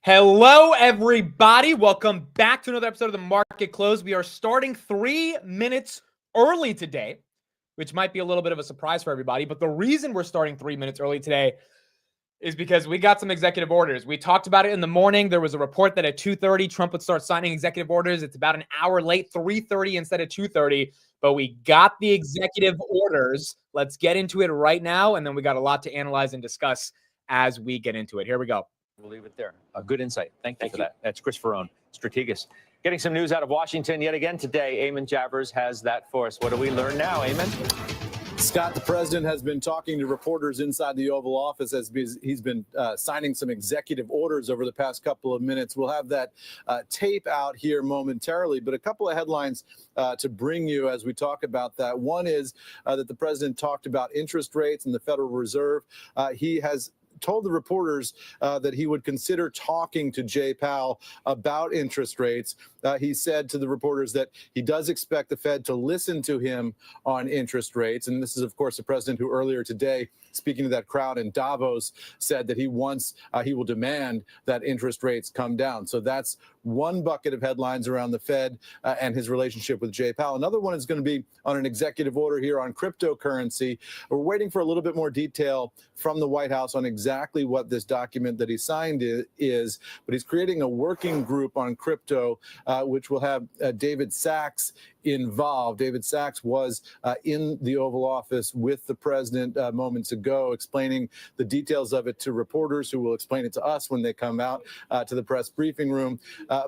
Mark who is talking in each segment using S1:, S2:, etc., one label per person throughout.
S1: Hello, everybody. Welcome back to another episode of the Market Close. We are starting 3 minutes early today, which might be a little bit of a surprise for everybody. But the reason we're starting 3 minutes early today is because we got some executive orders. We talked about it in the morning. There was a report that at 2:30, Trump would start signing executive orders. It's about an hour late, 3:30 instead of 2:30. But we got the executive orders. Let's get into it right now. And then we got a lot to analyze and discuss as we get into it. Here we go.
S2: We'll leave it there. A good insight. Thank you for that. That's Chris Ferrone, Strategist. Getting some news out of Washington yet again today. Eamon Javers has that for us. What do we learn now, Eamon?
S3: Scott, the president has been talking to reporters inside the Oval Office as he's been signing some executive orders over the past couple of minutes. We'll have that tape out here momentarily, but a couple of headlines to bring you as we talk about that. One is that the president talked about interest rates and the Federal Reserve. He has told the reporters that he would consider talking to Jay Powell about interest rates. He said to the reporters that he does expect the Fed to listen to him on interest rates. And this is, of course, the president who earlier today, speaking to that crowd in Davos, said that he will demand that interest rates come down. So that's one bucket of headlines around the Fed and his relationship with Jay Powell. Another one is going to be on an executive order here on cryptocurrency. We're waiting for a little bit more detail from the White House on exactly what this document that he signed is, but he's creating a working group on crypto, which will have David Sachs involved. David Sachs was in the Oval Office with the president moments ago, explaining the details of it to reporters who will explain it to us when they come out to the press briefing room.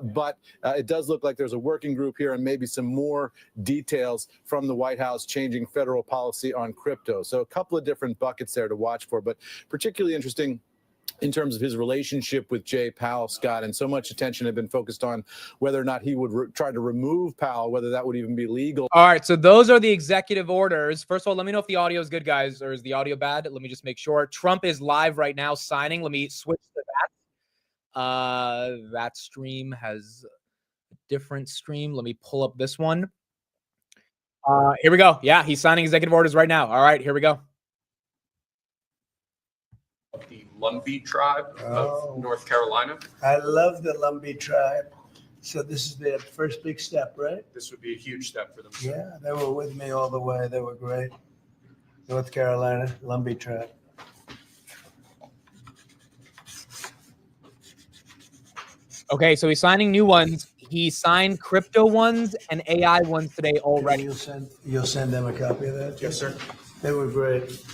S3: But it does look like there's a working group here and maybe some more details from the White House changing federal policy on crypto. So a couple of different buckets there to watch for, but particularly interesting in terms of his relationship with Jay Powell, Scott, and so much attention had been focused on whether or not he would try to remove Powell, whether that would even be legal.
S1: All right, so those are the executive orders. First of all, let me know if the audio is good, guys, or is the audio bad? Let me just make sure. Trump is live right now signing. Let me switch to that. That stream has a different stream. Let me pull up this one. Here we go. Yeah, he's signing executive orders right now. All right, here we go.
S4: The Lumbee tribe of North Carolina.
S5: I love the Lumbee tribe. So this is their first big step, right?
S4: This would be a huge step for them.
S5: Yeah, they were with me all the way. They were great. North Carolina, Lumbee tribe.
S1: Okay, so he's signing new ones. He signed crypto ones and AI ones today already.
S5: You'll send them a copy of that?
S4: Yes, sir.
S5: They were great.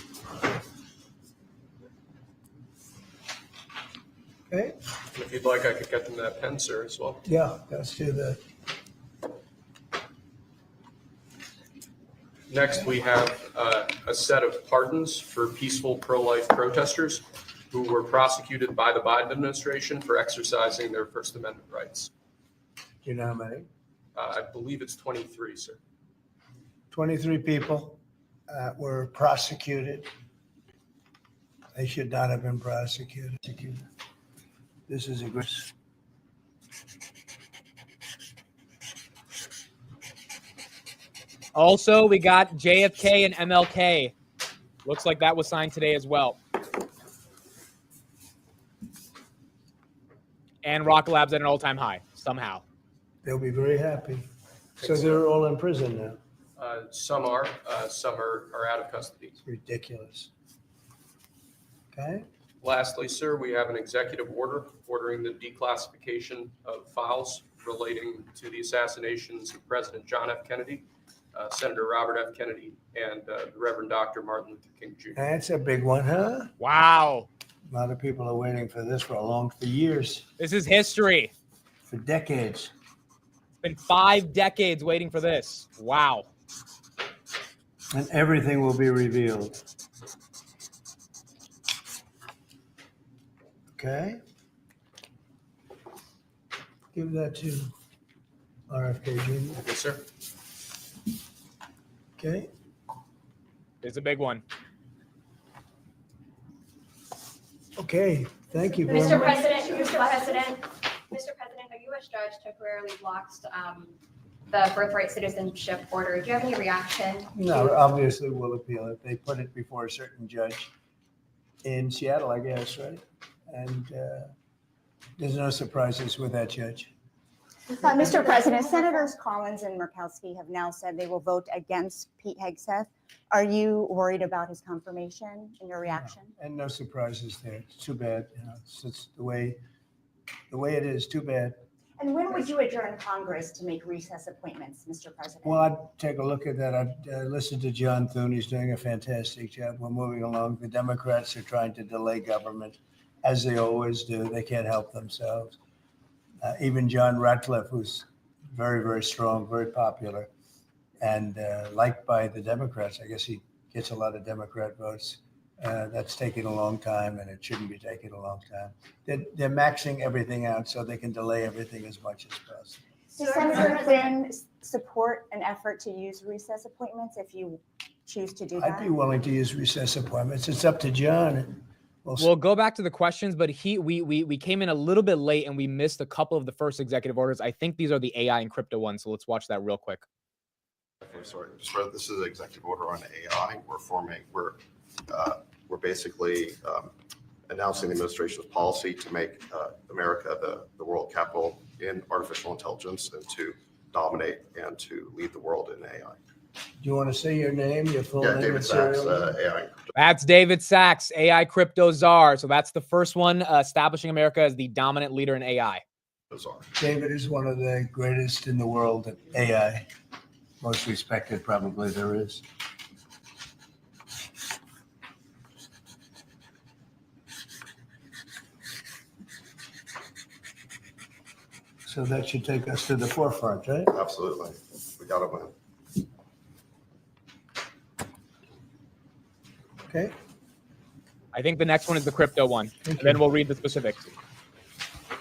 S5: Okay.
S4: If you'd like, I could get them that pen, sir, as well.
S5: Yeah, let's do that.
S4: Next, we have a set of pardons for peaceful pro-life protesters who were prosecuted by the Biden administration for exercising their First Amendment rights.
S5: Do you know how many?
S4: I believe it's 23, sir.
S5: 23 people were prosecuted. They should not have been prosecuted. This is a good.
S1: Also, we got JFK and MLK. Looks like that was signed today as well. And Rocket Lab's at an all-time high, somehow.
S5: They'll be very happy. So they're all in prison now.
S4: Some are out of custody.
S5: It's ridiculous. Okay.
S4: Lastly, sir, we have an executive order ordering the declassification of files relating to the assassinations of President John F. Kennedy, Senator Robert F. Kennedy, and the Reverend Dr. Martin Luther King Jr.
S5: That's a big one, huh?
S1: Wow.
S5: A lot of people are waiting for this for years.
S1: This is history.
S5: For decades.
S1: It's been 5 decades waiting for this. Wow.
S5: And everything will be revealed. Okay. Give that to RFK Jr.
S4: Yes, sir.
S5: Okay.
S1: It's a big one.
S5: Okay. Thank you very
S6: Mr.
S5: much.
S6: President, a U.S. judge temporarily blocked the birthright citizenship order. Do you have any reaction?
S5: No, obviously we'll appeal it. They put it before a certain judge in Seattle, I guess, right? And There's no surprises with that, Judge.
S7: Mr. President, Senators Collins and Murkowski have now said they will vote against Pete Hegseth. Are you worried about his confirmation and your reaction?
S5: No, and no surprises there. It's too bad. You know, it's the way it is. Too bad.
S7: And when would you adjourn Congress to make recess appointments, Mr. President?
S5: Well, I'd take a look at that. I'd listen to John Thune. He's doing a fantastic job. We're moving along. The Democrats are trying to delay government, as they always do. They can't help themselves. Even John Ratcliffe, who's very, very strong, very popular, and liked by the Democrats. I guess he gets a lot of Democrat votes. That's taking a long time, and it shouldn't be taking a long time. They're maxing everything out so they can delay everything as much as possible.
S7: Does Senator Thune support an effort to use recess appointments if you choose to do that?
S5: I'd be willing to use recess appointments. It's up to John.
S1: We'll go back to the questions, but we came in a little bit late and we missed a couple of the first executive orders. I think these are the AI and crypto ones, so let's watch that real quick.
S8: Sorry, this is an executive order on AI. We're basically announcing the administration's policy to make America the world capital in artificial intelligence and to dominate and to lead the world in AI.
S5: Do you want to say your name, your full name?
S8: David
S5: and
S8: Sachs,
S5: serial?
S8: AI.
S1: That's David Sachs, AI crypto czar. So that's the first one, establishing America as the dominant leader in AI.
S5: David is one of the greatest in the world at AI. Most respected, probably there is. So that should take us to the forefront, right?
S8: Absolutely. We got to win.
S5: Okay.
S1: I think the next one is the crypto one, and then we'll read the specifics.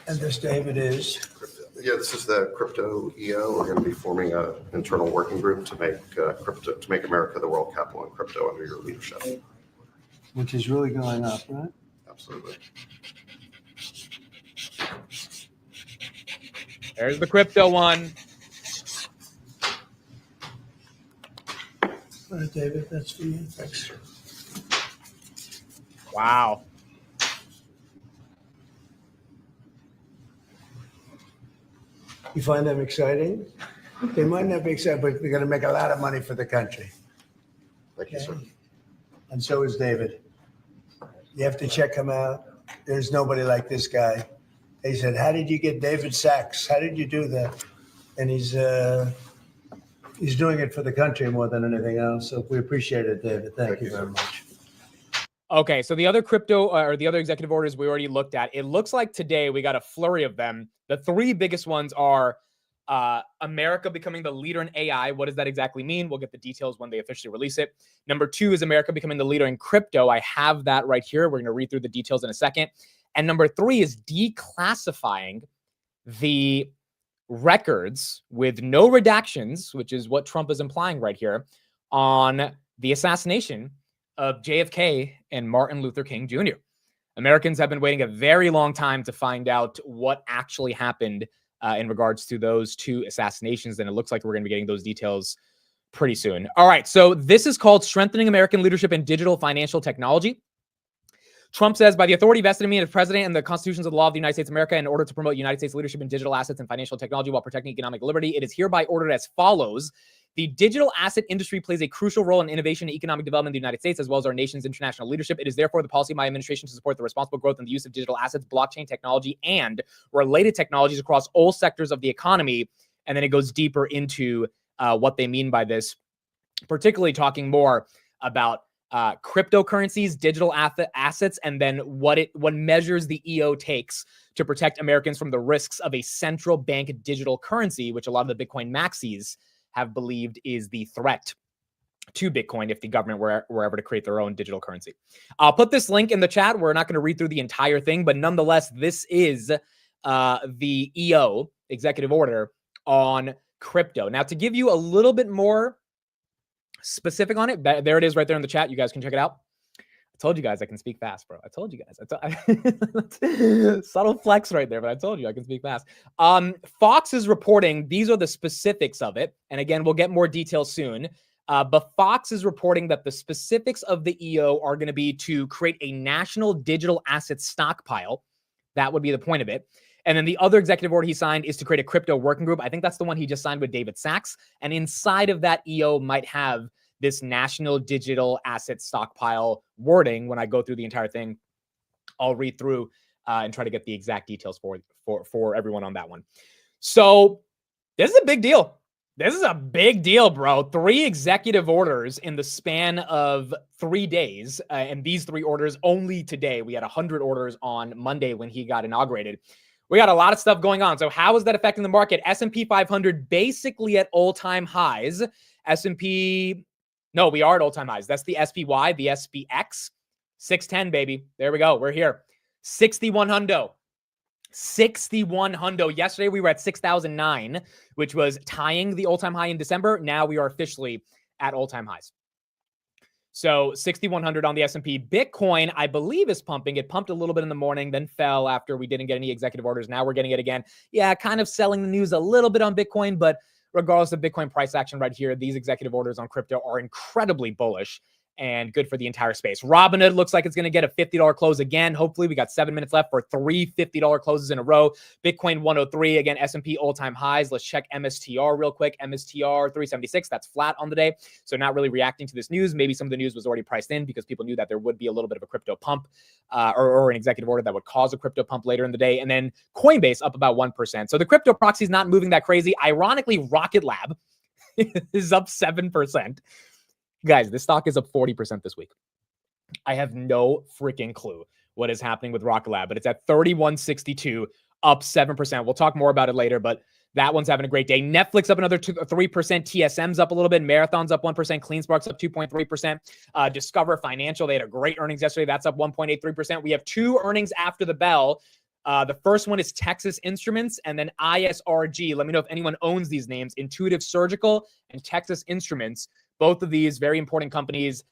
S5: And this, David, is?
S8: Yeah, this is the crypto EO. We're going to be forming an internal working group to make America the world capital in crypto under your leadership.
S5: Which is really going up, right?
S8: Absolutely.
S1: There's the crypto one.
S5: All right, David, that's for you. Thanks.
S1: Wow.
S5: You find them exciting? They might not be exciting, but they're going to make a lot of money for the country.
S8: Thank you, sir.
S5: And so is David. You have to check him out. There's nobody like this guy. They said, "How did you get David Sachs? How did you do that?" And he's doing it for the country more than anything else. So we appreciate it, David. Thank you very much.
S1: Okay, so the other crypto or the other executive orders we already looked at. It looks like today we got a flurry of them. The three biggest ones are America becoming the leader in AI. What does that exactly mean? We'll get the details when they officially release it. Number two is America becoming the leader in crypto. I have that right here. We're going to read through the details in a second. And number three is declassifying the records with no redactions, which is what Trump is implying right here, on the assassination of JFK and Martin Luther King Jr. Americans have been waiting a very long time to find out what actually happened in regards to those two assassinations, and it looks like we're going to be getting those details pretty soon. All right, so this is called Strengthening American Leadership in Digital Financial Technology. Trump says, by the authority vested in me as president and the constitutions of the law of the United States of America, in order to promote United States leadership in digital assets and financial technology while protecting economic liberty, it is hereby ordered as follows. The digital asset industry plays a crucial role in innovation and economic development in the United States, as well as our nation's international leadership. It is therefore the policy of my administration to support the responsible growth and the use of digital assets, blockchain technology, and related technologies across all sectors of the economy. And then it goes deeper into what they mean by this, particularly talking more about cryptocurrencies, digital assets, and then what measures the EO takes to protect Americans from the risks of a central bank digital currency, which a lot of the Bitcoin maxis have believed is the threat to Bitcoin if the government were ever to create their own digital currency. I'll put this link in the chat. We're not going to read through the entire thing, but nonetheless, this is the EO executive order on crypto. Now, to give you a little bit more specific on it, there it is right there in the chat. You guys can check it out. I told you guys I can speak fast, bro. I told you guys. Subtle flex right there, but I told you I can speak fast. Fox is reporting, these are the specifics of it. And again, we'll get more details soon. But Fox is reporting that the specifics of the EO are going to be to create a national digital asset stockpile That would be the point of it. And then the other executive order he signed is to create a crypto working group. I think that's the one he just signed with David Sachs. And inside of that EO might have this national digital asset stockpile wording. When I go through the entire thing, I'll read through and try to get the exact details for everyone on that one. So this is a big deal. This is a big deal, bro. 3 executive orders in the span of 3 days. And these 3 orders only today. We had 100 orders on Monday when he got inaugurated. We got a lot of stuff going on. So how is that affecting the market? S&P 500 basically at all-time highs. S&P, no, we are at all-time highs. That's the SPY, the SPX. 610, baby. There we go. We're here. 61 hundo. 61 hundo. Yesterday we were at 6,009, which was tying the all-time high in December. Now we are officially at all-time highs. So 6,100 on the S&P. Bitcoin, I believe, is pumping. It pumped a little bit in the morning, then fell after we didn't get any executive orders. Now we're getting it again. Yeah, kind of selling the news a little bit on Bitcoin, but regardless of Bitcoin price action right here, these executive orders on crypto are incredibly bullish and good for the entire space. Robinhood looks like it's going to get a $50 close again. Hopefully, we got 7 minutes left for 3 $50 closes in a row. Bitcoin 103, again, S&P all-time highs. Let's check MSTR real quick. MSTR 376, that's flat on the day. So not really reacting to this news. Maybe some of the news was already priced in because people knew that there would be a little bit of a crypto pump or an executive order that would cause a crypto pump later in the day. And then Coinbase up about 1%. So the crypto proxy is not moving that crazy. Ironically, Rocket Lab is up 7%. Guys, this stock is up 40% this week. I have no freaking clue what is happening with Rocket Lab, but it's at 31.62, up 7%. We'll talk more about it later, but that one's having a great day. Netflix up another 3%. TSM's up a little bit. Marathon's up 1%. CleanSpark's up 2.3%. Discover Financial, they had a great earnings yesterday. That's up 1.83%. We have 2 earnings after the bell. The first one is Texas Instruments and then ISRG. Let me know if anyone owns these names. Intuitive Surgical and Texas Instruments. Both of these very important companies.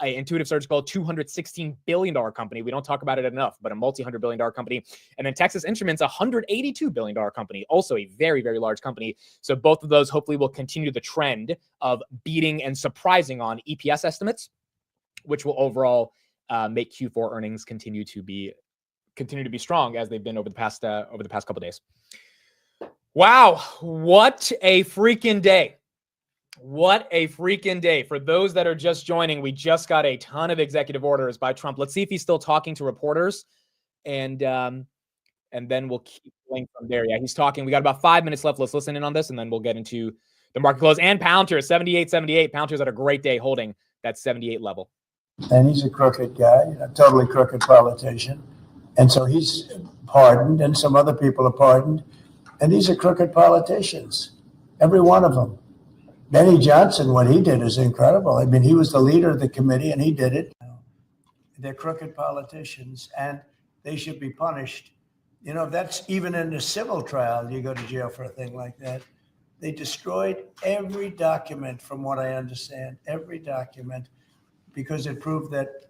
S1: Intuitive Surgical, $216 billion company. We don't talk about it enough, but a multi-$100 billion company. And then Texas Instruments, a $182 billion company. Also a very, very large company. So both of those hopefully will continue the trend of beating and surprising on EPS estimates, which will overall make Q4 earnings continue to be strong as they've been over the past couple of days. Wow, what a freaking day. What a freaking day. For those that are just joining, we just got a ton of executive orders by Trump. Let's see if he's still talking to reporters, and then we'll keep going from there. Yeah, he's talking. We got about 5 minutes left. Let's listen in on this, and then we'll get into the market close. And Palantir, 78.78. Palantir's had a great day holding that 78 level.
S5: And he's a crooked guy, a totally crooked politician. And so he's pardoned, and some other people are pardoned. And these are crooked politicians, every one of them. Benny Johnson, what he did is incredible. I mean, he was the leader of the committee, and he did it. They're crooked politicians, and they should be punished. You know, that's even in a civil trial, you go to jail for a thing like that. They destroyed every document, from what I understand, every document, because it proved that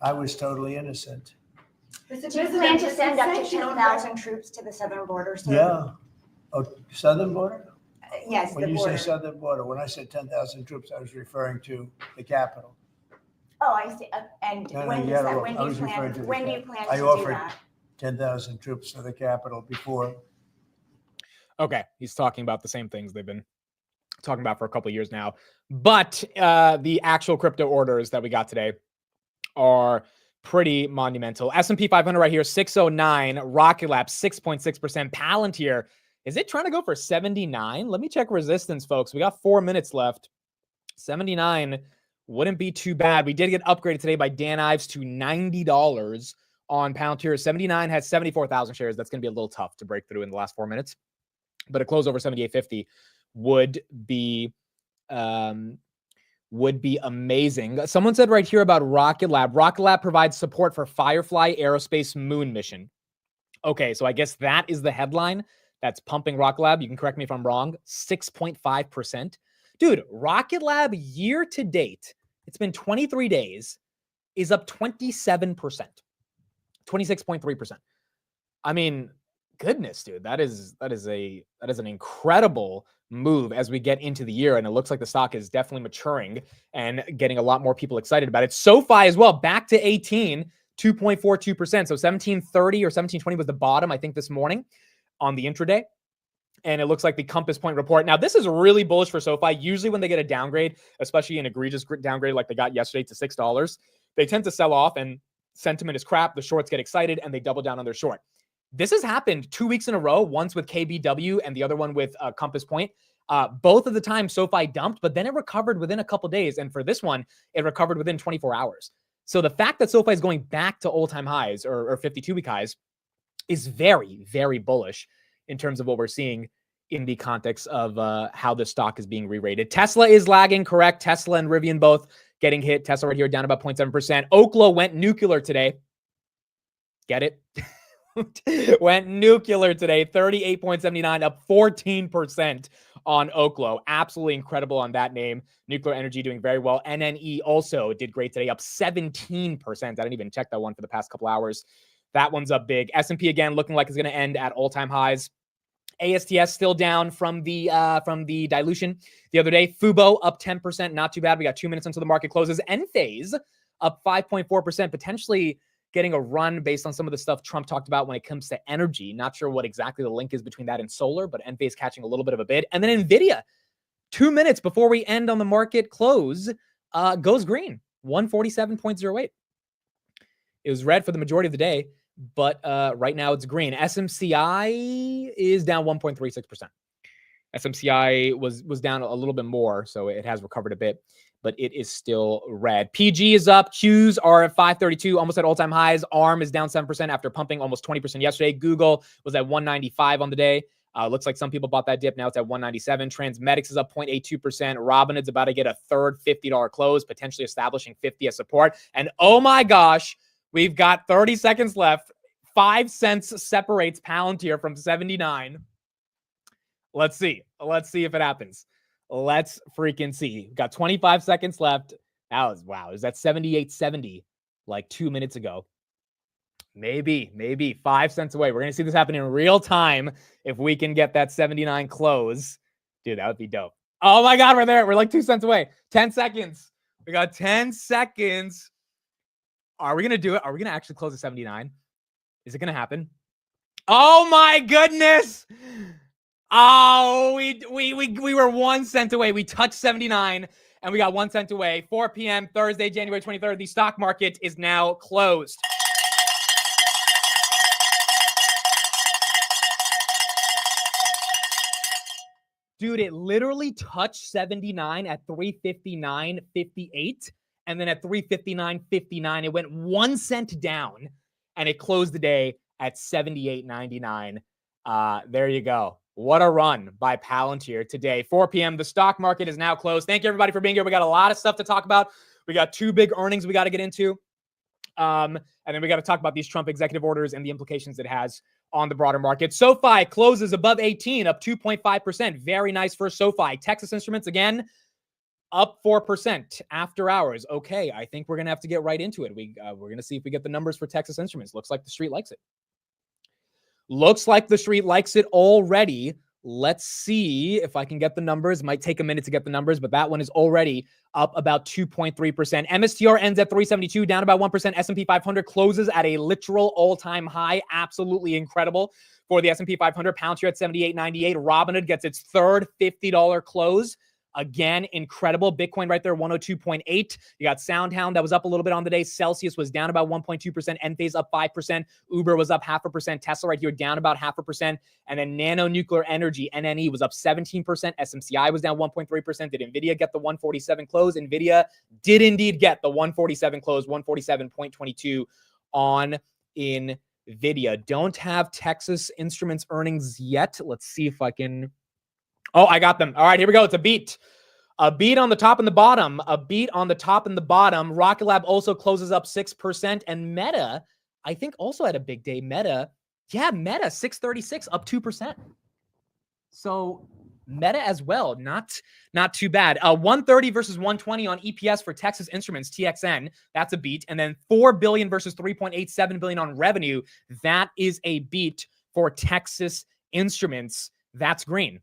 S5: I was totally innocent.
S7: Do you plan to send up to 10,000 troops to the southern border? Sir?
S5: Yeah. Oh, southern border?
S7: Yes,
S5: When
S7: the
S5: you
S7: border.
S5: say southern border, when I said 10,000 troops, I was referring to the capital.
S7: Oh, I see. And
S5: No,
S7: when
S5: yeah,
S7: does that,
S5: I
S7: when do
S5: was
S7: you
S5: referring
S7: plan,
S5: to the
S7: when do you
S5: capital.
S7: plan
S5: I
S7: to do
S5: offered
S7: that?
S5: 10,000 troops for the capital before.
S1: Okay, he's talking about the same things they've been talking about for a couple of years now. But the actual crypto orders that we got today are pretty monumental. S&P 500 right here, 609. Rocket Lab, 6.6%. Palantir, is it trying to go for 79? Let me check resistance, folks. We got 4 minutes left. 79 wouldn't be too bad. We did get upgraded today by Dan Ives to $90 on Palantir. 79 has 74,000 shares. That's going to be a little tough to break through in the last 4 minutes. But a close over 78.50 would be amazing. Someone said right here about Rocket Lab. Rocket Lab provides support for Firefly Aerospace moon mission. Okay, so I guess that is the headline that's pumping Rocket Lab. You can correct me if I'm wrong. 6.5%. Dude, Rocket Lab year to date, it's been 23 days, is up 27%. 26.3%. I mean, goodness, dude, that is an incredible move as we get into the year, and it looks like the stock is definitely maturing and getting a lot more people excited about it. SoFi as well, back to 18, 2.42%. So 1730 or 1720 was the bottom, I think, this morning on the intraday. And it looks like the Compass Point report. Now, this is really bullish for SoFi. Usually when they get a downgrade, especially an egregious downgrade like they got yesterday to $6, they tend to sell off and sentiment is crap. The shorts get excited and they double down on their short. This has happened 2 weeks in a row, once with KBW and the other one with Compass Point. Both of the times SoFi dumped, but then it recovered within a couple days. And for this one, it recovered within 24 hours. So the fact that SoFi is going back to all-time highs or 52-week highs is very, very bullish in terms of what we're seeing in the context of how the stock is being re-rated. Tesla is lagging, correct? Tesla and Rivian both getting hit. Tesla right here down about 0.7%. Oklo went nuclear today. Get it? Went nuclear today. 38.79, up 14% on Oklo. Absolutely incredible on that name. Nuclear energy doing very well. NNE also did great today, up 17%. I didn't even check that one for the past couple hours. That one's up big. S&P again looking like it's going to end at all-time highs. ASTS still down from the dilution the other day. Fubo up 10%, not too bad. We got 2 minutes until the market closes. Enphase up 5.4%, potentially getting a run based on some of the stuff Trump talked about when it comes to energy. Not sure what exactly the link is between that and solar, but Enphase catching a little bit of a bid. And then Nvidia, 2 minutes before we end on the market close, goes green, 147.08. It was red for the majority of the day, but right now it's green. SMCI is down 1.36%. SMCI was down a little bit more, so it has recovered a bit, but it is still red. PG is up. Qs are at 532, almost at all-time highs. ARM is down 7% after pumping almost 20% yesterday. Google was at 195 on the day. Looks like some people bought that dip. Now it's at 197. Transmedics is up 0.82%. Robinhood's about to get a third $50 close, potentially establishing 50 as support. And oh my gosh, we've got 30 seconds left. 5 cents separates Palantir from 79. Let's see. Let's see if it happens. Let's freaking see. We've got 25 seconds left. That was, wow. Is that 78.70 like 2 minutes ago? Maybe 5 cents away. We're going to see this happen in real time if we can get that 79 close. Dude, that would be dope. Oh my God, we're there. We're like 2 cents away. 10 seconds. We got 10 seconds. Are we going to do it? Are we going to actually close at 79? Is it going to happen? Oh my goodness. Oh, we were 1 cent away. We touched 79 and we got 1 cent away. 4 p.m. Thursday, January 23rd. The stock market is now closed. Dude, it literally touched 79 at 359.58. And then at 359.59, it went 1 cent down and it closed the day at 78.99. There you go. What a run by Palantir today. 4 p.m. The stock market is now closed. Thank you, everybody, for being here. We got a lot of stuff to talk about. We got 2 big earnings we got to get into. And then we got to talk about these Trump executive orders and the implications it has on the broader market. SoFi closes above 18, up 2.5%. Very nice for SoFi. Texas Instruments, again, up 4% after hours. Okay, I think we're going to have to get right into it. We're going to see if we get the numbers for Texas Instruments. Looks like the street likes it. Looks like the street likes it already. Let's see if I can get the numbers. It might take a minute to get the numbers, but that one is already up about 2.3%. MSTR ends at 372, down about 1%. S&P 500 closes at a literal all-time high. Absolutely incredible for the S&P 500. Palantir at 78.98. Robinhood gets its third $50 close. Again, incredible. Bitcoin right there, 102.8. You got SoundHound that was up a little bit on the day. Celsius was down about 1.2%. Enphase up 5%. Uber was up 0.5%. Tesla right here down about 0.5%. And then Nano Nuclear Energy, NNE, was up 17%. SMCI was down 1.3%. Did NVIDIA get the 147 close? NVIDIA did indeed get the 147 close, 147.22 on NVIDIA. Don't have Texas Instruments earnings yet. Let's see if I can... Oh, I got them. All right, here we go. It's a beat. A beat on the top and the bottom. A beat on the top and the bottom. Rocket Lab also closes up 6%. And Meta, I think, also had a big day. Meta, 636, up 2%. So Meta as well, not too bad. 130 versus 120 on EPS for Texas Instruments, TXN. That's a beat. And then $4 billion versus $3.87 billion on revenue. That is a beat for Texas Instruments. That's green.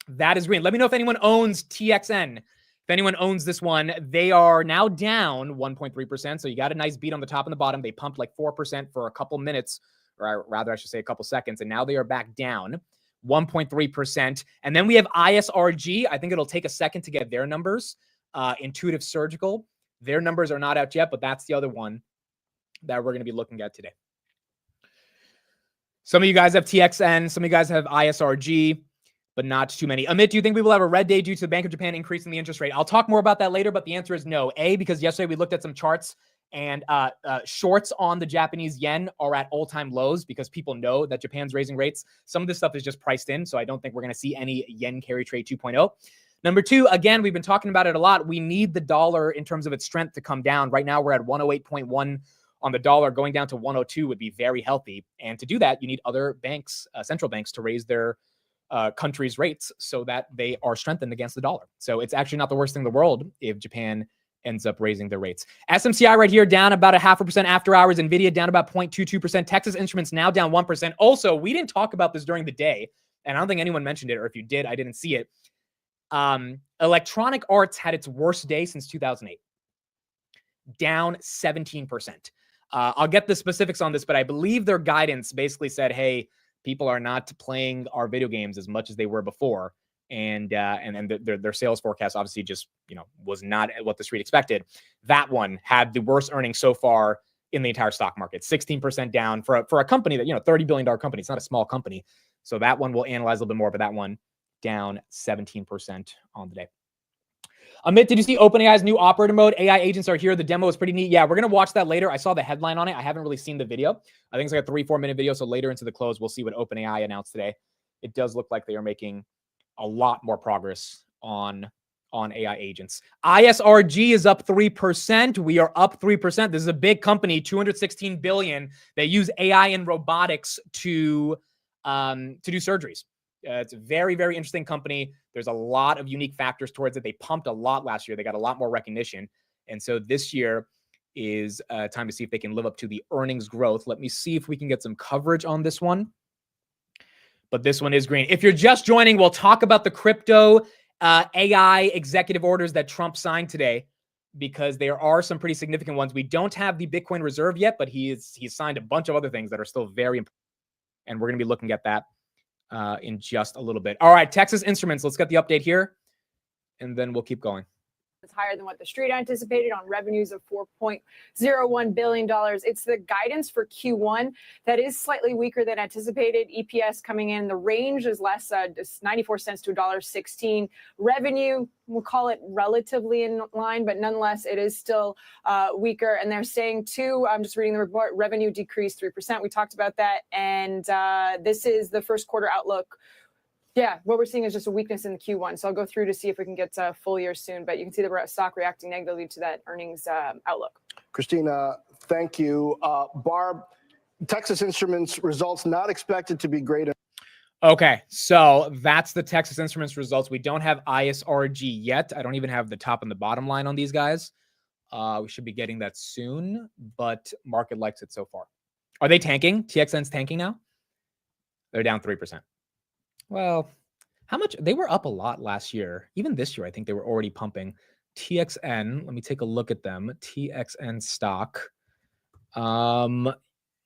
S1: That is green. Let me know if anyone owns TXN. If anyone owns this one, they are now down 1.3%. So you got a nice beat on the top and the bottom. They pumped like 4% for a couple minutes, or rather, I should say a couple seconds. And now they are back down 1.3%. And then we have ISRG. I think it'll take a second to get their numbers. Intuitive Surgical. Their numbers are not out yet, but that's the other one that we're going to be looking at today. Some of you guys have TXN. Some of you guys have ISRG, but not too many. Amit, do you think we will have a red day due to the Bank of Japan increasing the interest rate? I'll talk more about that later, but the answer is no. A, because yesterday we looked at some charts and shorts on the Japanese yen are at all-time lows because people know that Japan's raising rates. Some of this stuff is just priced in, so I don't think we're going to see any yen carry trade 2.0. Number two, again, we've been talking about it a lot. We need the dollar in terms of its strength to come down. Right now, we're at 108.1 on the dollar. Going down to 102 would be very healthy. And to do that, you need other banks, central banks, to raise their country's rates so that they are strengthened against the dollar. So it's actually not the worst thing in the world if Japan ends up raising their rates. SMCI right here down about 0.5% after hours. NVIDIA down about 0.22%. Texas Instruments now down 1%. Also, we didn't talk about this during the day, and I don't think anyone mentioned it, or if you did, I didn't see it. Electronic Arts had its worst day since 2008, down 17%. I'll get the specifics on this, but I believe their guidance basically said, hey, people are not playing our video games as much as they were before. And their sales forecast obviously just, was not what the street expected. That one had the worst earnings so far in the entire stock market, 16% down for a company that, $30 billion company. It's not a small company. So that one we'll analyze a little bit more, but that one down 17% on the day. Amit, did you see OpenAI's new operator mode? AI agents are here. The demo is pretty neat. Yeah, we're going to watch that later. I saw the headline on it. I haven't really seen the video. I think it's like a 3-4 minute video. So later into the close, we'll see what OpenAI announced today. It does look like they are making a lot more progress on AI agents. ISRG is up 3%. We are up 3%. This is a big company, $216 billion. They use AI and robotics to do surgeries. It's a very, very interesting company. There's a lot of unique factors towards it. They pumped a lot last year. They got a lot more recognition. And so this year is time to see if they can live up to the earnings growth. Let me see if we can get some coverage on this one. But this one is green. If you're just joining, we'll talk about the crypto AI executive orders that Trump signed today, because there are some pretty significant ones. We don't have the Bitcoin reserve yet, but he's signed a bunch of other things that are still very important. And we're going to be looking at that in just a little bit. All right, Texas Instruments. Let's get the update here, and then we'll keep going.
S9: It's higher than what the street anticipated on revenues of $4.01 billion. It's the guidance for Q1 that is slightly weaker than anticipated. EPS coming in, the range is less, 94 cents to $1.16. Revenue, we'll call it relatively in line, but nonetheless, it is still weaker. And they're saying too, I'm just reading the report, revenue decreased 3%. We talked about that. And this is the first quarter outlook. Yeah, what we're seeing is just a weakness in the Q1. So I'll go through to see if we can get to full year soon. But you can see the stock reacting negatively to that earnings outlook.
S10: Christina, thank you. Barb, Texas Instruments results not expected to be great.
S1: Okay, so that's the Texas Instruments results. We don't have ISRG yet. I don't even have the top and the bottom line on these guys. We should be getting that soon, but market likes it so far. Are they tanking? TXN's tanking now? They're down 3%. Well, how much? They were up a lot last year. Even this year, I think they were already pumping. TXN, let me take a look at them. TXN stock.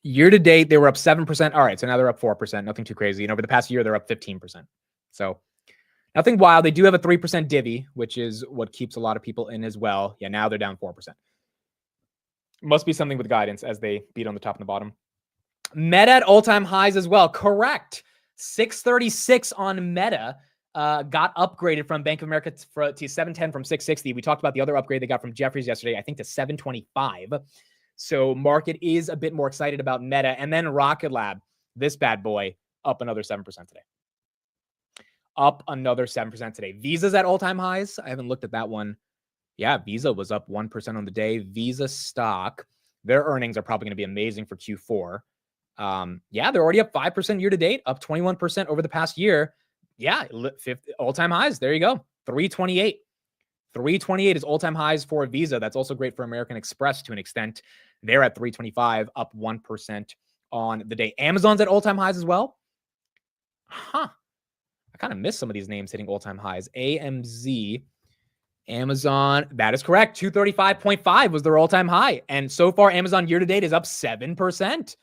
S1: Year to date, they were up 7%. All right, so now they're up 4%. Nothing too crazy. And over the past year, they're up 15%. So nothing wild. They do have a 3% divvy, which is what keeps a lot of people in as well. Yeah, now they're down 4%. Must be something with guidance as they beat on the top and the bottom. Meta at all-time highs as well. Correct. 636 on Meta got upgraded from Bank of America to 710 from 660. We talked about the other upgrade they got from Jefferies yesterday, I think to 725. So market is a bit more excited about Meta. And then Rocket Lab, this bad boy, up another 7% today. Up another 7% today. Visa's at all-time highs. I haven't looked at that one. Yeah, Visa was up 1% on the day. Visa stock, their earnings are probably going to be amazing for Q4. Yeah, they're already up 5% year to date, up 21% over the past year. Yeah, all-time highs. There you go. 328. 328 is all-time highs for Visa. That's also great for American Express to an extent. They're at 325, up 1% on the day. Amazon's at all-time highs as well. I kind of missed some of these names hitting all-time highs. AMZ Amazon, that is correct. 235.5 was their all-time high. And so far, Amazon year to date is up 7%.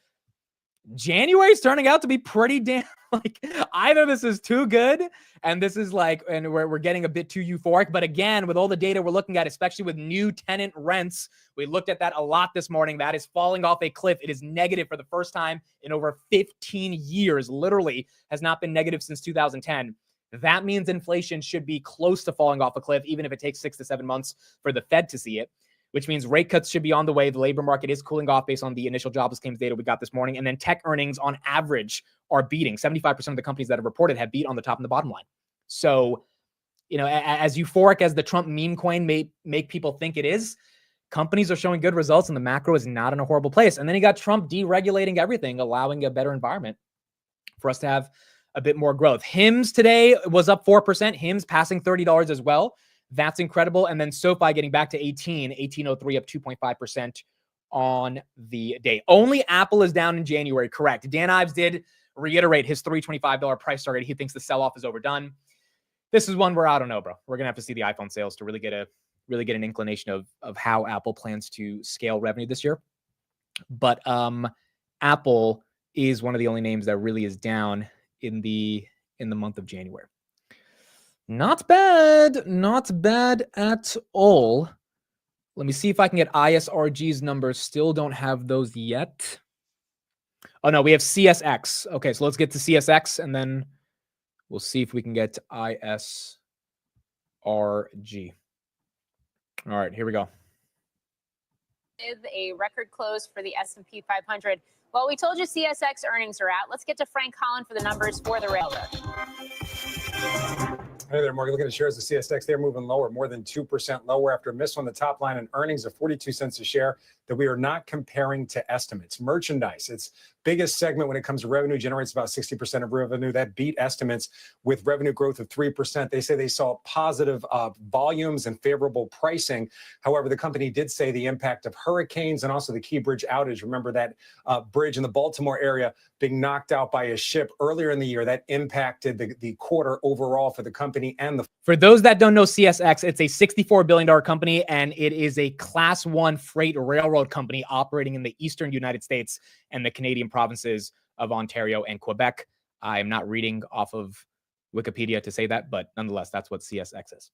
S1: January's turning out to be pretty damn like either this is too good and this is like, and we're getting a bit too euphoric. But again, with all the data we're looking at, especially with new tenant rents, we looked at that a lot this morning. That is falling off a cliff. It is negative for the first time in over 15 years. Literally has not been negative since 2010. That means inflation should be close to falling off a cliff, even if it takes 6 to 7 months for the Fed to see it, which means rate cuts should be on the way. The labor market is cooling off based on the initial jobless claims data we got this morning. And then tech earnings on average are beating. 75% of the companies that have reported have beat on the top and the bottom line. So, you know, as euphoric as the Trump meme coin may make people think it is, companies are showing good results and the macro is not in a horrible place. And then you got Trump deregulating everything, allowing a better environment for us to have a bit more growth. HIMS today was up 4%. HIMS passing $30 as well. That's incredible. And then SoFi getting back to 1803 up 2.5% on the day. Only Apple is down in January, correct. Dan Ives did reiterate his $325 price target. He thinks the sell-off is overdone. This is one where I don't know, bro. We're going to have to see the iPhone sales to really get an inclination of how Apple plans to scale revenue this year. But Apple is one of the only names that really is down in the month of January. Not bad at all. Let me see if I can get ISRG's numbers. Still don't have those yet. Oh no, we have CSX. Okay, so let's get to CSX and then we'll see if we can get ISRG. All right, here we go.
S11: With a record close for the S&P 500. Well, we told you CSX earnings are out. Let's get to Frank Collin for the numbers for the railroad.
S12: Hey there, Morgan. Looking at shares of CSX, they're moving lower, more than 2% lower after a miss on the top line and earnings of 42 cents a share that we are not comparing to estimates. Merchandise, its biggest segment when it comes to revenue, generates about 60% of revenue. That beat estimates with revenue growth of 3%. They say they saw positive volumes and favorable pricing. However, the company did say the impact of hurricanes and also the Key Bridge outage. Remember that bridge in the Baltimore area being knocked out by a ship earlier in the year. That impacted the quarter overall for the company and the.
S1: For those that don't know CSX, it's a $64 billion company, and it is a Class 1 freight railroad company operating in the eastern United States and the Canadian provinces of Ontario and Quebec. I am not reading off of Wikipedia to say that, but nonetheless, that's what CSX is.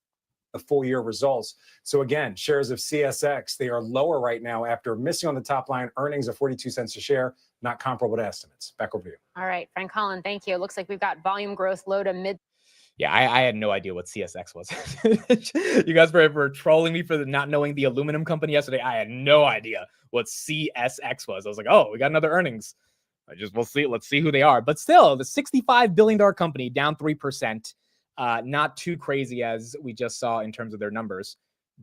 S12: The full year results. So again, shares of CSX, they are lower right now after missing on the top line, earnings of 42 cents a share, not comparable to estimates. Back over to you.
S11: All right, Frank Collin, thank you. It looks like we've got volume growth low to mid.
S1: Yeah, I had no idea what CSX was. You guys were trolling me for not knowing the aluminum company yesterday. I had no idea what CSX was. I was like, oh, we got another earnings. We'll see. Let's see who they are. But still, the $65 billion company down 3%. Not too crazy as we just saw in terms of their numbers,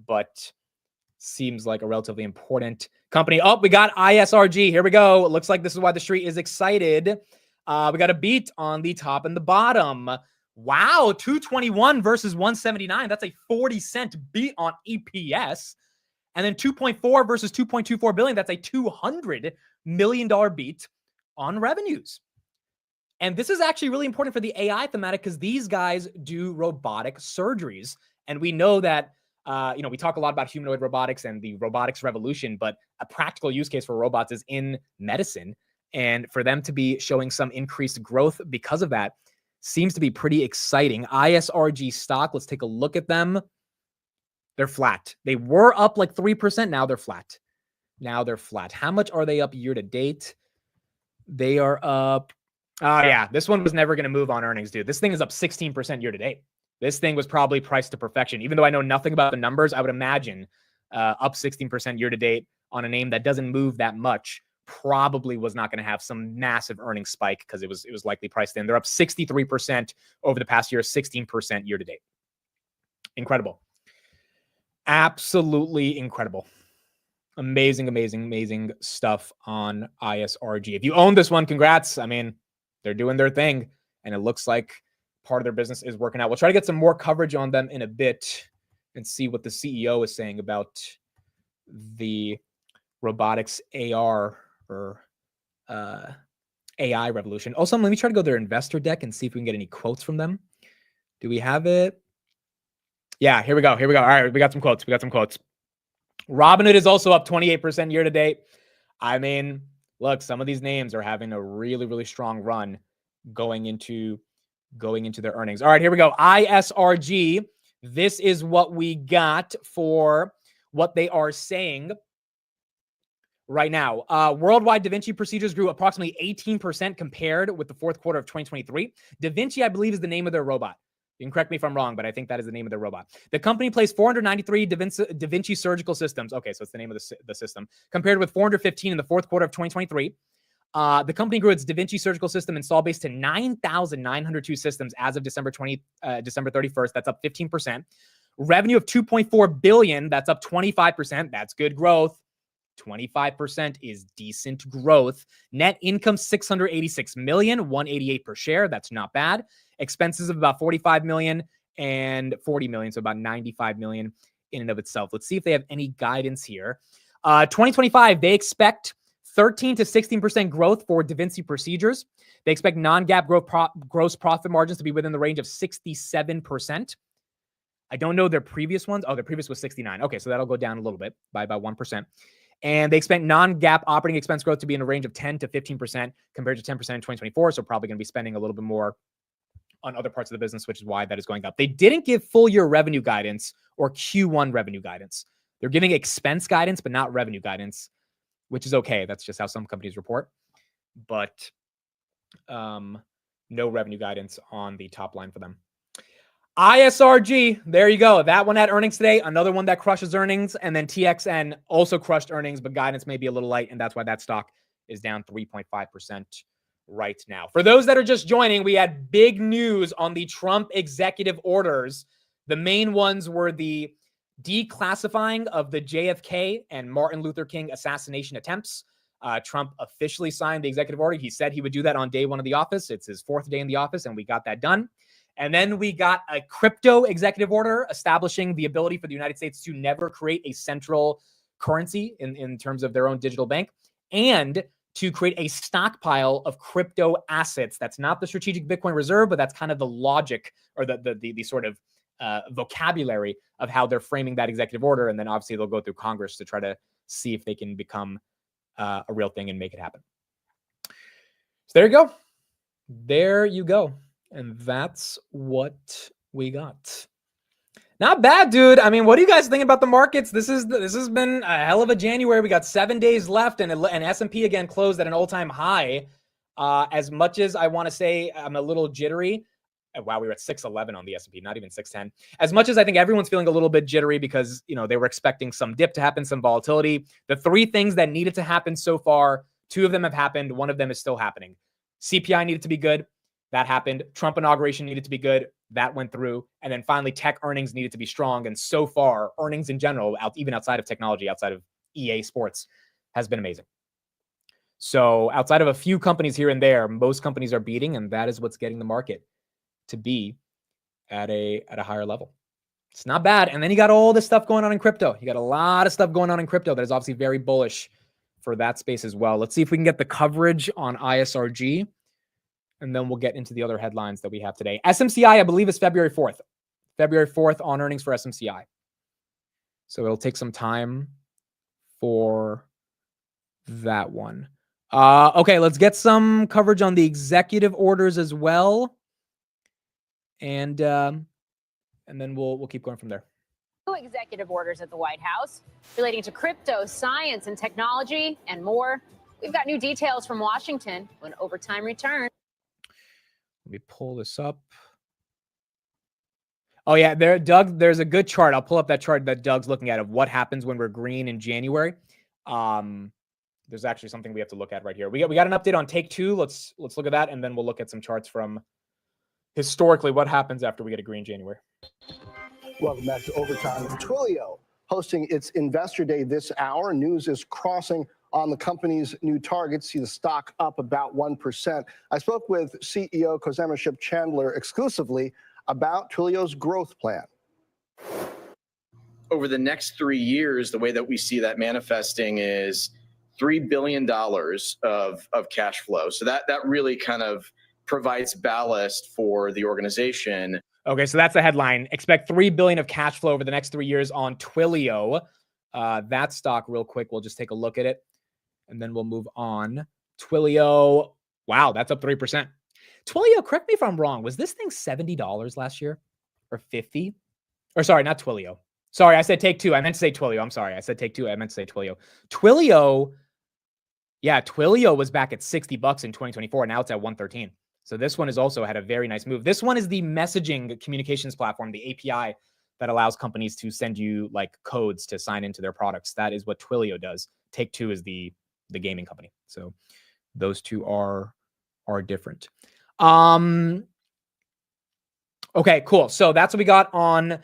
S1: but seems like a relatively important company. Oh, we got ISRG. Here we go. It looks like this is why the street is excited. We got a beat on the top and the bottom. Wow, 221 versus 179. That's a 40-cent beat on EPS. And then 2.4 versus 2.24 billion. That's a $200 million beat on revenues. And this is actually really important for the AI thematic because these guys do robotic surgeries. And we know that, we talk a lot about humanoid robotics and the robotics revolution, but a practical use case for robots is in medicine. And for them to be showing some increased growth because of that seems to be pretty exciting. ISRG stock, let's take a look at them. They're flat. They were up like 3%. Now they're flat. How much are they up year to date? They are up. Oh, yeah. This one was never going to move on earnings, dude. This thing is up 16% year to date. This thing was probably priced to perfection. Even though I know nothing about the numbers, I would imagine up 16% year to date on a name that doesn't move that much probably was not going to have some massive earnings spike because it was likely priced in. They're up 63% over the past year, 16% year to date. Incredible. Absolutely incredible. Amazing stuff on ISRG. If you own this one, congrats. I mean, they're doing their thing, and it looks like part of their business is working out. We'll try to get some more coverage on them in a bit and see what the CEO is saying about the robotics AR or AI revolution. Also, let me try to go to their investor deck and see if we can get any quotes from them. Do we have it? Yeah, here we go. All right, we got some quotes. Robinhood is also up 28% year to date. I mean, look, some of these names are having a really, really strong run going into their earnings. All right, here we go. ISRG. This is what we got for what they are saying right now. Worldwide Da Vinci procedures grew approximately 18% compared with the fourth quarter of 2023. Da Vinci, I believe, is the name of their robot. You can correct me if I'm wrong, but I think that is the name of their robot. The company placed 493 Da Vinci surgical systems. Okay, so it's the name of the system. Compared with 415 in the fourth quarter of 2023. The company grew its Da Vinci surgical system install base to 9,902 systems as of December 31st. That's up 15%. Revenue of $2.4 billion. That's up 25%. That's good growth. 25% is decent growth. Net income $686 million, $188 per share. That's not bad. Expenses of about $45 million and $40 million, so about $95 million in and of itself. Let's see if they have any guidance here. 2025, they expect 13 to 16% growth for Da Vinci procedures. They expect non-GAAP gross profit margins to be within the range of 67%. I don't know their previous ones. Oh, their previous was 69. Okay, so that'll go down a little bit by about 1%. And they expect non-GAAP operating expense growth to be in a range of 10 to 15% compared to 10% in 2024. So probably going to be spending a little bit more on other parts of the business, which is why that is going up. They didn't give full year revenue guidance or Q1 revenue guidance. They're giving expense guidance, but not revenue guidance, which is okay. That's just how some companies report. But no revenue guidance on the top line for them. ISRG, there you go. That one had earnings today. Another one that crushes earnings. And then TXN also crushed earnings, but guidance may be a little light. And that's why that stock is down 3.5% right now. For those that are just joining, we had big news on the Trump executive orders. The main ones were the declassifying of the JFK and Martin Luther King assassination attempts. Trump officially signed the executive order. He said he would do that on day one of the office. It's his fourth day in the office, and we got that done. And then we got a crypto executive order establishing the ability for the United States to never create a central currency in terms of their own digital bank, and to create a stockpile of crypto assets. That's not the strategic Bitcoin reserve, but that's kind of the logic or the sort of vocabulary of how they're framing that executive order. And then obviously they'll go through Congress to try to see if they can become a real thing and make it happen. So there you go. There you go. And that's what we got. Not bad, dude. I mean, what do you guys think about the markets? This has been a hell of a January. We got 7 days left, and S&P again closed at an all-time high. As much as I want to say I'm a little jittery. Wow, we were at 611 on the S&P, not even 610. As much as I think everyone's feeling a little bit jittery because, they were expecting some dip to happen, some volatility. The 3 things that needed to happen so far, 2 of them have happened. 1 of them is still happening. CPI needed to be good. That happened. Trump inauguration needed to be good. That went through. And then finally, tech earnings needed to be strong. And so far, earnings in general, even outside of technology, outside of EA Sports, has been amazing. So outside of a few companies here and there, most companies are beating, and that is what's getting the market to be at a higher level. It's not bad. And then you got all this stuff going on in crypto. You got a lot of stuff going on in crypto that is obviously very bullish for that space as well. Let's see if we can get the coverage on ISRG. And then we'll get into the other headlines that we have today. SMCI, I believe, is February 4th. February 4th on earnings for SMCI. So it'll take some time for that one. Okay, let's get some coverage on the executive orders as well. And then we'll keep going from there.
S11: Executive orders at the White House relating to crypto, science, and technology, and more. We've got new details from Washington when overtime returns.
S1: Let me pull this up. Oh, yeah, Doug, there's a good chart. I'll pull up that chart that Doug's looking at of what happens when we're green in January. There's actually something we have to look at right here. We got an update on Take Two. Let's look at that, and then we'll look at some charts from historically what happens after we get a green January.
S10: Welcome back to Overtime. Twilio hosting its Investor Day this hour. News is crossing on the company's new targets. See the stock up about 1%. I spoke with CEO Kozemirship Chandler exclusively about Twilio's growth plan.
S13: Over the next 3 years, the way that we see that manifesting is $3 billion of cash flow. So that really kind of provides ballast for the organization.
S1: Okay, so that's the headline. Expect $3 billion of cash flow over the next 3 years on Twilio. That stock, real quick, we'll just take a look at it, and then we'll move on. Twilio, wow, that's up 3%. Twilio, correct me if I'm wrong, was this thing $70 last year or 50? Or sorry, not Twilio. Sorry, I said Take-Two. I meant to say Twilio. I'm sorry. I said Take-Two. I meant to say Twilio. Twilio was back at $60 in 2024. Now it's at $113. So this one has also had a very nice move. This one is the messaging communications platform, the API that allows companies to send you like codes to sign into their products. That is what Twilio does. Take-Two is the gaming company. So those two are different. Okay, cool. So that's what we got on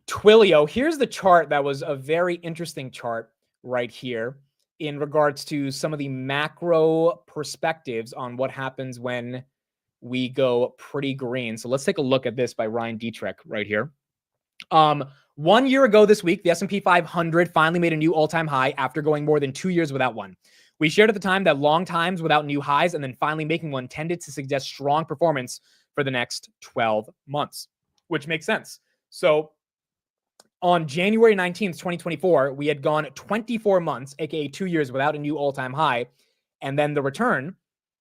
S1: Twilio. Here's the chart that was a very interesting chart right here in regards to some of the macro perspectives on what happens when we go pretty green. So let's take a look at this by Ryan Dietrich right here. 1 year ago this week, the S&P 500 finally made a new all-time high after going more than 2 years without one. We shared at the time that long times without new highs and then finally making one tended to suggest strong performance for the next 12 months, which makes sense. So on January 19th, 2024, we had gone 24 months, aka 2 years without a new all-time high. And then the return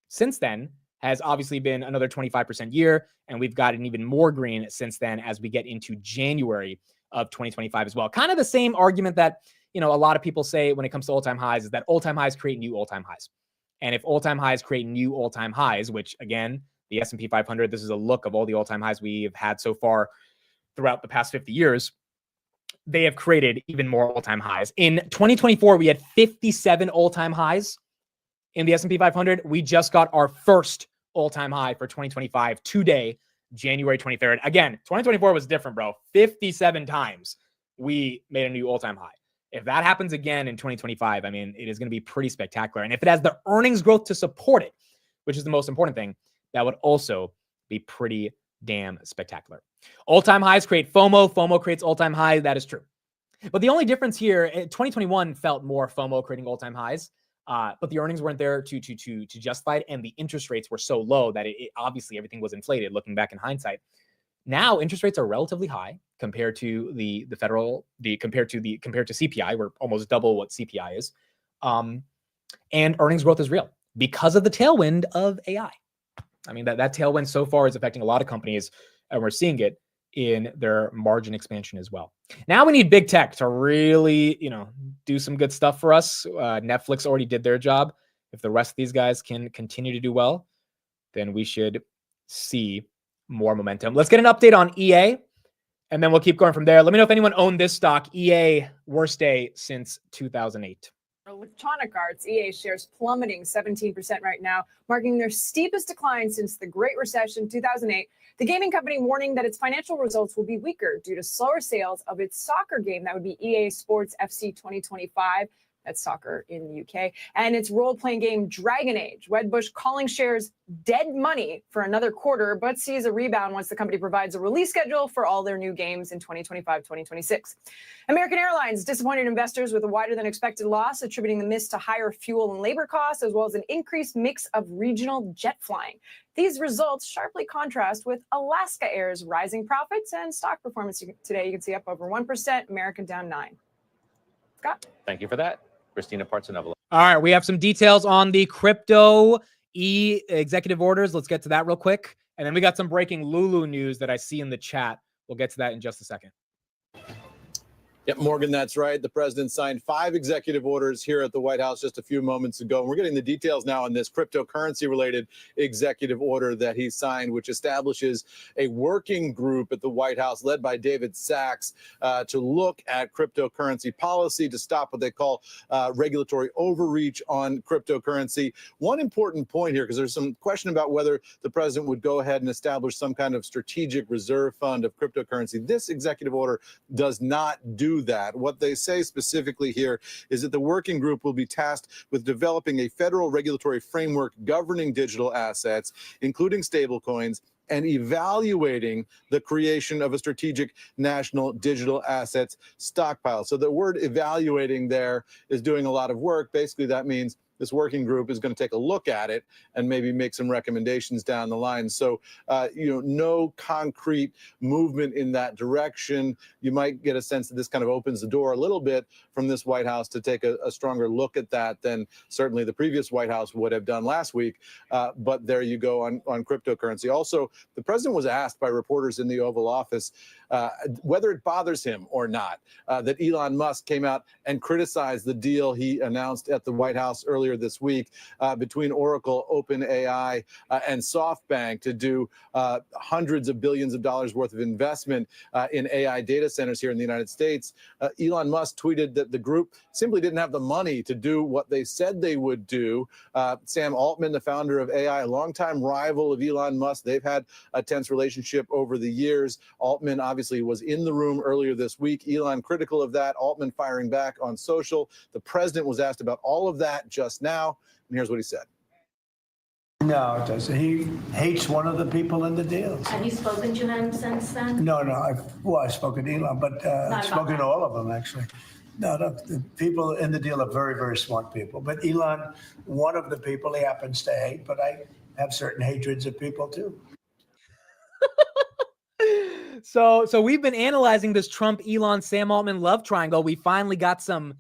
S1: since then has obviously been another 25% year. And we've gotten even more green since then as we get into January of 2025 as well. Kind of the same argument that, a lot of people say when it comes to all-time highs is that all-time highs create new all-time highs. And if all-time highs create new all-time highs, which again, the S&P 500, this is a look of all the all-time highs we've had so far throughout the past 50 years, they have created even more all-time highs. In 2024, we had 57 all-time highs in the S&P 500. We just got our first all-time high for 2025 today, January 23rd. Again, 2024 was different, bro. 57 times we made a new all-time high. If that happens again in 2025, I mean, it is going to be pretty spectacular. And if it has the earnings growth to support it, which is the most important thing, that would also be pretty damn spectacular. All-time highs create FOMO. FOMO creates all-time highs. That is true. But the only difference here, 2021 felt more FOMO creating all-time highs, but the earnings weren't there to justify it, and the interest rates were so low that it obviously everything was inflated. Looking back in hindsight, now interest rates are relatively high compared to compared to CPI. We're almost double what CPI is, and earnings growth is real because of the tailwind of AI. I mean, that tailwind so far is affecting a lot of companies, and we're seeing it in their margin expansion as well. Now we need big tech to really, do some good stuff for us. Netflix already did their job. If the rest of these guys can continue to do well, then we should see more momentum. Let's get an update on EA, and then we'll keep going from there. Let me know if anyone owned this stock. EA, worst day since 2008.
S9: Electronic Arts, EA shares plummeting 17% right now, marking their steepest decline since the Great Recession 2008. The gaming company warning that its financial results will be weaker due to slower sales of its soccer game. That would be EA Sports FC 2025. That's soccer in the UK. And its role-playing game Dragon Age. Wedbush calling shares dead money for another quarter, but sees a rebound once the company provides a release schedule for all their new games in 2025-2026. American Airlines disappointed investors with a wider than expected loss, attributing the miss to higher fuel and labor costs, as well as an increased mix of regional jet flying. These results sharply contrast with Alaska Air's rising profits and stock performance today. You can see up over 1%, American down 9%. Scott?
S2: Thank you for that. Christina Partsinevelos.
S1: All right, we have some details on the crypto executive orders. Let's get to that real quick. And then we got some breaking Lulu news that I see in the chat. We'll get to that in just a second.
S3: Yep, Morgan, that's right. The president signed 5 executive orders here at the White House just a few moments ago. And we're getting the details now on this cryptocurrency-related executive order that he signed, which establishes a working group at the White House led by David Sachs to look at cryptocurrency policy to stop what they call regulatory overreach on cryptocurrency. One important point here, because there's some question about whether the president would go ahead and establish some kind of strategic reserve fund of cryptocurrency. This executive order does not do that. What they say specifically here is that the working group will be tasked with developing a federal regulatory framework governing digital assets, including stablecoins, and evaluating the creation of a strategic national digital assets stockpile. So the word evaluating there is doing a lot of work. Basically, that means this working group is going to take a look at it and maybe make some recommendations down the line. So, no concrete movement in that direction. You might get a sense that this kind of opens the door a little bit from this White House to take a stronger look at that than certainly the previous White House would have done last week. But there you go on cryptocurrency. Also, the president was asked by reporters in the Oval Office whether it bothers him or not that Elon Musk came out and criticized the deal he announced at the White House earlier this week between Oracle, OpenAI, and SoftBank to do hundreds of billions of dollars worth of investment in AI data centers here in the United States. Elon Musk tweeted that the group simply didn't have the money to do what they said they would do. Sam Altman, the founder of AI, a longtime rival of Elon Musk, they've had a tense relationship over the years. Altman obviously was in the room earlier this week. Elon critical of that, Altman firing back on social. The president was asked about all of that just now, and here's what he said.
S5: No, it doesn't. He hates one of the people in the deals.
S14: Have you spoken to him since then?
S5: No, I've spoken to Elon, but I've spoken to all of them, actually. No, the people in the deal are very, very smart people. But Elon, one of the people he happens to hate, but I have certain hatreds of people too.
S1: So we've been analyzing this Trump, Elon, Sam Altman love triangle. We finally got some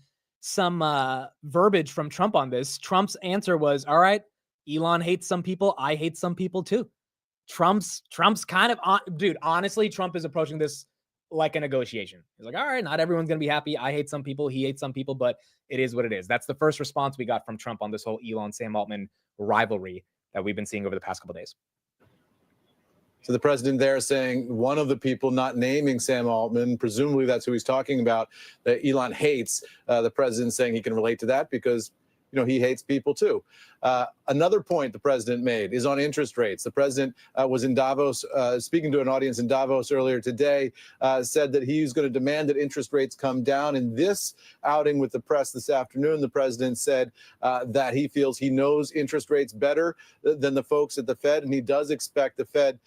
S1: verbiage from Trump on this. Trump's answer was, all right, Elon hates some people. I hate some people too. Trump's kind of, dude, honestly, Trump is approaching this like a negotiation. He's like, all right, not everyone's going to be happy. I hate some people. He hates some people, but it is what it is. That's the first response we got from Trump on this whole Elon, Sam Altman rivalry that we've been seeing over the past couple of days.
S3: So the president there saying one of the people, not naming Sam Altman, presumably that's who he's talking about, that Elon hates. The president saying he can relate to that because, he hates people too. Another point the president made is on interest rates. The president was in Davos, speaking to an audience in Davos earlier today, said that he's going to demand that interest rates come down. In this outing with the press this afternoon, the president said that he feels he knows interest rates better than the folks at the Fed, and he does expect the Fed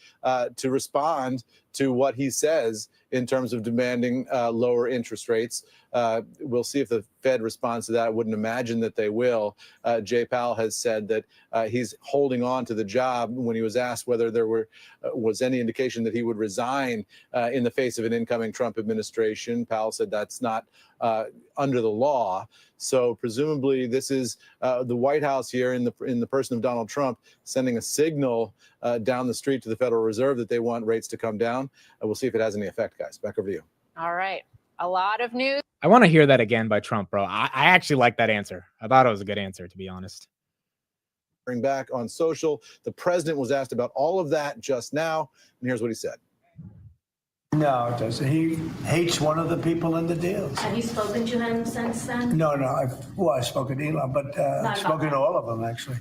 S3: to respond to what he says in terms of demanding lower interest rates. We'll see if the Fed responds to that. I wouldn't imagine that they will. Jay Powell has said that he's holding on to the job. When he was asked whether there was any indication that he would resign in the face of an incoming Trump administration, Powell said that's not under the law. So presumably this is the White House here in the person of Donald Trump sending a signal down the street to the Federal Reserve that they want rates to come down. We'll see if it has any effect, guys. Back over to you.
S11: All right. A lot of news.
S1: I want to hear that again by Trump, bro. I actually like that answer. I thought it was a good answer, to be honest.
S3: Bring back on social. The president was asked about all of that just now, and here's what he said.
S5: No, it doesn't. He hates one of the people in the deals.
S14: Have you spoken to him since then?
S5: No, I've spoken to Elon, but I've spoken to all of them, actually.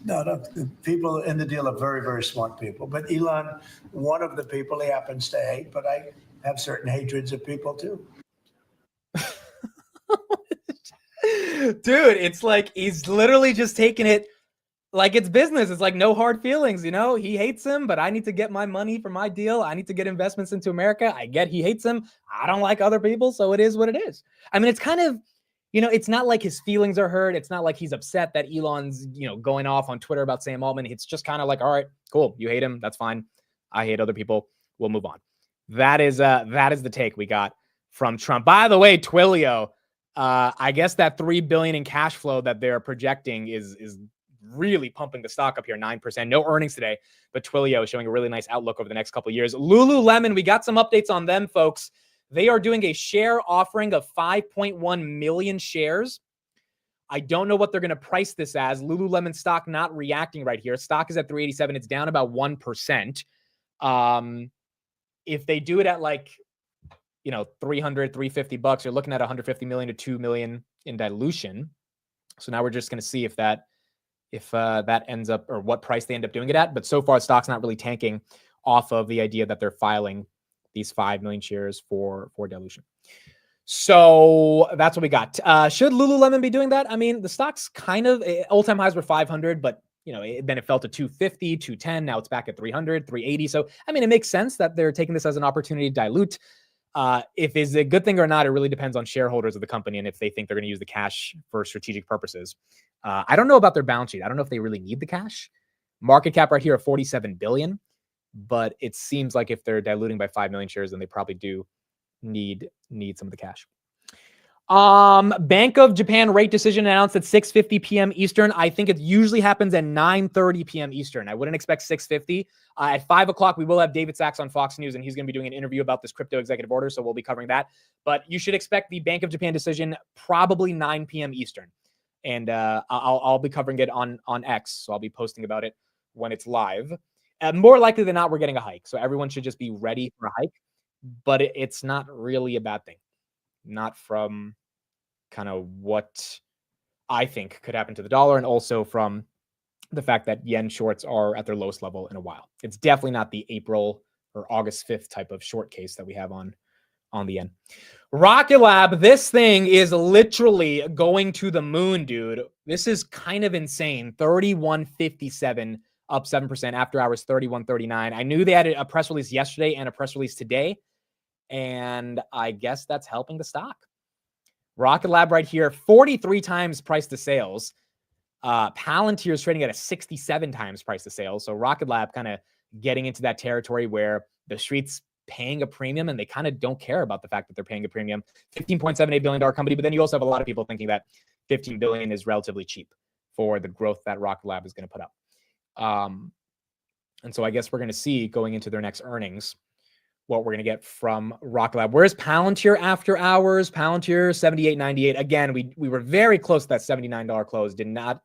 S5: No, the people in the deal are very, very smart people. But Elon, one of the people he happens to hate, but I have certain hatreds of people too.
S1: Dude, it's like he's literally just taking it like it's business. It's like no hard feelings, He hates him, but I need to get my money for my deal. I need to get investments into America. I get he hates him. I don't like other people, so it is what it is. I mean, it's kind of, it's not like his feelings are hurt. It's not like he's upset that Elon's, going off on Twitter about Sam Altman. It's just kind of like, all right, cool. You hate him. That's fine. I hate other people. We'll move on. That is the take we got from Trump. By the way, Twilio, I guess that $3 billion in cash flow that they're projecting is really pumping the stock up here, 9%. No earnings today, but Twilio is showing a really nice outlook over the next couple of years. Lululemon, we got some updates on them, folks. They are doing a share offering of 5.1 million shares. I don't know what they're going to price this as. Lululemon stock not reacting right here. Stock is at 387. It's down about 1%. If they do it at like, $300-$350, you're looking at 150 million to 2 million in dilution. So now we're just going to see if that ends up, or what price they end up doing it at. But so far, stock's not really tanking off of the idea that they're filing these 5 million shares for dilution. So that's what we got. Should Lululemon be doing that? I mean, the stock's kind of, all-time highs were 500, but then it fell to 250, 210. Now it's back at 300, 380. So, I mean, it makes sense that they're taking this as an opportunity to dilute. If it's a good thing or not, it really depends on shareholders of the company and if they think they're going to use the cash for strategic purposes. I don't know about their balance sheet. I don't know if they really need the cash. Market cap right here at 47 billion, but it seems like if they're diluting by 5 million shares, then they probably do need some of the cash. Bank of Japan rate decision announced at 6:50 p.m. Eastern. I think it usually happens at 9:30 p.m. Eastern. I wouldn't expect 6:50. At 5 o'clock, we will have David Sachs on Fox News, and he's going to be doing an interview about this crypto executive order, so we'll be covering that. But you should expect the Bank of Japan decision probably 9 p.m. Eastern. And I'll be covering it on X, so I'll be posting about it when it's live. More likely than not, we're getting a hike, so everyone should just be ready for a hike. But it's not really a bad thing. Not from kind of what I think could happen to the dollar, and also from the fact that yen shorts are at their lowest level in a while. It's definitely not the April or August 5th type of short case that we have on the yen. Rocket Lab, this thing is literally going to the moon, dude. This is kind of insane. 31.57, up 7%. After hours, 31.39. I knew they had a press release yesterday and a press release today, and I guess that's helping the stock. Rocket Lab right here, 43 times price to sales. Palantir is trading at a 67 times price to sales. So Rocket Lab kind of getting into that territory where the street's paying a premium and they kind of don't care about the fact that they're paying a premium. $15.78 billion company. But then you also have a lot of people thinking that 15 billion is relatively cheap for the growth that Rocket Lab is going to put up. And so I guess we're going to see going into their next earnings what we're going to get from Rocket Lab. Where's Palantir after hours? Palantir 78.98. Again, we were very close to that $79 close. Did not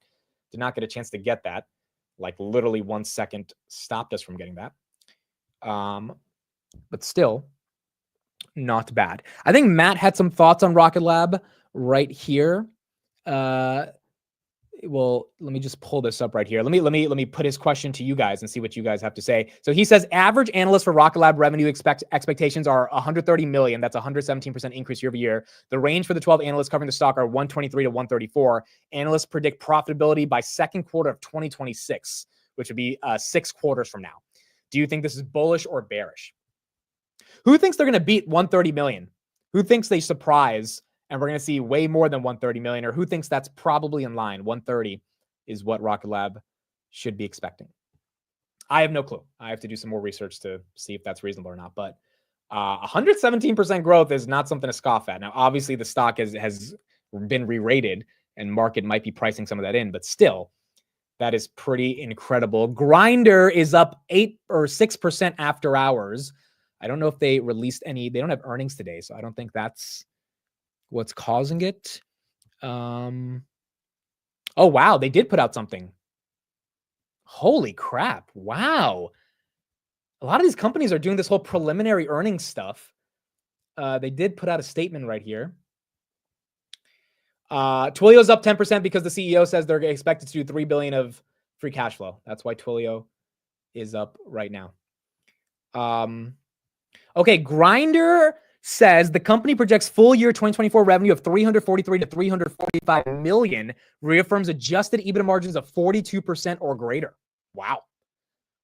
S1: get a chance to get that. Like literally 1 second stopped us from getting that. But still not bad. I think Matt had some thoughts on Rocket Lab right here. Well, let me just pull this up right here. Let me put his question to you guys and see what you guys have to say. So he says average analysts for Rocket Lab revenue expectations are 130 million. That's a 117% increase year over year. The range for the 12 analysts covering the stock are 123 to 134. Analysts predict profitability by second quarter of 2026, which would be 6 quarters from now. Do you think this is bullish or bearish? Who thinks they're going to beat 130 million? Who thinks they surprise and we're going to see way more than 130 million, or who thinks that's probably in line? 130 is what Rocket Lab should be expecting. I have no clue. I have to do some more research to see if that's reasonable or not. But 117% growth is not something to scoff at. Now, obviously, the stock has been re-rated and market might be pricing some of that in, but still, that is pretty incredible. Grindr is up 8 or 6% after hours. I don't know if they released any. They don't have earnings today, so I don't think that's what's causing it. Oh, wow. They did put out something. Holy crap. Wow. A lot of these companies are doing this whole preliminary earnings stuff. They did put out a statement right here. Twilio's up 10% because the CEO says they're expected to do $3 billion of free cash flow. That's why Twilio is up right now. Okay, Grindr says the company projects full year 2024 revenue of 343 to 345 million, reaffirms adjusted EBITDA margins of 42% or greater. Wow.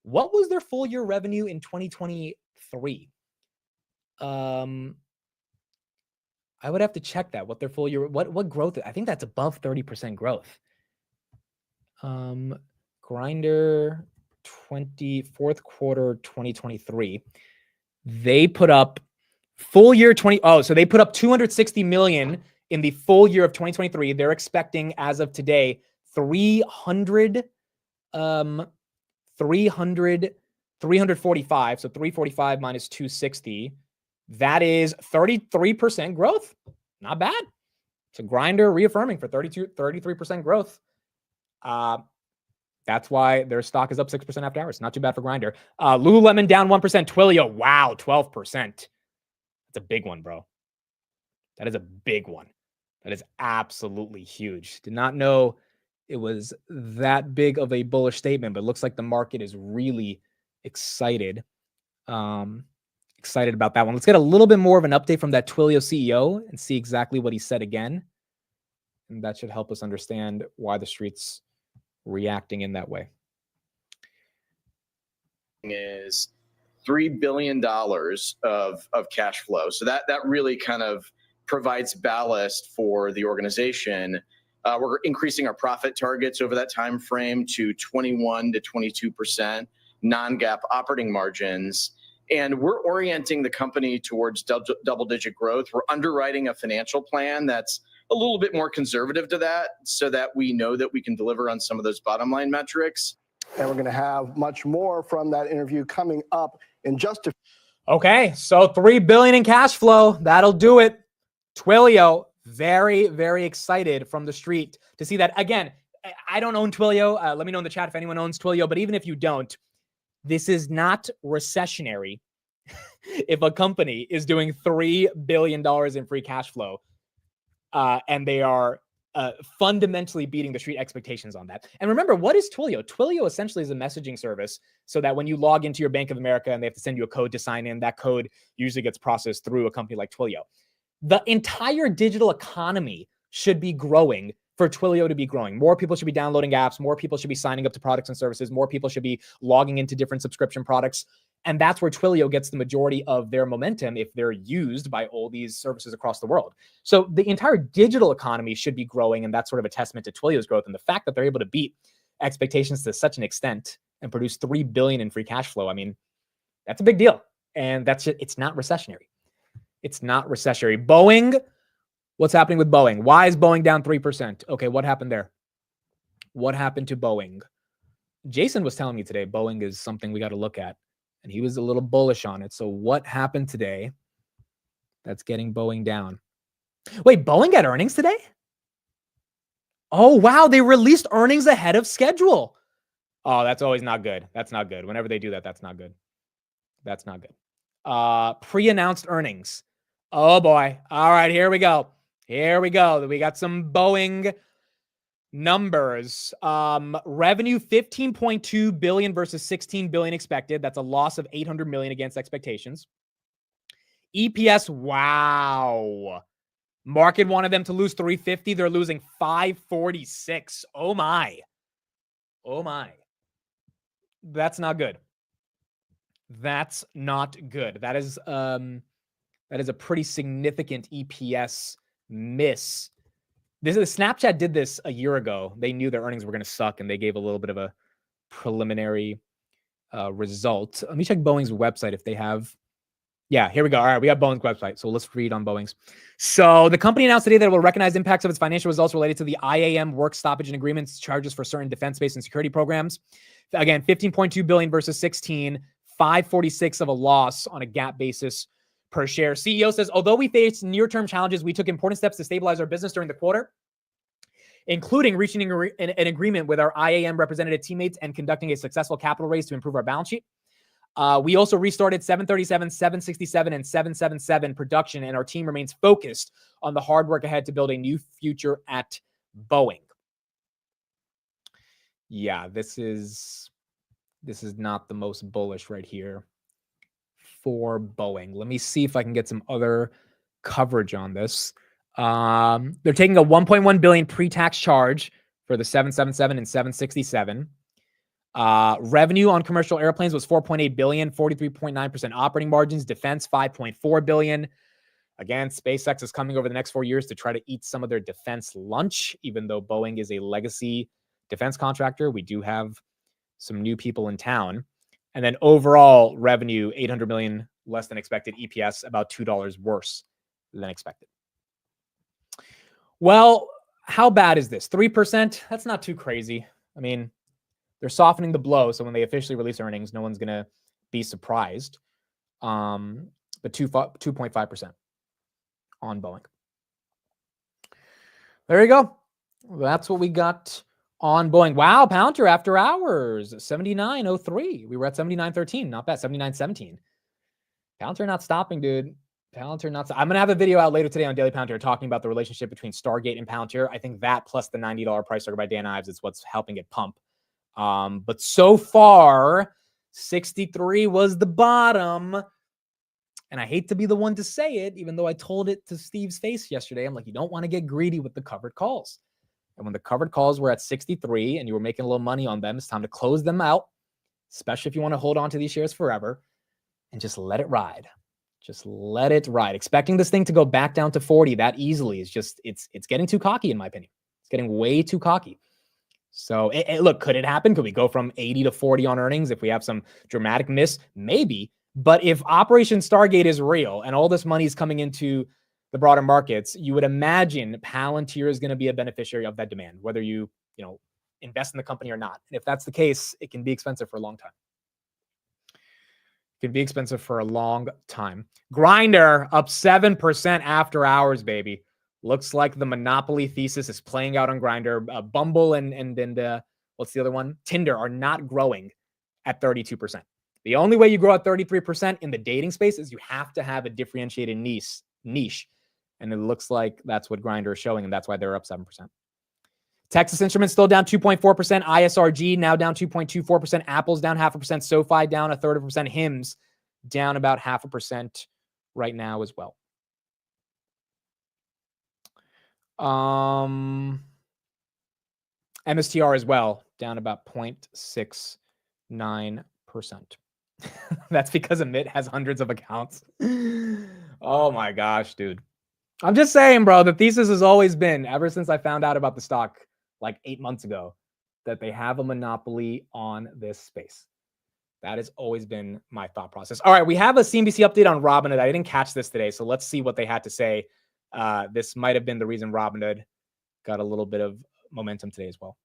S1: What was their full year revenue in 2023? I would have to check that. What their full year, what growth? I think that's above 30% growth. Grindr 4th quarter 2023. They put up full year so they put up 260 million in the full year of 2023. They're expecting as of today 345. So 345 minus 260. That is 33% growth. Not bad. So Grindr reaffirming for 33% growth. That's why their stock is up 6% after hours. Not too bad for Grindr. Lululemon down 1%. Twilio, wow, 12%. That's a big one, bro. That is a big one. That is absolutely huge. Did not know it was that big of a bullish statement, but it looks like the market is really excited. Excited about that one. Let's get a little bit more of an update from that Twilio CEO and see exactly what he said again. And that should help us understand why the street's reacting in that way.
S13: Is $3 billion of cash flow. So that really kind of provides ballast for the organization. We're increasing our profit targets over that time frame to 21 to 22% non-GAAP operating margins. And we're orienting the company towards double-digit growth. We're underwriting a financial plan that's a little bit more conservative to that so that we know that we can deliver on some of those bottom line metrics.
S10: And we're going to have much more from that interview coming up in just a
S1: Okay, so $3 billion in cash flow. That'll do it. Twilio, very, very excited from the street to see that. Again, I don't own Twilio. Let me know in the chat if anyone owns Twilio. But even if you don't, this is not recessionary if a company is doing $3 billion in free cash flow and they are fundamentally beating the street expectations on that. And remember, what is Twilio? Twilio essentially is a messaging service so that when you log into your Bank of America and they have to send you a code to sign in, that code usually gets processed through a company like Twilio. The entire digital economy should be growing for Twilio to be growing. More people should be downloading apps. More people should be signing up to products and services. More people should be logging into different subscription products. And that's where Twilio gets the majority of their momentum if they're used by all these services across the world. So the entire digital economy should be growing, and that's sort of a testament to Twilio's growth. And the fact that they're able to beat expectations to such an extent and produce $3 billion in free cash flow, I mean, that's a big deal. And that's it. It's not recessionary. It's not recessionary. Boeing, what's happening with Boeing? Why is Boeing down 3%? Okay, what happened there? What happened to Boeing? Jason was telling me today Boeing is something we got to look at, and he was a little bullish on it. So what happened today that's getting Boeing down? Wait, Boeing had earnings today? Oh, wow, they released earnings ahead of schedule. Oh, that's always not good. That's not good. Whenever they do that, that's not good. That's not good. Pre-announced earnings. Oh boy. All right, here we go. Here we go. We got some Boeing numbers. Revenue $15.2 billion versus $16 billion expected. That's a loss of $800 million against expectations. EPS, wow. Market wanted them to lose 350. They're losing 546. Oh my. Oh my. That's not good. That's not good. That is a pretty significant EPS miss. Snapchat did this a year ago. They knew their earnings were going to suck, and they gave a little bit of a preliminary result. Let me check Boeing's website if they have. Yeah, here we go. All right, we got Boeing's website. So let's read on Boeing's. So the company announced today that it will recognize impacts of its financial results related to the IAM work stoppage and agreements charges for certain defense-based and security programs. Again, $15.2 billion versus 16, 546 of a loss on a GAAP basis per share. CEO says, although we faced near-term challenges, we took important steps to stabilize our business during the quarter, including reaching an agreement with our IAM representative teammates and conducting a successful capital raise to improve our balance sheet. We also restarted 737, 767, and 777 production, and our team remains focused on the hard work ahead to build a new future at Boeing. Yeah, this is not the most bullish right here for Boeing. Let me see if I can get some other coverage on this. They're taking a $1.1 billion pre-tax charge for the 777 and 767. Revenue on commercial airplanes was $4.8 billion, 43.9% operating margins. Defense, $5.4 billion. Again, SpaceX is coming over the next 4 years to try to eat some of their defense lunch, even though Boeing is a legacy defense contractor. We do have some new people in town. And then overall revenue, $800 million less than expected. EPS, about $2 worse than expected. Well, how bad is this? 3%? That's not too crazy. I mean, they're softening the blow, so when they officially release earnings, no one's going to be surprised. But 2.5% on Boeing. There you go. That's what we got on Boeing. Wow, Pounter after hours, 79.03. We were at 79.13. Not bad, 79.17. Pounter not stopping, dude. Palantir not. I'm going to have a video out later today on Daily Palantir talking about the relationship between Stargate and Palantir. I think that plus the $90 price target by Dan Ives is what's helping it pump. But so far, 63 was the bottom. And I hate to be the one to say it, even though I told it to Steve's face yesterday. I'm like, you don't want to get greedy with the covered calls. And when the covered calls were at 63 and you were making a little money on them, it's time to close them out, especially if you want to hold on to these shares forever. and just let it ride. Just let it ride. Expecting this thing to go back down to 40 that easily is just, it's getting too cocky in my opinion. It's getting way too cocky. So look, could it happen? Could we go from 80 to 40 on earnings if we have some dramatic miss? Maybe. But if Operation Stargate is real and all this money is coming into the broader markets, you would imagine Palantir is going to be a beneficiary of that demand, whether you invest in the company or not. And if that's the case, it can be expensive for a long time. It can be expensive for a long time. Grindr up 7% after hours, baby. Looks like the monopoly thesis is playing out on Grindr. Bumble and what's the other one? Tinder are not growing at 32%. The only way you grow at 33% in the dating space is you have to have a differentiated niche. And it looks like that's what Grindr is showing, and that's why they're up 7%. Texas Instruments still down 2.4%. ISRG now down 2.24%. Apple's down 0.5%. SoFi down 0.33%. Hims down about 0.5% right now as well. MSTR as well, down about 0.69%. That's because Amit has hundreds of accounts. Oh my gosh, dude. I'm just saying, bro, the thesis has always been, ever since I found out about the stock like 8 months ago, that they have a monopoly on this space. That has always been my thought process. All right, we have a CNBC update on Robinhood. I didn't catch this today, so let's see what they had to say. This might have been the reason Robinhood got a little bit of momentum today as well.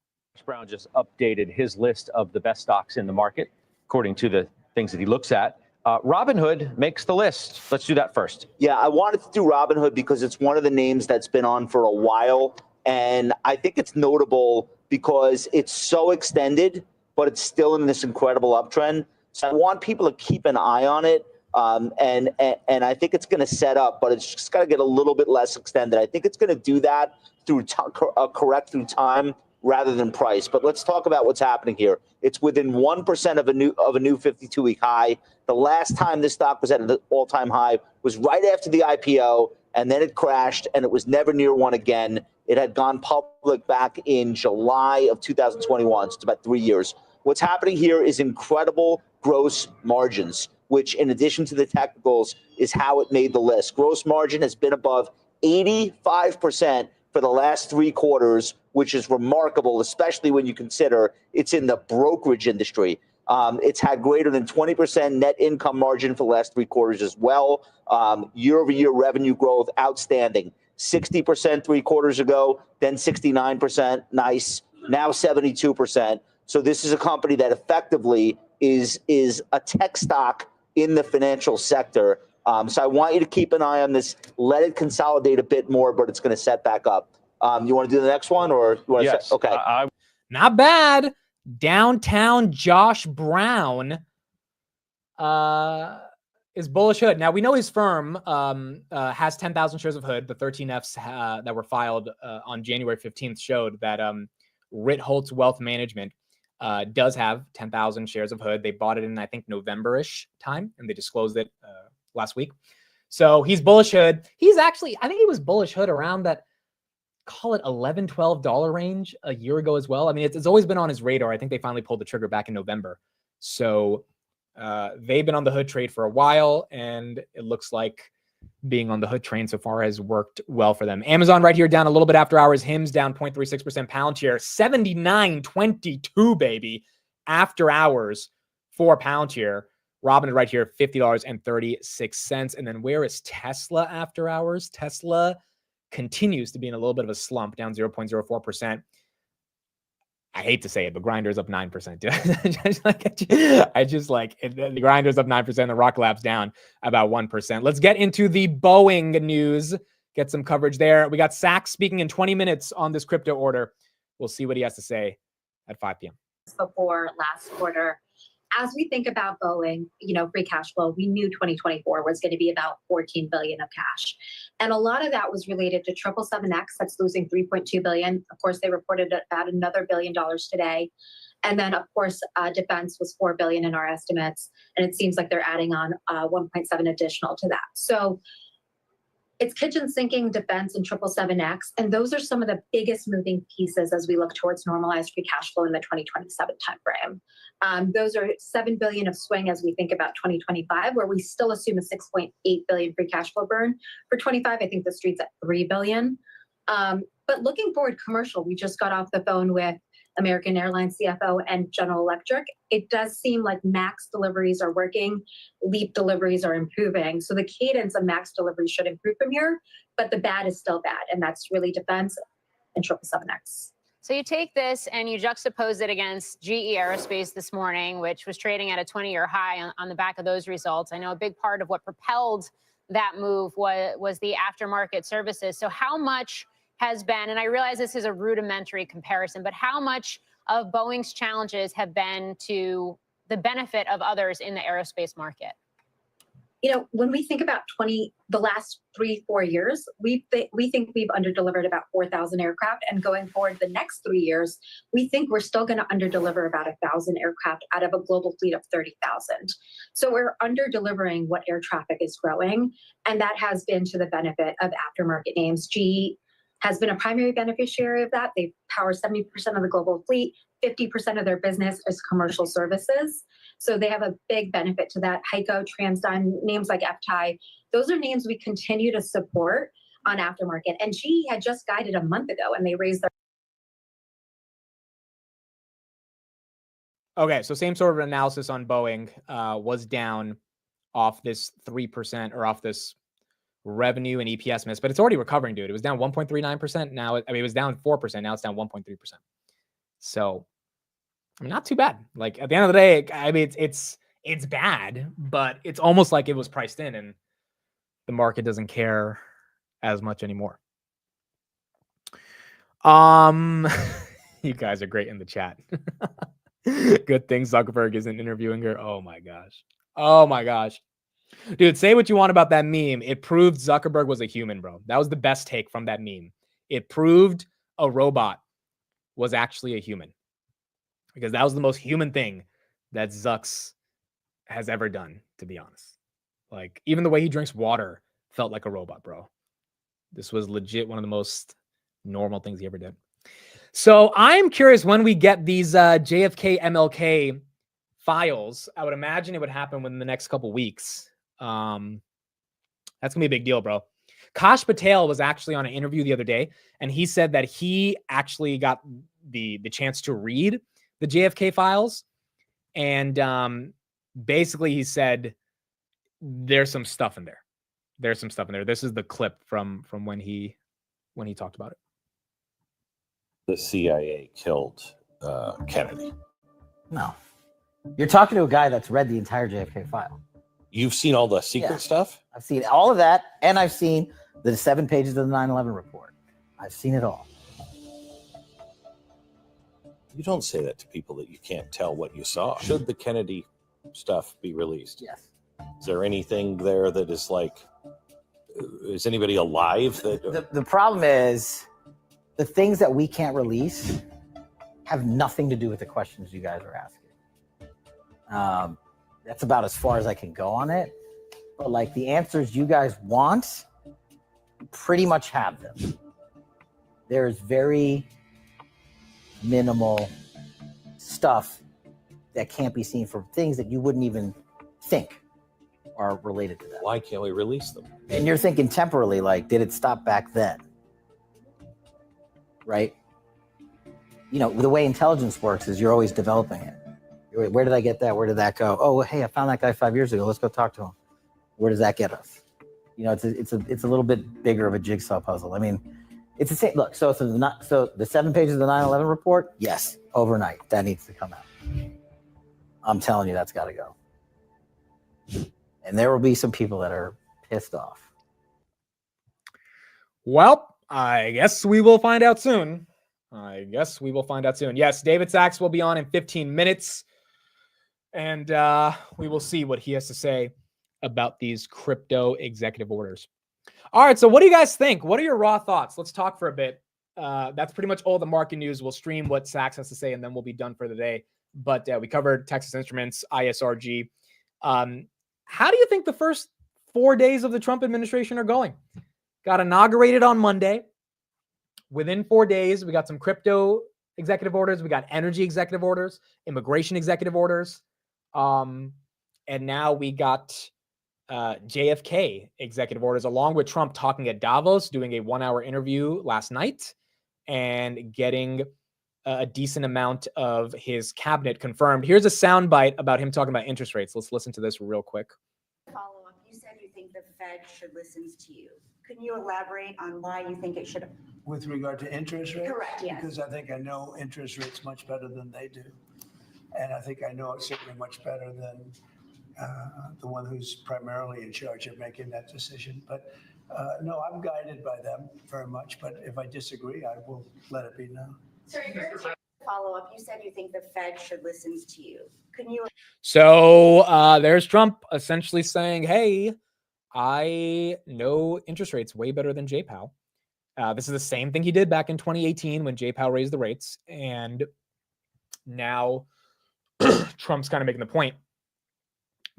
S2: Brown just updated his list of the best stocks in the market, according to the things that he looks at. Robinhood makes the list. Let's do that first.
S15: Yeah, I wanted to do Robinhood because it's one of the names that's been on for a while. And I think it's notable because it's so extended, but it's still in this incredible uptrend. So I want people to keep an eye on it. And I think it's going to set up, but it's just got to get a little bit less extended. I think it's going to do that through correct through time rather than price. But let's talk about what's happening here. It's within 1% of a new 52-week high. The last time this stock was at an all-time high was right after the IPO, and then it crashed, and it was never near one again. It had gone public back in July of 2021, so it's about 3 years. What's happening here is incredible gross margins, which in addition to the technicals is how it made the list. Gross margin has been above 85% for the last 3 quarters, which is remarkable, especially when you consider it's in the brokerage industry. It's had greater than 20% net income margin for the last 3 quarters as well. Year-over-year revenue growth, outstanding. 60% 3 quarters ago, then 69%, nice. Now 72%. So this is a company that effectively is a tech stock in the financial sector. So I want you to keep an eye on this. Let it consolidate a bit more, but it's going to set back up. You want to do the next one, or you want to
S2: Yes.
S15: set? Okay.
S1: Not bad. Downtown Josh Brown is bullish Hood. Now, we know his firm has 10,000 shares of Hood. The 13Fs that were filed on January 15th showed that Ritholtz Wealth Management does have 10,000 shares of Hood. They bought it in, I think, November-ish time, and they disclosed it last week. So he's bullish Hood. He's actually, I think he was bullish Hood around that, call it $11, $12 range a year ago as well. I mean, it's always been on his radar. I think they finally pulled the trigger back in November. So they've been on the Hood trade for a while, and it looks like being on the Hood train so far has worked well for them. Amazon right here down a little bit after hours. Hims down 0.36%. Palantir 79.22, baby, after hours for Palantir. Robinhood right here, $50.36. And then where is Tesla after hours? Tesla continues to be in a little bit of a slump, down 0.04%. I hate to say it, but Grindr's up 9%. The Grindr's up 9%. The Rock Lab's down about 1%. Let's get into the Boeing news. Get some coverage there. We got Sachs speaking in 20 minutes on this crypto order. We'll see what he has to say at 5 p.m.
S16: Before last quarter. As we think about Boeing, free cash flow, we knew 2024 was going to be about $14 billion of cash. And a lot of that was related to 777X that's losing $3.2 billion. Of course, they reported about another $1 billion today. And then, of course, defense was $4 billion in our estimates. And it seems like they're adding on 1.7 additional to that. So It's kitchen sinking, defense, and 777X. And those are some of the biggest moving pieces as we look towards normalized free cash flow in the 2027 timeframe. Those are $7 billion of swing as we think about 2025, where we still assume a $6.8 billion free cash flow burn. For 25, I think the street's at $3 billion. But looking forward, commercial, we just got off the phone with American Airlines CFO and General Electric. It does seem like MAX deliveries are working, LEAP deliveries are improving. So the cadence of MAX deliveries should improve from here, but the bad is still bad, and that's really defense and 777X.
S11: So you take this and you juxtapose it against GE Aerospace this morning, which was trading at a 20-year high on the back of those results. I know a big part of what propelled that move was the aftermarket services. So how much has been, and I realize this is a rudimentary comparison, but how much of Boeing's challenges have been to the benefit of others in the aerospace market?
S16: You know, when we think about the last 3-4 years, we think we've underdelivered about 4,000 aircraft, and going forward the next 3 years, we think we're still going to underdeliver about 1,000 aircraft out of a global fleet of 30,000. So we're underdelivering what air traffic is growing, and that has been to the benefit of aftermarket names. GE has been a primary beneficiary of that. They power 70% of the global fleet. 50% of their business is commercial services. So they have a big benefit to that. HEICO, TransDigm, names like FTAI, those are names we continue to support on aftermarket. And GE had just guided a month ago, and they raised their.
S1: Okay, so same sort of analysis on Boeing was down off this 3% or off this revenue and EPS miss, but it's already recovering, dude. It was down 1.39%. Now, it was down 4%. Now it's down 1.3%. So, I mean, not too bad. Like at the end of the day, I mean, it's bad, but it's almost like it was priced in, and the market doesn't care as much anymore. You guys are great in the chat. Good thing Zuckerberg isn't interviewing her. Oh my gosh. Oh my gosh. Dude, say what you want about that meme. It proved Zuckerberg was a human, bro. That was the best take from that meme. It proved a robot was actually a human. Because that was the most human thing that Zucks has ever done, to be honest. Like, even the way he drinks water felt like a robot, bro. This was legit one of the most normal things he ever did. So I'm curious when we get these JFK MLK files. I would imagine it would happen within the next couple weeks. That's gonna be a big deal, bro. Kash Patel was actually on an interview the other day, and he said that he actually got the chance to read the JFK files, and basically he said there's some stuff in there. There's some stuff in there. This is the clip from when he talked about it.
S17: The CIA killed Kennedy.
S18: No. You're talking to a guy that's read the entire JFK file.
S17: You've seen all the secret stuff?
S18: I've seen all of that, and I've seen the 7 pages of the 9/11 report. I've seen it all.
S17: You don't say that to people that you can't tell what you saw. Should the Kennedy stuff be released?
S18: Yes.
S17: Is there anything there that is like, is anybody alive?
S18: The problem is the things that we can't release have nothing to do with the questions you guys are asking. That's about as far as I can go on it. But like the answers you guys want, pretty much have them. There's very minimal stuff that can't be seen for things that you wouldn't even think are related to that.
S17: Why can't we release them?
S18: And you're thinking temporally, like, did it stop back then? Right? You know, the way intelligence works is you're always developing it. Where did I get that? Where did that go? Oh, hey, I found that guy 5 years ago. Let's go talk to him. Where does that get us? You know, it's a little bit bigger of a jigsaw puzzle. I mean, it's the same. Look, so the 7 pages of the 9/11 report, yes, overnight that needs to come out. I'm telling you, that's got to go. And there will be some people that are pissed off.
S1: Well, I guess we will find out soon. Yes, David Sachs will be on in 15 minutes. And we will see what he has to say about these crypto executive orders. All right, so what do you guys think? What are your raw thoughts? Let's talk for a bit. That's pretty much all the market news. We'll stream what Sachs has to say, and then we'll be done for the day. But we covered Texas Instruments, ISRG. How do you think the first 4 days of the Trump administration are going? got inaugurated on Monday. Within 4 days, we got some crypto executive orders. We got energy executive orders, immigration executive orders. And now we got JFK executive orders, along with Trump talking at Davos, doing a 1-hour interview last night and getting a decent amount of his cabinet confirmed. Here's a soundbite about him talking about interest rates. Let's listen to this real quick.
S7: Follow up. You said you think the Fed should listen to you. Can you elaborate on why you think it should?
S5: With regard to interest rates?
S7: Correct, yes.
S5: Because I think I know interest rates much better than they do. And I think I know it certainly much better than the one who's primarily in charge of making that decision. But no, I'm guided by them very much. But if I disagree, I will let it be known.
S7: Follow up. You said you think the Fed should listen to you. Can you?
S1: So there's Trump essentially saying, hey, I know interest rates way better than Jay Powell. This is the same thing he did back in 2018 when Jay Powell raised the rates. And now Trump's kind of making the point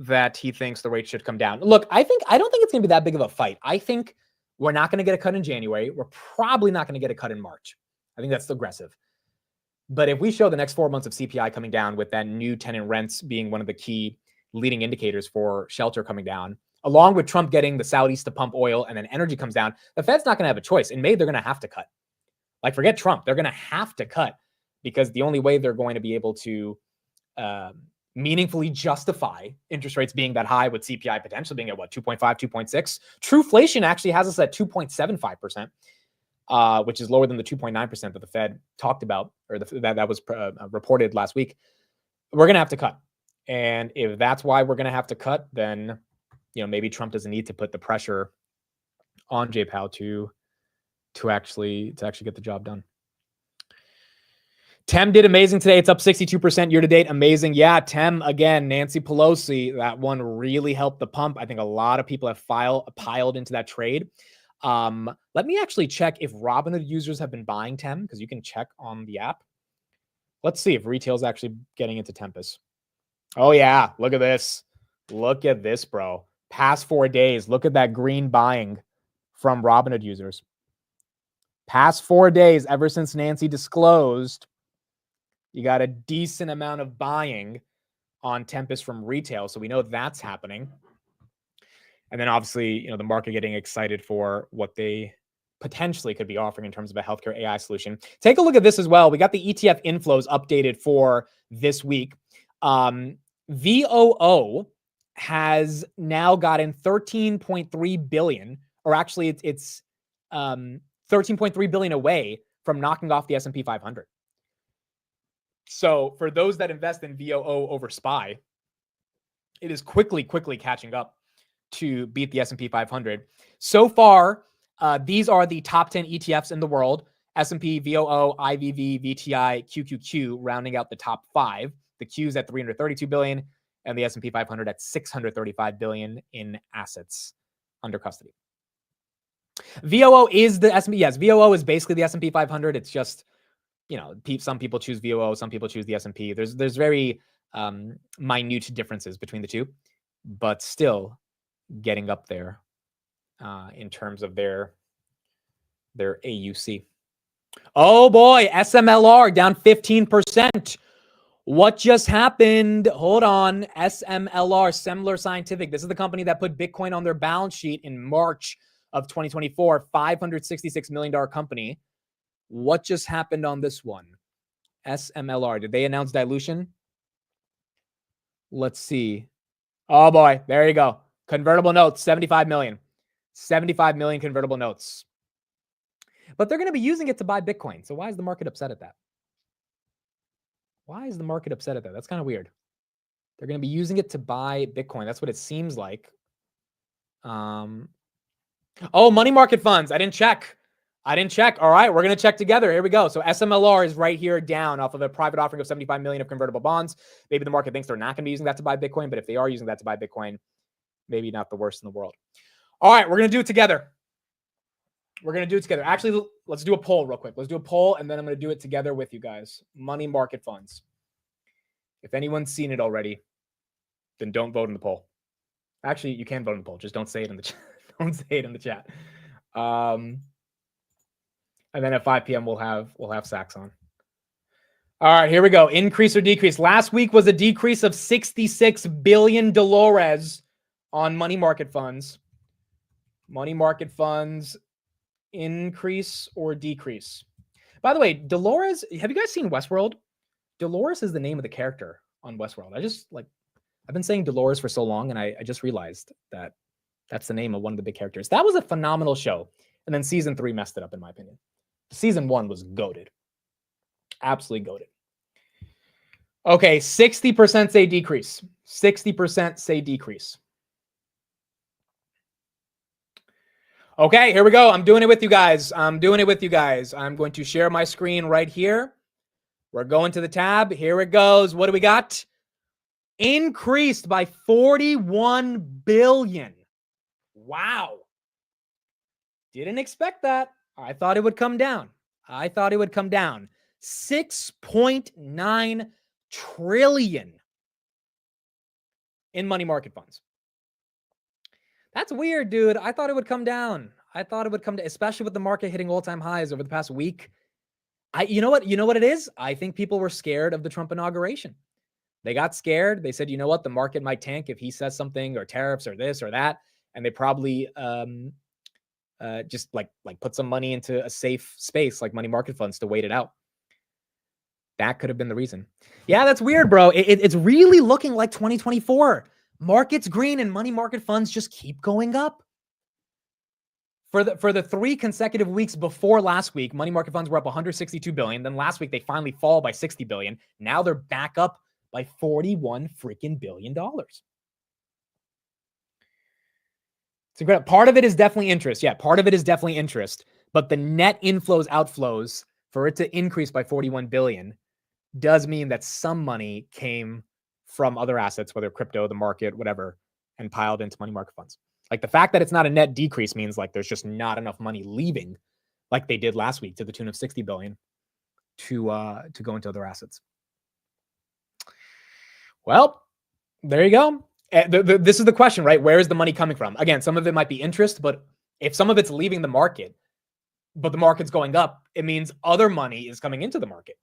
S1: that he thinks the rates should come down. Look, I don't think it's going to be that big of a fight. I think we're not going to get a cut in January. We're probably not going to get a cut in March. I think that's aggressive. But if we show the next 4 months of CPI coming down, with that new tenant rents being one of the key leading indicators for shelter coming down, along with Trump getting the Saudis to pump oil and then energy comes down, the Fed's not going to have a choice. In May, they're going to have to cut. Like, forget Trump. They're going to have to cut, because the only way they're going to be able to meaningfully justify interest rates being that high, with CPI potentially being at what, 2.5, 2.6. Trueflation actually has us at 2.75%, which is lower than the 2.9% that the Fed talked about, or that was reported last week. We're going to have to cut. And if that's why we're going to have to cut, then, you know, maybe Trump doesn't need to put the pressure on Jay Powell to actually get the job done. Tem did amazing today. It's up 62% year to date. Amazing. Yeah, Tem, again, Nancy Pelosi, that one really helped the pump. I think a lot of people have piled into that trade. Let me actually check if Robinhood users have been buying Tem, because you can check on the app. Let's see if retail's actually getting into Tempest. Oh, yeah. Look at this. Look at this, bro. Past 4 days. Look at that green buying from Robinhood users. Past 4 days, ever since Nancy disclosed, you got a decent amount of buying on Tempest from retail. So we know that's happening. And then obviously, you know, the market getting excited for what they potentially could be offering in terms of a healthcare AI solution. Take a look at this as well. We got the ETF inflows updated for this week. VOO has now gotten 13.3 billion, or actually it's 13.3 billion away from knocking off the S&P 500. So for those that invest in VOO over SPY, it is quickly catching up to beat the S&P 500. So far, these are the top 10 ETFs in the world: S&P, VOO, IVV, VTI, QQQ, rounding out the top 5. The Q's at 332 billion and the S&P 500 at 635 billion in assets under custody. VOO is the S&P. Yes, VOO is basically the S&P 500. It's just, you know, some people choose VOO, some people choose the S&P. There's very minute differences between the two, but still getting up there in terms of their AUC. Oh boy, SMLR down 15%. What just happened? Hold on. SMLR, Semler Scientific. This is the company that put Bitcoin on their balance sheet in March of 2024. $566 million company. What just happened on this one? SMLR. Did they announce dilution? Let's see. Oh boy, there you go. Convertible notes, 75 million. 75 million convertible notes. But they're going to be using it to buy Bitcoin. So why is the market upset at that? Why is the market upset at that? That's kind of weird. They're going to be using it to buy Bitcoin. That's what it seems like. Oh, money market funds. I didn't check. All right, we're going to check together. Here we go. So SMLR is right here down off of a private offering of 75 million of convertible bonds. Maybe the market thinks they're not going to be using that to buy Bitcoin, but if they are using that to buy Bitcoin, maybe not the worst in the world. All right, we're going to do it together. Actually, let's do a poll real quick. Let's do a poll, and then I'm going to do it together with you guys. Money market funds. If anyone's seen it already, then don't vote in the poll. Actually, you can vote in the poll. Just don't say it in the chat. Don't say it in the chat. And then at 5 p.m. we'll have Sachs on. All right, here we go. Increase or decrease. Last week was a decrease of 66 billion dollars on money market funds. Money market funds, increase or decrease. By the way, Dolores, have you guys seen Westworld? Dolores is the name of the character on Westworld. I've been saying Dolores for so long, and I just realized that that's the name of one of the big characters. That was a phenomenal show. And then season 3 messed it up, in my opinion. Season 1 was goated. Absolutely goated. Okay, 60% say decrease. 60% say decrease. Okay, here we go. I'm doing it with you guys. I'm going to share my screen right here. We're going to the tab. Here it goes. What do we got? Increased by 41 billion. Wow. Didn't expect that. I thought it would come down. 6.9 trillion in money market funds. That's weird, dude. I thought it would come down. Especially with the market hitting all-time highs over the past week. You know what it is? I think people were scared of the Trump inauguration. They got scared. They said, you know what? The market might tank if he says something, or tariffs or this or that. And they probably just like put some money into a safe space like money market funds to wait it out. That could have been the reason. Yeah, that's weird, bro. It's really looking like 2024. Markets green and money market funds just keep going up. For the 3 consecutive weeks before last week, money market funds were up 162 billion. Then last week they finally fall by 60 billion. Now they're back up by 41 freaking billion dollars. It's incredible. Part of it is definitely interest. Yeah, part of it is definitely interest. But the net inflows, outflows, for it to increase by 41 billion does mean that some money came from other assets, whether crypto, the market, whatever, and piled into money market funds. Like the fact that it's not a net decrease means like there's just not enough money leaving, like they did last week to the tune of 60 billion to go into other assets. Well, there you go. This is the question, right? Where is the money coming from? Again, some of it might be interest, but if some of it's leaving the market, but the market's going up, it means other money is coming into the market.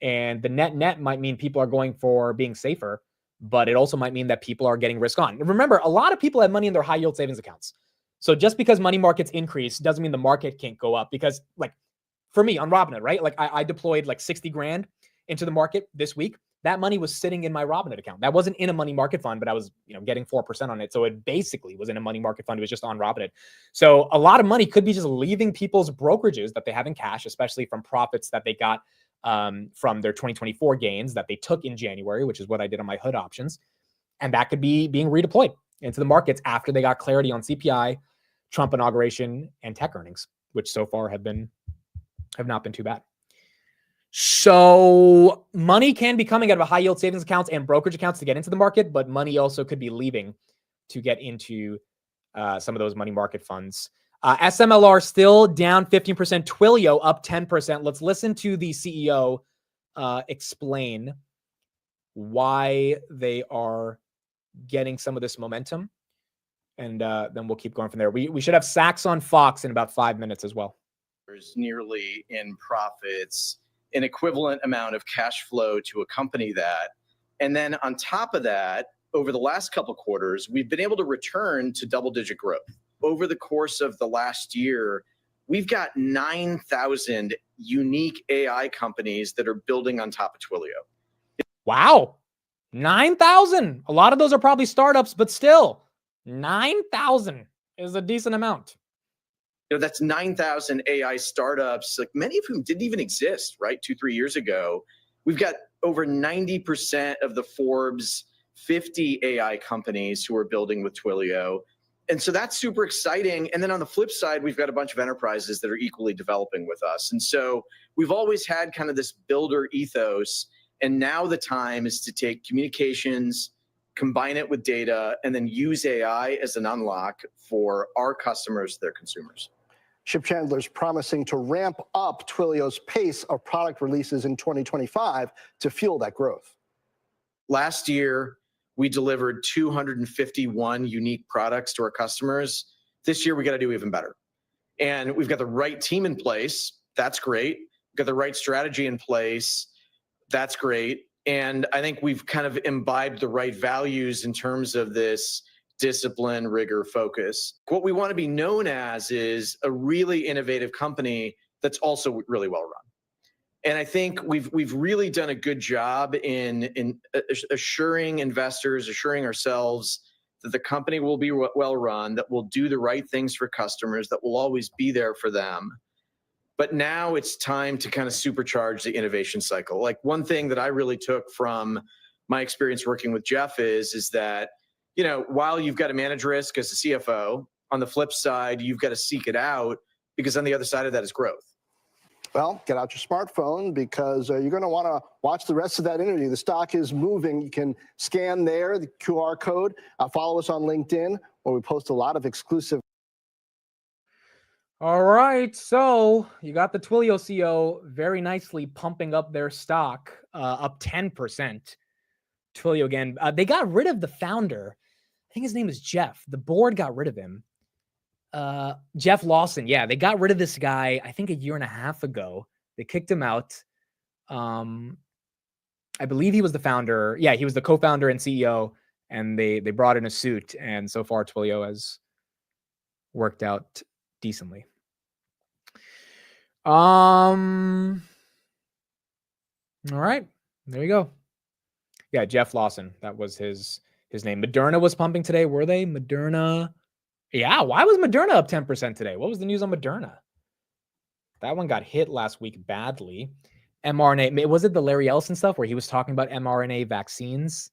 S1: And the net might mean people are going for being safer, but it also might mean that people are getting risk on. Remember, a lot of people have money in their high yield savings accounts. So just because money markets increase doesn't mean the market can't go up, because like for me on Robinhood, right? Like I deployed like 60 grand into the market this week. That money was sitting in my Robinhood account. That wasn't in a money market fund, but I was, getting 4% on it. So it basically was in a money market fund. It was just on Robinhood. So a lot of money could be just leaving people's brokerages that they have in cash, especially from profits that they got from their 2024 gains that they took in January, which is what I did on my HOOD options. And that could be being redeployed into the markets after they got clarity on CPI, Trump inauguration, and tech earnings, which so far have not been too bad. So money can be coming out of a high yield savings accounts and brokerage accounts to get into the market, but money also could be leaving to get into some of those money market funds. SMLR still down 15%, Twilio up 10%. Let's listen to the CEO explain why they are getting some of this momentum. And then we'll keep going from there. We should have Sachs on Fox in about 5 minutes as well.
S13: There's nearly in profits, an equivalent amount of cash flow to accompany that. And then on top of that, over the last couple of quarters, we've been able to return to double-digit growth. Over the course of the last year, we've got 9,000 unique AI companies that are building on top of Twilio.
S1: Wow. 9,000. A lot of those are probably startups, but still 9,000 is a decent amount.
S13: That's 9,000 AI startups, like many of whom didn't even exist, right? 2-3 years ago. We've got over 90% of the Forbes 50 AI companies who are building with Twilio. And so that's super exciting. And then on the flip side, we've got a bunch of enterprises that are equally developing with us. And so we've always had kind of this builder ethos. And now the time is to take communications, combine it with data, and then use AI as an unlock for our customers, their consumers.
S10: Chip Chandler's promising to ramp up Twilio's pace of product releases in 2025 to fuel that growth.
S13: Last year, we delivered 251 unique products to our customers. This year, we got to do even better. And we've got the right team in place. That's great. We've got the right strategy in place. That's great. And I think we've kind of imbibed the right values in terms of this discipline, rigor, focus. What we want to be known as is a really innovative company that's also really well run. And I think we've really done a good job in assuring investors, assuring ourselves that the company will be well run, that will do the right things for customers, that will always be there for them. But now it's time to kind of supercharge the innovation cycle. Like, one thing that I really took from my experience working with Jeff is that, you know, while you've got to manage risk as a CFO, on the flip side, you've got to seek it out, because on the other side of that is growth.
S10: Well, get out your smartphone, because you're going to want to watch the rest of that interview. The stock is moving. You can scan there, the QR code. Follow us on LinkedIn, where we post a lot of exclusive.
S1: All right, so you got the Twilio CEO very nicely pumping up their stock, up 10%. Twilio again. They got rid of the founder. I think his name is Jeff. The board got rid of him. Jeff Lawson. Yeah, they got rid of this guy, I think, a year and a half ago. They kicked him out. I believe he was the founder. Yeah, he was the co-founder and CEO, and they brought in a suit. And so far, Twilio has worked out decently. All right, there you go. Yeah, Jeff Lawson. That was his name. Moderna was pumping today. Were they? Moderna. Yeah, why was Moderna up 10% today? What was the news on Moderna? That one got hit last week badly. mRNA. Was it the Larry Ellison stuff where he was talking about mRNA vaccines?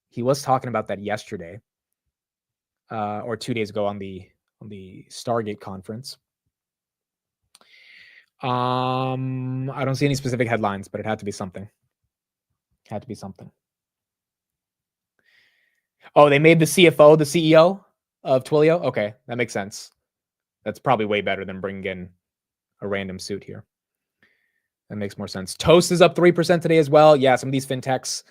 S1: He was talking about that yesterday, or 2 days ago on the Stargate conference. I don't see any specific headlines, but it had to be something. Had to be something. Oh, they made the CFO the CEO of Twilio? Okay, that makes sense. That's probably way better than bringing in a random suit here. That makes more sense. Toast is up 3% today as well. Yeah, some of these fintechs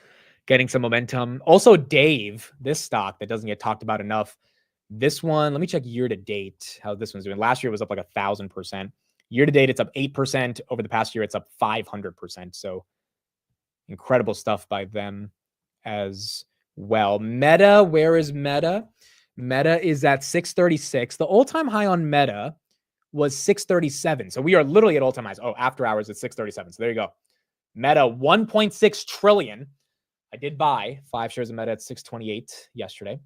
S1: getting some momentum. Also, Dave, this stock that doesn't get talked about enough. This one, let me check year to date how this one's doing. Last year it was up like 1,000%. Year to date, it's up 8%. Over the past year, it's up 500%. So incredible stuff by them as well. Meta, where is Meta? Meta is at 636. The all-time high on Meta was 637. So we are literally at all-time highs. Oh, after hours at 637. So there you go. Meta, 1.6 trillion. I did buy 5 shares of Meta at 628 yesterday.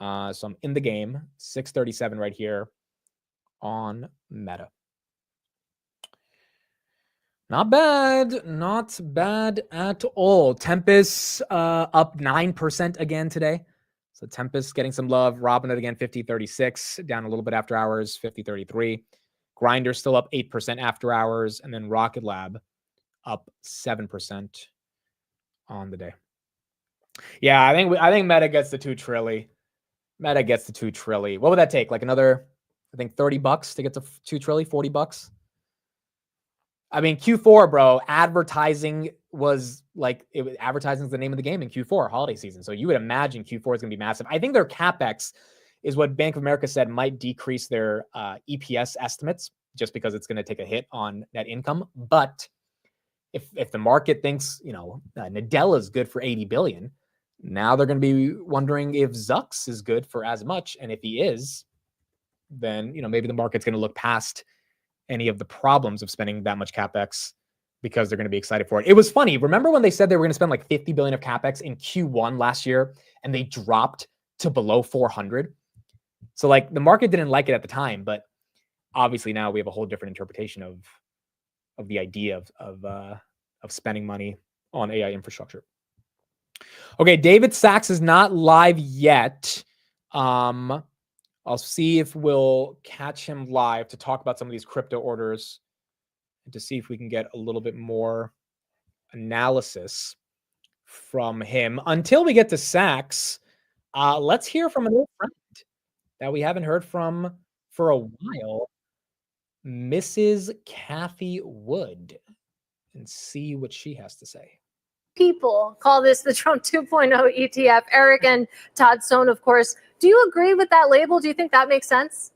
S1: So I'm in the game. 637 right here on Meta. Not bad. Not bad at all. Tempest up 9% again today. So Tempest getting some love. Robinhood again, 50.36, down a little bit after hours, 50.33. Grindr still up 8% after hours. And then Rocket Lab up 7% on the day. Yeah, I think Meta gets the 2 trillion. Meta gets the 2 trillion. What would that take? Like another, I think, $30 to get to 2 trillion, $40? I mean, Q4, bro, advertising was like, advertising is the name of the game in Q4, holiday season. So you would imagine Q4 is going to be massive. I think their CapEx is what Bank of America said might decrease their EPS estimates just because it's going to take a hit on net income. But if the market thinks, Nadella is good for 80 billion, now they're going to be wondering if Zucks is good for as much. And if he is, then, maybe the market's going to look past any of the problems of spending that much CapEx because they're going to be excited for it. It was funny. Remember when they said they were going to spend like 50 billion of CapEx in Q1 last year and they dropped to below 400? So like the market didn't like it at the time, but obviously now we have a whole different interpretation of the idea of spending money on AI infrastructure. Okay, David Sachs is not live yet. I'll see if we'll catch him live to talk about some of these crypto orders and to see if we can get a little bit more analysis from him. Until we get to Sachs, let's hear from an old friend that we haven't heard from for a while, Mrs. Cathie Wood, and see what she has to say.
S19: People call this the Trump 2.0 ETF. Eric and Todd Stone, of course. Do you agree with that label? Do you think that makes sense?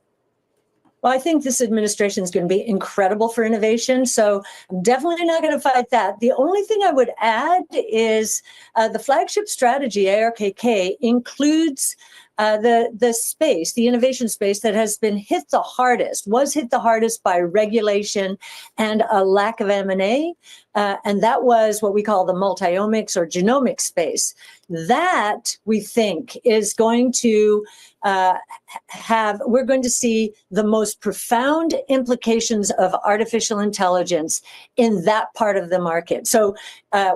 S20: Well, I think this administration is going to be incredible for innovation. So I'm definitely not going to fight that. The only thing I would add is the flagship strategy, ARKK, includes the space, the innovation space that has been hit the hardest, was hit the hardest by regulation and a lack of M&A. And that was what we call the multiomics or genomic space. That we think is going to we're going to see the most profound implications of artificial intelligence in that part of the market. So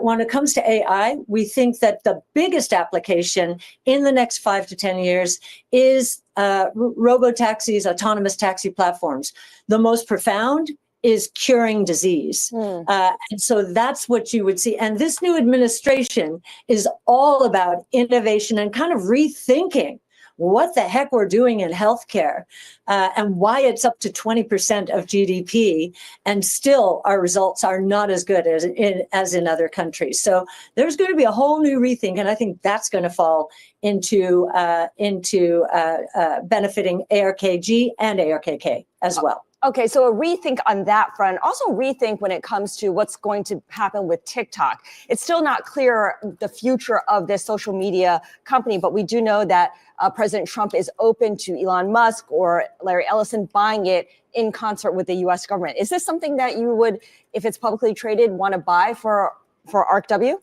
S20: when it comes to AI, we think that the biggest application in the next 5 to 10 years is robo-taxis, autonomous taxi platforms. The most profound is curing disease. And so that's what you would see. And this new administration is all about innovation and kind of rethinking what the heck we're doing in healthcare and why it's up to 20% of GDP, and still our results are not as good as in other countries. So there's going to be a whole new rethink, and I think that's going to fall into benefiting ARKG and ARKK as well.
S21: Okay, so a rethink on that front. Also rethink when it comes to what's going to happen with TikTok. It's still not clear the future of this social media company, but we do know that President Trump is open to Elon Musk or Larry Ellison buying it in concert with the U.S. government. Is this something that you would, if it's publicly traded, want to buy for ARKW?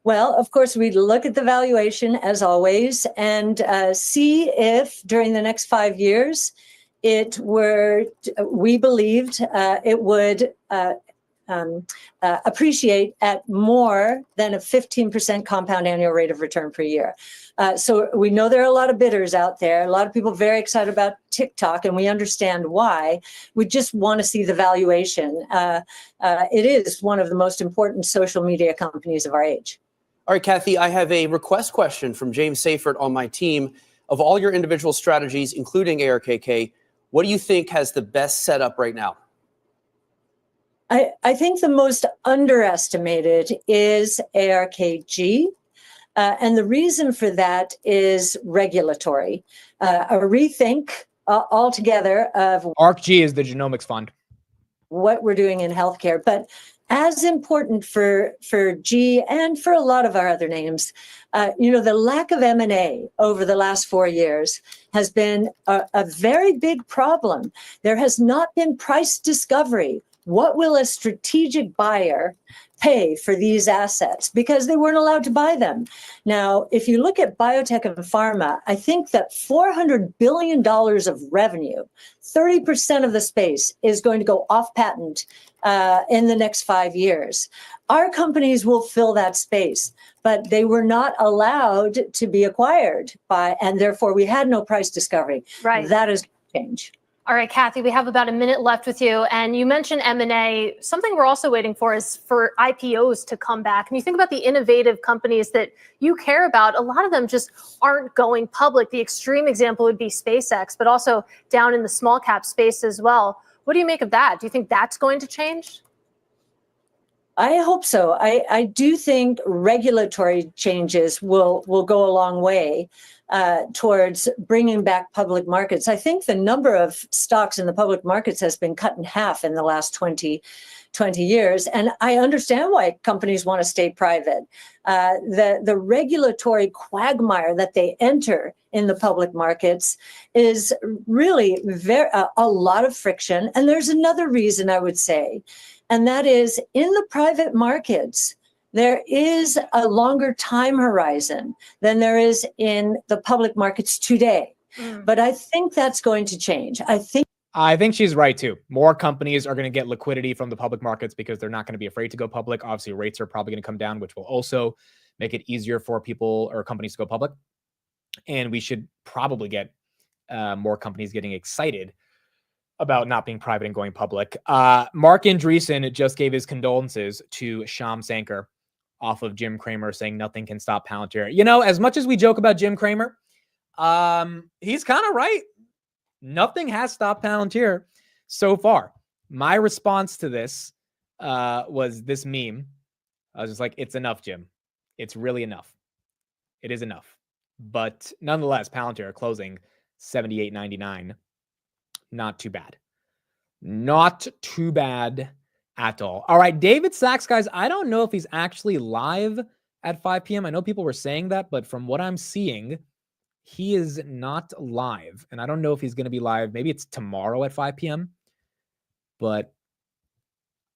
S20: Well, of course, we'd look at the valuation as always and see if during the next 5 years we believed it would appreciate at more than a 15% compound annual rate of return per year. So we know there are a lot of bidders out there, a lot of people very excited about TikTok, and we understand why. We just want to see the valuation. It is one of the most important social media companies of our age.
S22: All right, Cathie, I have a request question from James Seyfert on my team. Of all your individual strategies, including ARKK, what do you think has the best setup right now?
S20: I think the most underestimated is ARKG. And the reason for that is regulatory. A rethink altogether of
S1: ARKG is the genomics fund.
S20: What we're doing in healthcare. But as important for G and for a lot of our other names, the lack of M&A over the last 4 years has been a very big problem. There has not been price discovery. What will a strategic buyer pay for these assets? Because they weren't allowed to buy them. Now, if you look at biotech and pharma, I think that $400 billion of revenue, 30% of the space is going to go off patent in the next 5 years. Our companies will fill that space, but they were not allowed to be acquired by, and therefore we had no price discovery.
S19: Right.
S20: That is change.
S19: All right, Cathie, we have about a minute left with you. And you mentioned M&A. Something we're also waiting for is for IPOs to come back. And you think about the innovative companies that you care about, a lot of them just aren't going public. The extreme example would be SpaceX, but also down in the small cap space as well. What do you make of that? Do you think that's going to change?
S20: I hope so. I do think regulatory changes will go a long way towards bringing back public markets. I think the number of stocks in the public markets has been cut in half in the last 20 years. And I understand why companies want to stay private. The regulatory quagmire that they enter in the public markets is really a lot of friction. And there's another reason I would say, and that is in the private markets, there is a longer time horizon than there is in the public markets today. But I think that's going to change. I think
S1: she's right too. More companies are going to get liquidity from the public markets because they're not going to be afraid to go public. Obviously, rates are probably going to come down, which will also make it easier for people or companies to go public. And we should probably get more companies getting excited about not being private and going public. Mark Andreessen just gave his condolences to Shyam Sankar off of Jim Cramer saying nothing can stop Palantir. You know, as much as we joke about Jim Cramer, he's kind of right. Nothing has stopped Palantir so far. My response to this was this meme. I was just like, it's enough, Jim. It's really enough. It is enough. But nonetheless, Palantir closing $78.99 not too bad. Not too bad at all. All right, David Sachs, guys, I don't know if he's actually live at 5 p.m. I know people were saying that, but from what I'm seeing, he is not live. And I don't know if he's going to be live. Maybe it's tomorrow at 5 p.m., but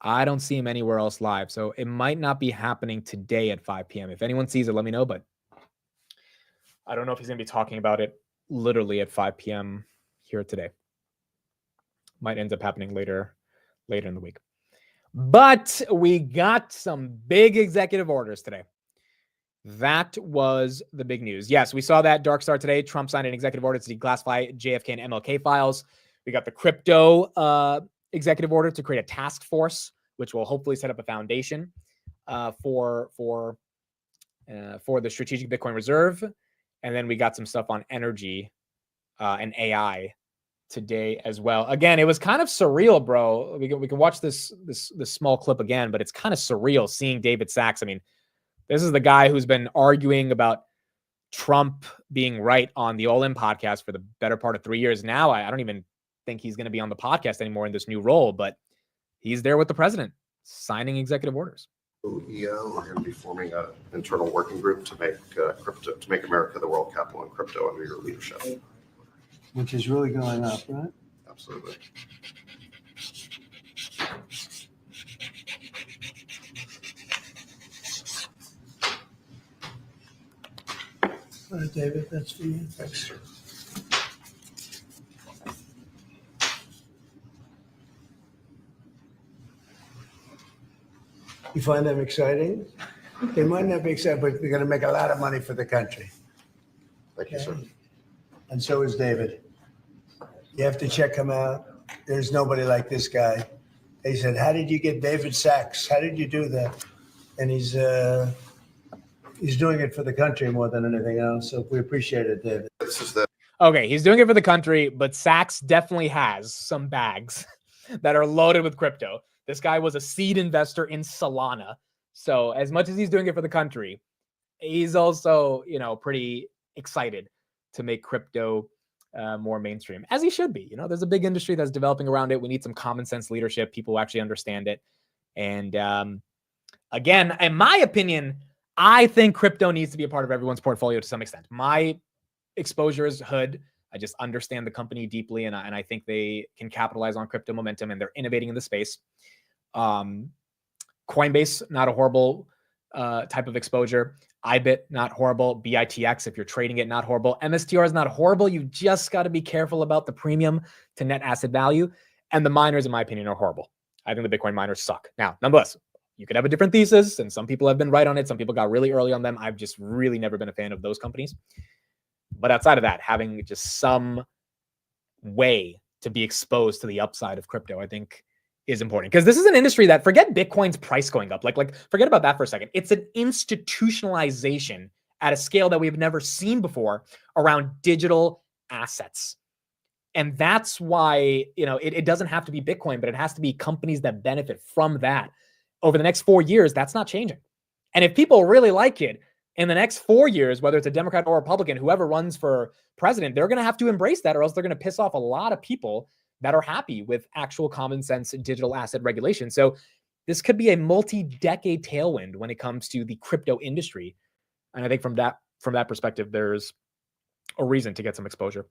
S1: I don't see him anywhere else live. So it might not be happening today at 5 p.m. If anyone sees it, let me know. But I don't know if he's going to be talking about it literally at 5 p.m. here today. Might end up happening later in the week. But we got some big executive orders today. That was the big news. Yes, we saw that dark star today. Trump signed an executive order to declassify JFK and MLK files. We got the crypto executive order to create a task force, which will hopefully set up a foundation for the strategic Bitcoin reserve. And then we got some stuff on energy and AI today as well. Again, it was kind of surreal, bro. We can watch this small clip again, but it's kind of surreal seeing David Sachs. I mean, this is the guy who's been arguing about Trump being right on the All In podcast for the better part of 3 years now. I don't even think he's going to be on the podcast anymore in this new role, but he's there with the president signing executive orders.
S8: EO are going to be forming an internal working group to make America the world capital in crypto under your leadership.
S5: Which is really going up, right?
S8: Absolutely.
S5: All right, David, that's for you.
S8: Thanks, sir.
S5: You find them exciting? They might not be exciting, but they're going to make a lot of money for the country.
S8: Thank you, sir.
S5: And so is David. You have to check him out. There's nobody like this guy. They said, how did you get David Sachs? How did you do that? And he's doing it for the country more than anything else. So we appreciate it, David.
S8: This is the
S1: Okay, he's doing it for the country, but Sachs definitely has some bags that are loaded with crypto. This guy was a seed investor in Solana. So as much as he's doing it for the country, he's also, pretty excited to make crypto more mainstream, as he should be. There's a big industry that's developing around it. We need some common sense leadership, people who actually understand it. And again, in my opinion, I think crypto needs to be a part of everyone's portfolio to some extent. My exposure is Hood. I just understand the company deeply, and I think they can capitalize on crypto momentum, and they're innovating in the space. Coinbase, not a horrible type of exposure. IBIT, not horrible. BITX, if you're trading it, not horrible. MSTR is not horrible. You just got to be careful about the premium to net asset value. And the miners, in my opinion, are horrible. I think the Bitcoin miners suck. Now, nonetheless, you could have a different thesis, and some people have been right on it. Some people got really early on them. I've just really never been a fan of those companies. But outside of that, having just some way to be exposed to the upside of crypto, I think is important. Because this is an industry that, forget Bitcoin's price going up. Like forget about that for a second. It's an institutionalization at a scale that we've never seen before around digital assets. And that's why, it doesn't have to be Bitcoin, but it has to be companies that benefit from that. Over the next 4 years, that's not changing. And if people really like it, in the next 4 years, whether it's a Democrat or Republican, whoever runs for president, they're going to have to embrace that, or else they're going to piss off a lot of people that are happy with actual common sense digital asset regulation. So this could be a multi-decade tailwind when it comes to the crypto industry. And I think from that perspective, there's a reason to get some exposure.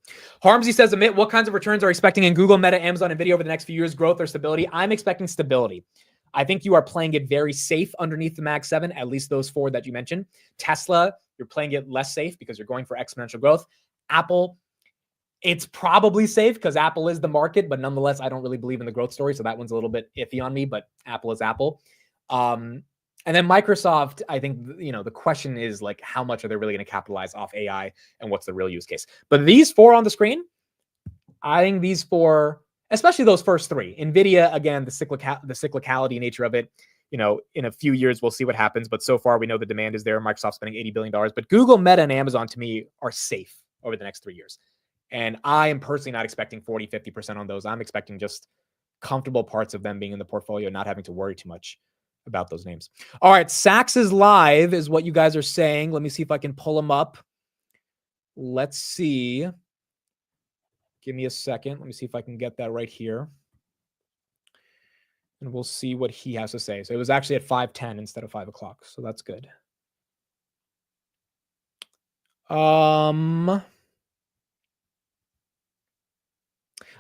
S1: Harmsy says, Amit, what kinds of returns are expecting in Google, Meta, Amazon, NVIDIA over the next few years? Growth or stability? I'm expecting stability. I think you are playing it very safe underneath the Mag 7, at least those 4 that you mentioned. Tesla, you're playing it less safe because you're going for exponential growth. Apple, it's probably safe because Apple is the market, but nonetheless, I don't really believe in the growth story. So that one's a little bit iffy on me, but Apple is Apple. And then Microsoft, I think, the question is like, how much are they really going to capitalize off AI and what's the real use case? But these 4 on the screen, I think these 4, especially those first 3, NVIDIA, again, the cyclicality nature of it, in a few years, we'll see what happens. But so far, we know the demand is there. Microsoft spending $80 billion. But Google, Meta, and Amazon, to me, are safe over the next 3 years. And I am personally not expecting 40, 50% on those. I'm expecting just comfortable parts of them being in the portfolio, not having to worry too much about those names. All right, Sachs is live is what you guys are saying. Let me see if I can pull him up. Let's see. Give me a second. Let me see if I can get that right here. And we'll see what he has to say. So it was actually at 5:10 instead of 5 o'clock. So that's good. I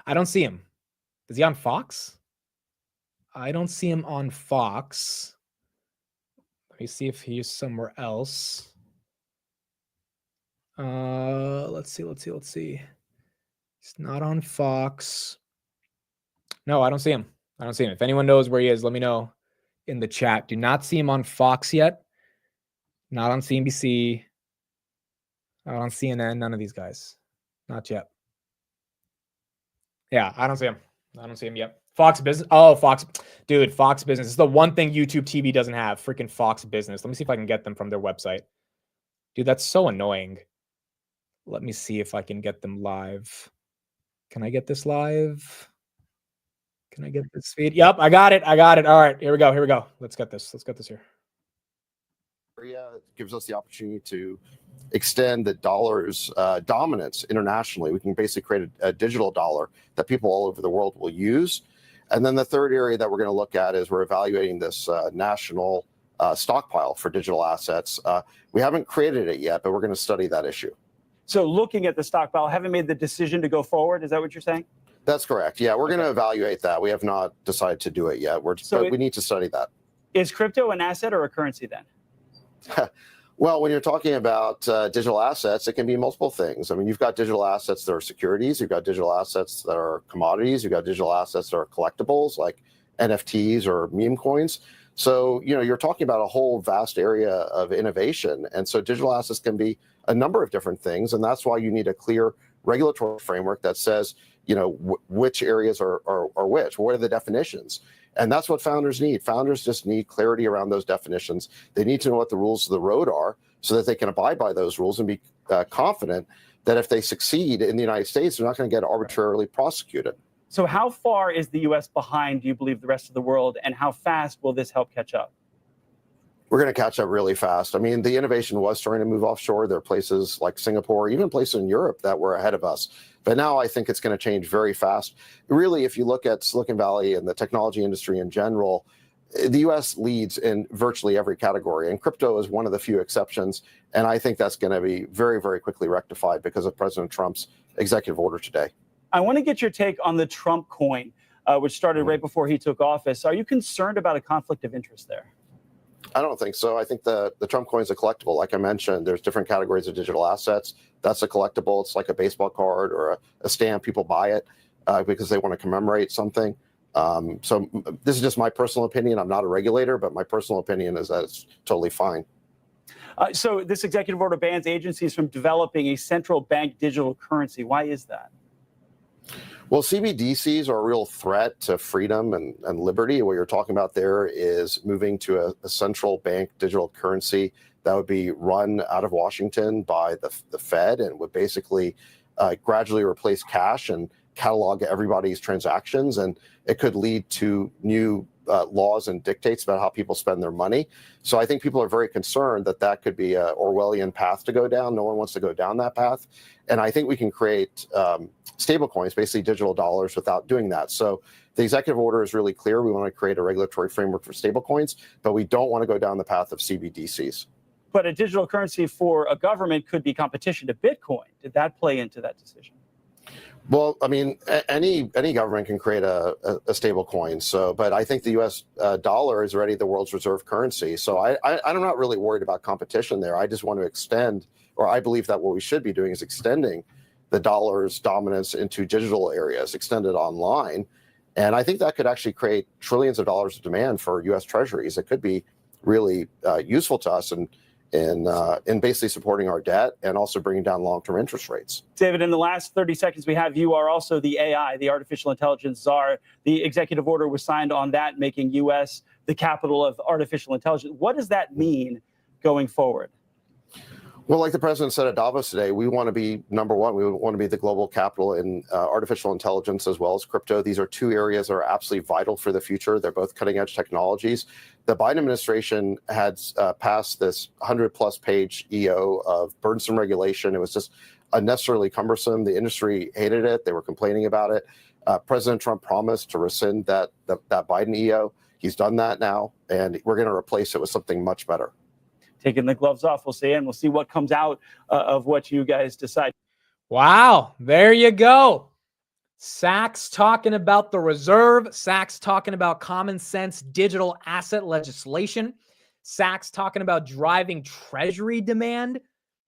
S1: don't see him. Is he on Fox? I don't see him on Fox. Let me see if he's somewhere else. Let's see. He's not on Fox. No, I don't see him. If anyone knows where he is, let me know in the chat. Do not see him on Fox yet. Not on CNBC. Not on CNN. None of these guys. Not yet. Yeah, I don't see him yet. Fox Business. Oh, Fox. Dude, Fox Business. This is the one thing YouTube TV doesn't have. Freaking Fox Business. Let me see if I can get them from their website. Dude, that's so annoying. Let me see if I can get them live. Can I get this live? Can I get this feed? Yep, I got it. All right, here we go. Let's get this here.
S8: Gives us the opportunity to extend the dollar's dominance internationally. We can basically create a digital dollar that people all over the world will use. And then the third area that we're going to look at is we're evaluating this national stockpile for digital assets. We haven't created it yet, but we're going to study that issue.
S4: So looking at the stockpile, haven't made the decision to go forward. Is that what you're saying?
S8: That's correct. Yeah, we're going to evaluate that. We have not decided to do it yet. But we need to study that.
S4: Is crypto an asset or a currency then?
S8: Well, when you're talking about digital assets, it can be multiple things. I mean, you've got digital assets that are securities. You've got digital assets that are commodities. You've got digital assets that are collectibles like NFTs or meme coins. So, you're talking about a whole vast area of innovation. And so digital assets can be a number of different things. And that's why you need a clear regulatory framework that says, which areas are which. What are the definitions? And that's what founders need. Founders just need clarity around those definitions. They need to know what the rules of the road are so that they can abide by those rules and be confident that if they succeed in the United States, they're not going to get arbitrarily prosecuted.
S4: So how far is the U.S. behind, do you believe, the rest of the world, and how fast will this help catch up?
S8: We're going to catch up really fast. I mean, the innovation was starting to move offshore. There are places like Singapore, even places in Europe that were ahead of us. But now I think it's going to change very fast. Really, if you look at Silicon Valley and the technology industry in general, the U.S. leads in virtually every category, and crypto is one of the few exceptions. And I think that's going to be very, very quickly rectified because of President Trump's executive order today.
S4: I want to get your take on the Trump coin, which started right before he took office. Are you concerned about a conflict of interest there?
S8: I don't think so. I think the Trump coin is a collectible. Like I mentioned, there's different categories of digital assets. That's a collectible. It's like a baseball card or a stamp. People buy it because they want to commemorate something. So this is just my personal opinion. I'm not a regulator, but my personal opinion is that it's totally fine.
S4: So this executive order bans agencies from developing a central bank digital currency. Why is that?
S8: Well, CBDCs are a real threat to freedom and liberty. What you're talking about there is moving to a central bank digital currency that would be run out of Washington by the Fed and would basically gradually replace cash and catalog everybody's transactions. And it could lead to new laws and dictates about how people spend their money. So I think people are very concerned that could be an Orwellian path to go down. No one wants to go down that path. And I think we can create stable coins, basically digital dollars, without doing that. So the executive order is really clear. We want to create a regulatory framework for stable coins, but we don't want to go down the path of CBDCs.
S4: But a digital currency for a government could be competition to Bitcoin. Did that play into that decision?
S8: Well, I mean, any government can create a stable coin. So, but I think the U.S. Dollar is already the world's reserve currency. So I'm not really worried about competition there. I just want to extend, or I believe that what we should be doing is extending the dollar's dominance into digital areas, extend it online. And I think that could actually create trillions of dollars of demand for U.S. treasuries. It could be really useful to us in basically supporting our debt and also bringing down long-term interest rates.
S4: David, in the last 30 seconds we have, you are also the AI, the artificial intelligence czar. The executive order was signed on that, making U.S. the capital of artificial intelligence. What does that mean going forward?
S8: Well, like the president said at Davos today, we want to be number one. We want to be the global capital in artificial intelligence as well as crypto. These are two areas that are absolutely vital for the future. They're both cutting edge technologies. The Biden administration had passed this 100-plus page EO of burdensome regulation. It was just unnecessarily cumbersome. The industry hated it. They were complaining about it. President Trump promised to rescind that Biden EO. He's done that now, and we're going to replace it with something much better.
S4: Taking the gloves off, we'll see, and we'll see what comes out of what you guys decide.
S1: Wow, there you go. Sachs talking about the reserve. Sachs talking about common sense digital asset legislation. Sachs talking about driving treasury demand,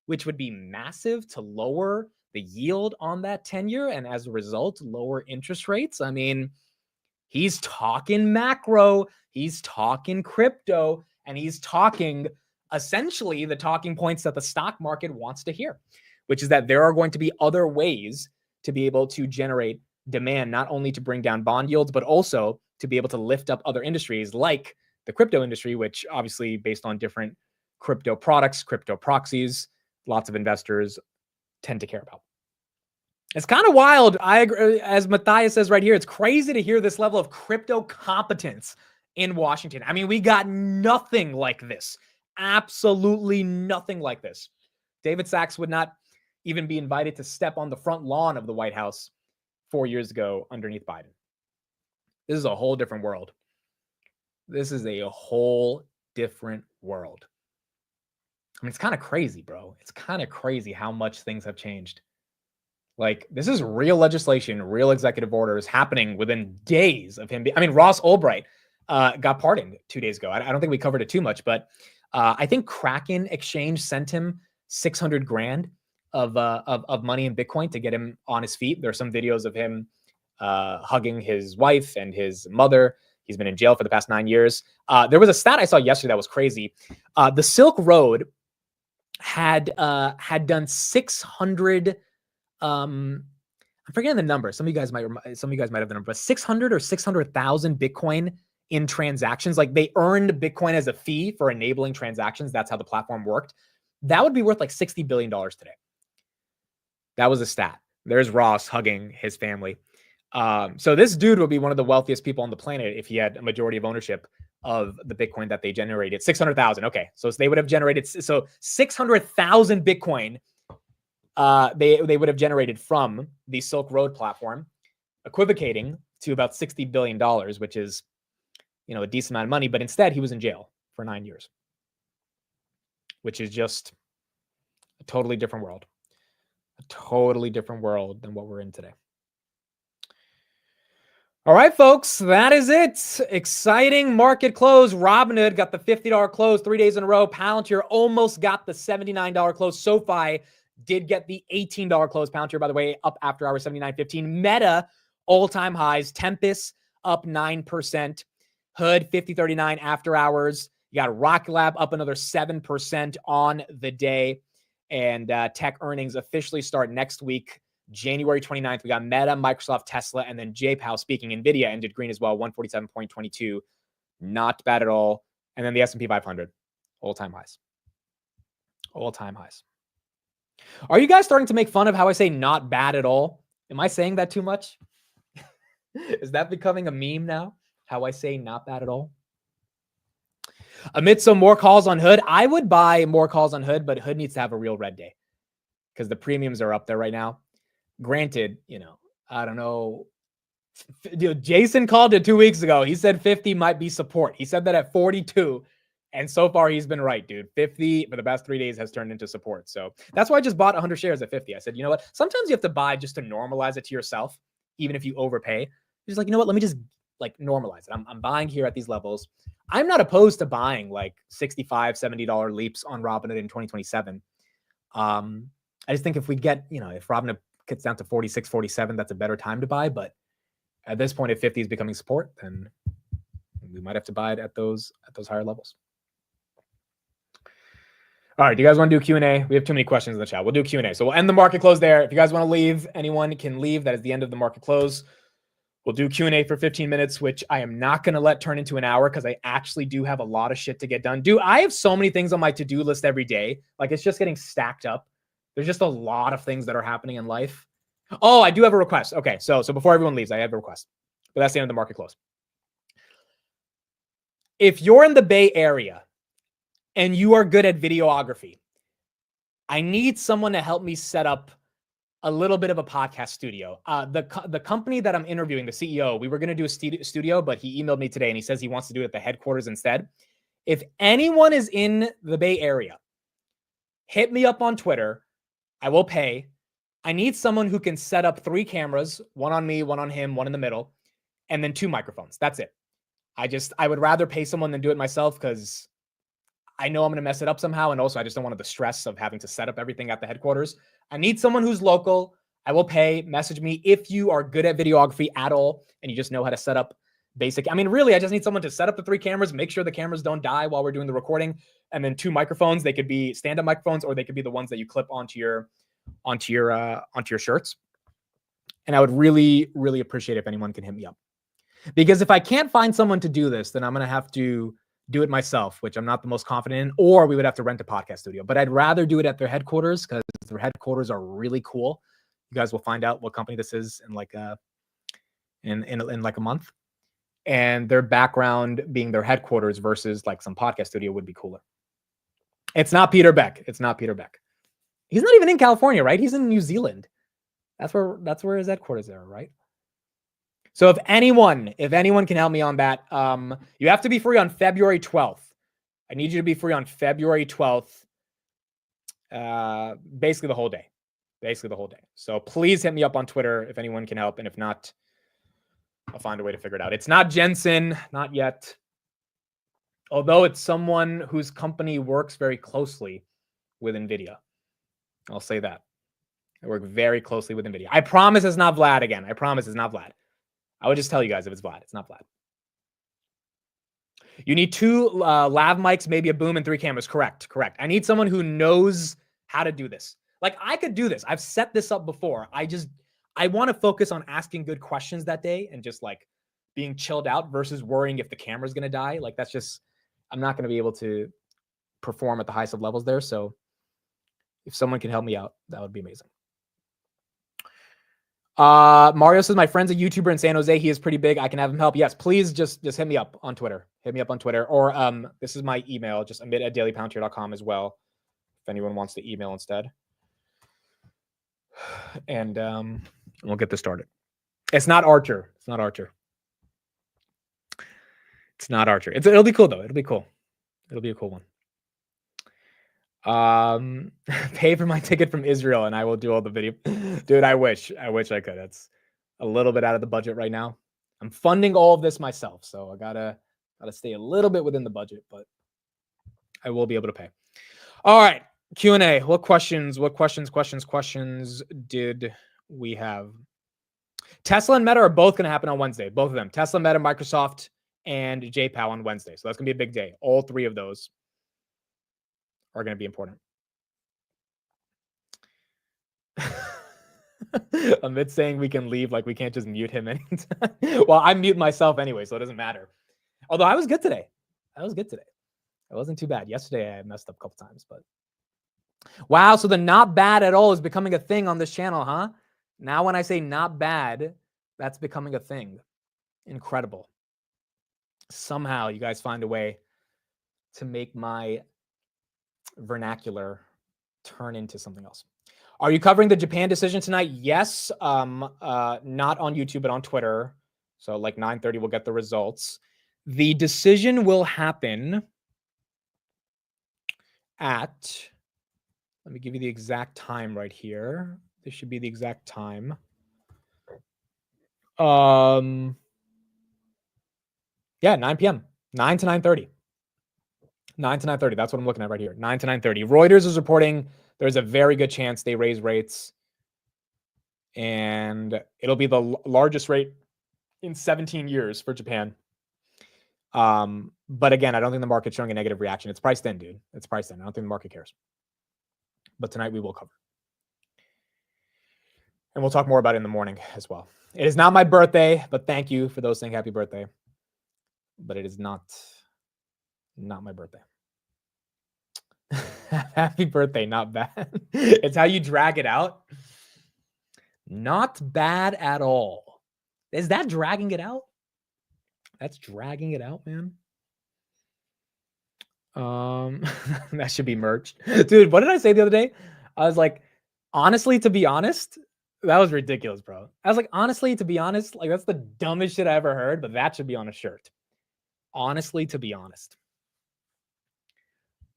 S1: which would be massive to lower the yield on that 10-year and as a result, lower interest rates. I mean, he's talking macro, he's talking crypto, and he's talking essentially the talking points that the stock market wants to hear, which is that there are going to be other ways to be able to generate demand, not only to bring down bond yields, but also to be able to lift up other industries like the crypto industry, which obviously based on different crypto products, crypto proxies, lots of investors tend to care about. It's kind of wild. I agree, as Matthias says right here, it's crazy to hear this level of crypto competence in Washington. I mean, we got nothing like this. Absolutely nothing like this. David Sachs would not even be invited to step on the front lawn of the White House 4 years ago underneath Biden. This is a whole different world. This is a whole different world. I mean, it's kind of crazy, bro. It's kind of crazy how much things have changed. Like, this is real legislation, real executive orders happening within days of him. I mean, Ross Ulbricht got pardoned 2 days ago. I don't think we covered it too much, but I think Kraken Exchange sent him 600 grand of money in Bitcoin to get him on his feet. There are some videos of him hugging his wife and his mother. He's been in jail for the past 9 years. There was a stat I saw yesterday that was crazy. The Silk Road had done 600. I'm forgetting the number. Some of you guys might have the number, but 600 or 600,000 Bitcoin in transactions. Like, they earned Bitcoin as a fee for enabling transactions. That's how the platform worked. That would be worth like $60 billion today. That was a stat. There's Ross hugging his family. So this dude would be one of the wealthiest people on the planet if he had a majority of ownership of the Bitcoin that they generated. 600,000. Okay. So they would have generated, 600,000 Bitcoin they would have generated from the Silk Road platform, equivocating to about $60 billion, which is, a decent amount of money. But instead, he was in jail for 9 years, which is just a totally different world. A totally different world than what we're in today. All right, folks, that is it. Exciting market close. Robinhood got the $50 close 3 days in a row. Palantir almost got the $79 close. SoFi did get the $18 close. Palantir, by the way, up after hours, 79.15. Meta, all-time highs. Tempest up 9%. Hood, 50.39 after hours. You got Rocket Lab up another 7% on the day. And tech earnings officially start next week, January 29th. We got Meta, Microsoft, Tesla, and then JPow speaking. NVIDIA ended green as well, 147.22. Not bad at all. And then the S&P 500, all-time highs. All-time highs. Are you guys starting to make fun of how I say not bad at all? Am I saying that too much? Is that becoming a meme now? How I say not bad at all? Amid some more calls on Hood, I would buy more calls on Hood, but Hood needs to have a real red day because the premiums are up there right now. Granted, I don't know. Jason called it 2 weeks ago. He said 50 might be support. He said that at 42. And so far, he's been right, dude. 50 for the past 3 days has turned into support. So that's why I just bought 100 shares at 50. I said, you know what? Sometimes you have to buy just to normalize it to yourself, even if you overpay. Just like, you know what? Let me just normalize it. I'm buying here at these levels. I'm not opposed to buying like $65, $70 leaps on Robinhood in 2027. I just think if we get, if Robinhood gets down to 46, 47, that's a better time to buy. But at this point, if 50 is becoming support, then we might have to buy it at those higher levels. All right, do you guys want to do Q&A? We have too many questions in the chat. We'll do Q&A. So we'll end the market close there. If you guys want to leave, anyone can leave. That is the end of the market close. We'll do Q&A for 15 minutes, which I am not going to let turn into an hour because I actually do have a lot of shit to get done. Dude, I have so many things on my to-do list every day. Like, it's just getting stacked up. There's just a lot of things that are happening in life. Oh, I do have a request. Okay, so before everyone leaves, I have a request. But that's the end of the market close. If you're in the Bay Area and you are good at videography, I need someone to help me set up a little bit of a podcast studio. The company that I'm interviewing, the CEO, we were going to do a studio, but he emailed me today and he says he wants to do it at the headquarters instead. If anyone is in the Bay Area, hit me up on Twitter. I will pay. I need someone who can set up 3 cameras, one on me, one on him, one in the middle, and then 2 microphones. That's it. I would rather pay someone than do it myself because I know I'm going to mess it up somehow. And also I just don't want the stress of having to set up everything at the headquarters. I need someone who's local. I will pay. Message me if you are good at videography at all and you just know how to set up basic. I mean, really, I just need someone to set up the 3 cameras, make sure the cameras don't die while we're doing the recording, and then 2 microphones. They could be stand-up microphones or they could be the ones that you clip onto your shirts. And I would really, really appreciate it if anyone can hit me up. Because if I can't find someone to do this, then I'm going to have to do it myself, which I'm not the most confident in, or we would have to rent a podcast studio. But I'd rather do it at their headquarters because their headquarters are really cool. You guys will find out what company this is in like a month. And their background being their headquarters versus like some podcast studio would be cooler. It's not Peter Beck. It's not Peter Beck. He's not even in California, right? He's in New Zealand. That's where his headquarters are, right? So if anyone can help me on that, you have to be free on February 12th. I need you to be free on February 12th. Basically the whole day. So please hit me up on Twitter if anyone can help. And if not, I'll find a way to figure it out. It's not Jensen, not yet. Although it's someone whose company works very closely with NVIDIA. I'll say that. I work very closely with NVIDIA. I promise it's not Vlad again. I promise it's not Vlad. I would just tell you guys if it's Vlad. It's not Vlad. You need 2 lav mics, maybe a boom, and 3 cameras. Correct. I need someone who knows how to do this. Like, I could do this. I've set this up before. I want to focus on asking good questions that day and just like being chilled out versus worrying if the camera's going to die. Like, that's just, I'm not going to be able to perform at the highest of levels there. So if someone can help me out, that would be amazing. Mario says, my friend's a YouTuber in San Jose. He is pretty big. I can have him help. Yes, please just hit me up on Twitter. Or this is my email, just amit@dailypalantir.com as well, if anyone wants to email instead. And we'll get this started. It's not Archer. It'll be cool though. It'll be a cool one. Pay for my ticket from Israel and I will do all the video. Dude, I wish I could. That's a little bit out of the budget right now. I'm funding all of this myself, so I gotta stay a little bit within the budget, but I will be able to pay. All right, Q&A. What questions did we have? Tesla and Meta are both going to happen on Wednesday. Both of them. Tesla, Meta, Microsoft, and JPOW on Wednesday. So that's going to be a big day. All 3 of those are going to be important. Amit saying we can leave, like we can't just mute him anytime. Well, I mute myself anyway, so it doesn't matter. Although I was good today. It wasn't too bad. Yesterday I messed up a couple times, but wow, so the not bad at all is becoming a thing on this channel, huh? Now when I say not bad, that's becoming a thing. Incredible. Somehow you guys find a way to make my vernacular turn into something else. Are you covering the Japan decision tonight? Yes. Not on YouTube, but on Twitter. So like 9:30, we'll get the results. The decision will happen at, let me give you the exact time right here. This should be the exact time. Yeah, 9 p.m. 9 to 9:30. 9 to 9:30. That's what I'm looking at right here. 9 to 9:30. Reuters is reporting there's a very good chance they raise rates. And it'll be the largest rate in 17 years for Japan. But again, I don't think the market's showing a negative reaction. It's priced in, dude. It's priced in. I don't think the market cares. But tonight we will cover. And we'll talk more about it in the morning as well. It is not my birthday, but thank you for those saying happy birthday. But it is not my birthday. Happy birthday, not bad. It's how you drag it out. Not bad at all. Is that dragging it out? That's dragging it out, man. That should be merged. Dude, what did I say the other day? I was like, honestly, to be honest, That was ridiculous, bro. I was like, honestly, to be honest, like that's the dumbest shit I ever heard, but that should be on a shirt. Honestly, to be honest.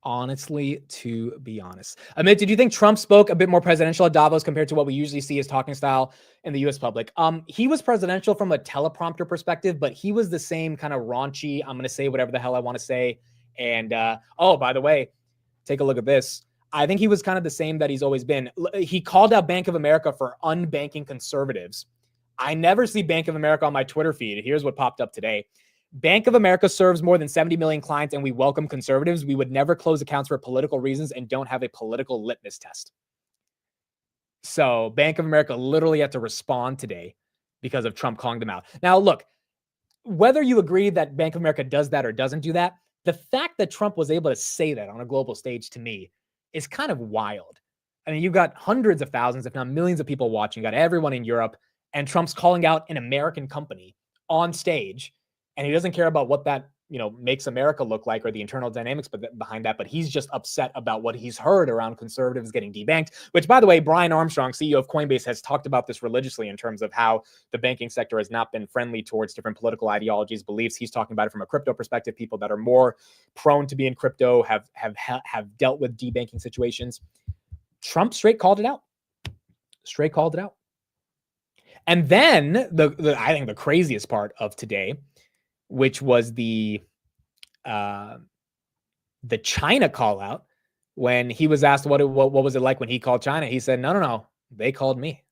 S1: Honestly, to be honest. Amit, did you think Trump spoke a bit more presidential at Davos compared to what we usually see as talking style in the US public? He was presidential from a teleprompter perspective, but he was the same kind of raunchy, I'm going to say whatever the hell I want to say. And, oh, by the way, take a look at this. I think he was kind of the same that he's always been. He called out Bank of America for unbanking conservatives. I never see Bank of America on my Twitter feed. Here's what popped up today. Bank of America serves more than 70 million clients and we welcome conservatives. We would never close accounts for political reasons and don't have a political litmus test. So Bank of America literally had to respond today because of Trump calling them out. Now, look, whether you agree that Bank of America does that or doesn't do that, the fact that Trump was able to say that on a global stage to me is kind of wild. I mean, you've got hundreds of thousands, if not millions of people watching, you got everyone in Europe, and Trump's calling out an American company on stage. And he doesn't care about what that, makes America look like or the internal dynamics behind that. But he's just upset about what he's heard around conservatives getting debanked, which, by the way, Brian Armstrong, CEO of Coinbase, has talked about this religiously in terms of how the banking sector has not been friendly towards different political ideologies, beliefs. He's talking about it from a crypto perspective. People that are more prone to be in crypto have dealt with debanking situations. Trump straight called it out. And then I think the craziest part of today, which was the China call out, when he was asked what was it like when he called China. He said, no, they called me.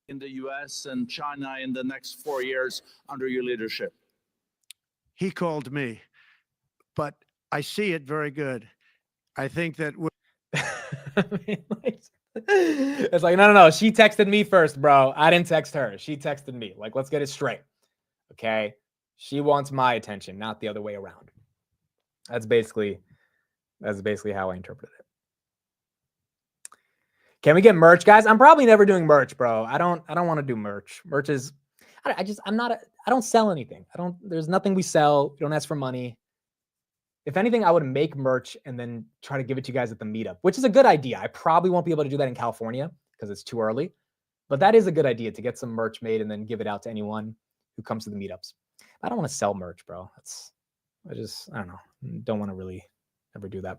S6: In the US and China in the next 4 years under your leadership?
S12: He called me, but I see it very good. I think that
S1: it's like, no. She texted me first, bro. I didn't text her. She texted me. Like, let's get it straight. Okay. She wants my attention, not the other way around. That's basically how I interpret it. Can we get merch, guys? I'm probably never doing merch, bro. I don't want to do merch. Merch is, I don't sell anything. There's nothing we sell. We don't ask for money. If anything, I would make merch and then try to give it to you guys at the meetup, which is a good idea. I probably won't be able to do that in California because it's too early, but that is a good idea to get some merch made and then give it out to anyone who comes to the meetups. I don't want to sell merch, bro. I don't know. Don't want to really ever do that.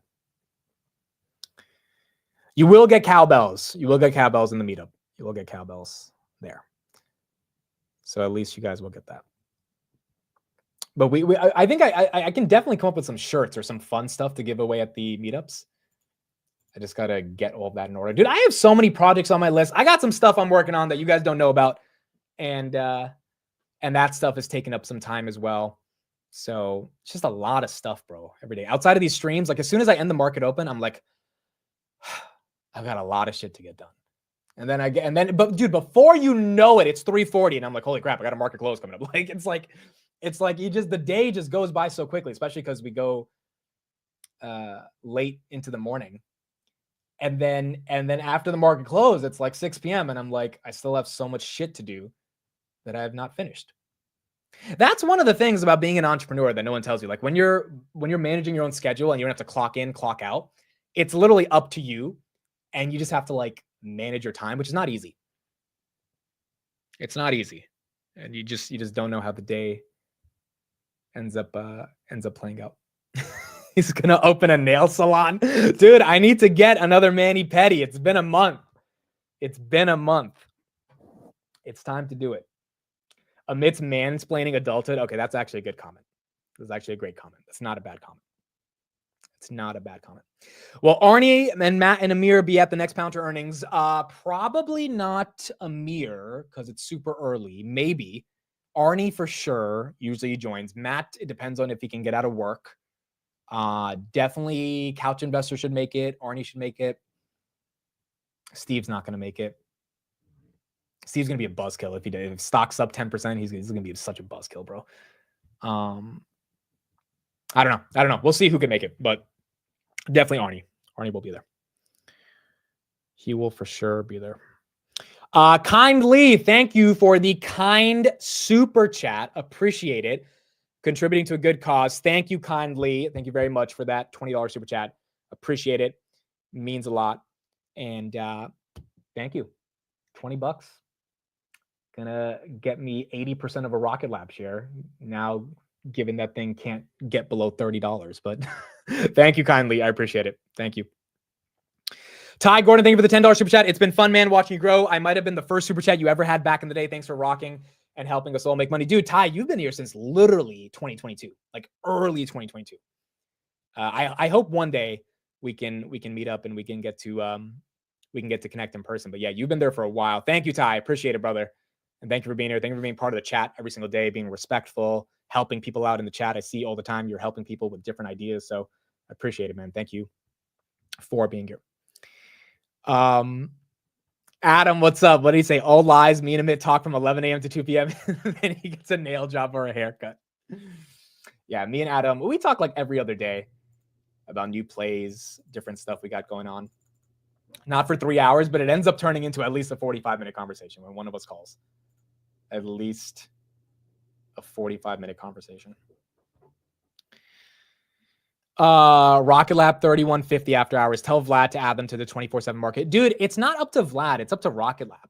S1: You will get cowbells. You will get cowbells in the meetup. You will get cowbells there. So at least you guys will get that. But I think I can definitely come up with some shirts or some fun stuff to give away at the meetups. I just got to get all of that in order. Dude, I have so many projects on my list. I got some stuff I'm working on that you guys don't know about. And that stuff is taking up some time as well. So it's just a lot of stuff, bro, every day. Outside of these streams, like as soon as I end the market open, I'm like, I've got a lot of shit to get done. But dude, before you know it, it's 3:40 and I'm like, holy crap, I got a market close coming up. Like, it's like the day just goes by so quickly, especially because we go late into the morning. And then after the market close, it's like 6 p.m. And I'm like, I still have so much shit to do that I have not finished. That's one of the things about being an entrepreneur that no one tells you. Like when you're managing your own schedule and you don't have to clock in, clock out, it's literally up to you. And you just have to like manage your time, which is not easy. It's not easy. And you just don't know how the day ends up playing out. He's gonna open a nail salon. Dude, I need to get another mani-pedi. It's been a month. It's time to do it. Amidst mansplaining adulthood. Okay, that's actually a good comment. That's actually a great comment. That's not a bad comment. It's not a bad comment. Well, Arnie and Matt and Amir be at the next Pound to Earnings. Probably not Amir because it's super early. Maybe. Arnie for sure usually joins. Matt, it depends on if he can get out of work. Definitely Couch Investor should make it. Arnie should make it. Steve's not going to make it. Steve's going to be a buzzkill if he did. If stock's up 10%, he's going to be such a buzzkill, bro. I don't know. We'll see who can make it, but definitely Arnie. Arnie will be there. He will for sure be there. Kindly, thank you for the kind super chat. Appreciate it. Contributing to a good cause. Thank you kindly. Thank you very much for that $20 super chat. Appreciate it. Means a lot. And thank you. $20. gonna get me 80% of a Rocket Lab share now, given that thing can't get below $30. But thank you kindly. I appreciate it. Thank you. Ty Gordon, thank you for the $10 super chat. It's been fun, man, watching you grow. I might have been the first super chat you ever had back in the day. Thanks for rocking and helping us all make money. Dude, Ty, you've been here since literally 2022, like early 2022. I hope one day we can meet up and we can get to connect in person. But yeah, you've been there for a while. Thank you, Ty. Appreciate it, brother. And thank you for being here. Thank you for being part of the chat every single day, being respectful, helping people out in the chat. I see all the time you're helping people with different ideas. So I appreciate it, man. Thank you for being here. Adam, what's up? What did he say? All lies. Me and Amit talk from 11 a.m. to 2 p.m. and he gets a nail job or a haircut. Yeah, me and Adam, we talk like every other day about new plays, different stuff we got going on. Not for 3 hours, but it ends up turning into at least a 45-minute conversation when one of us calls. At least a 45-minute conversation. Rocket Lab 3150 after hours. Tell Vlad to add them to the 24/7 market. Dude, it's not up to Vlad. It's up to Rocket Lab.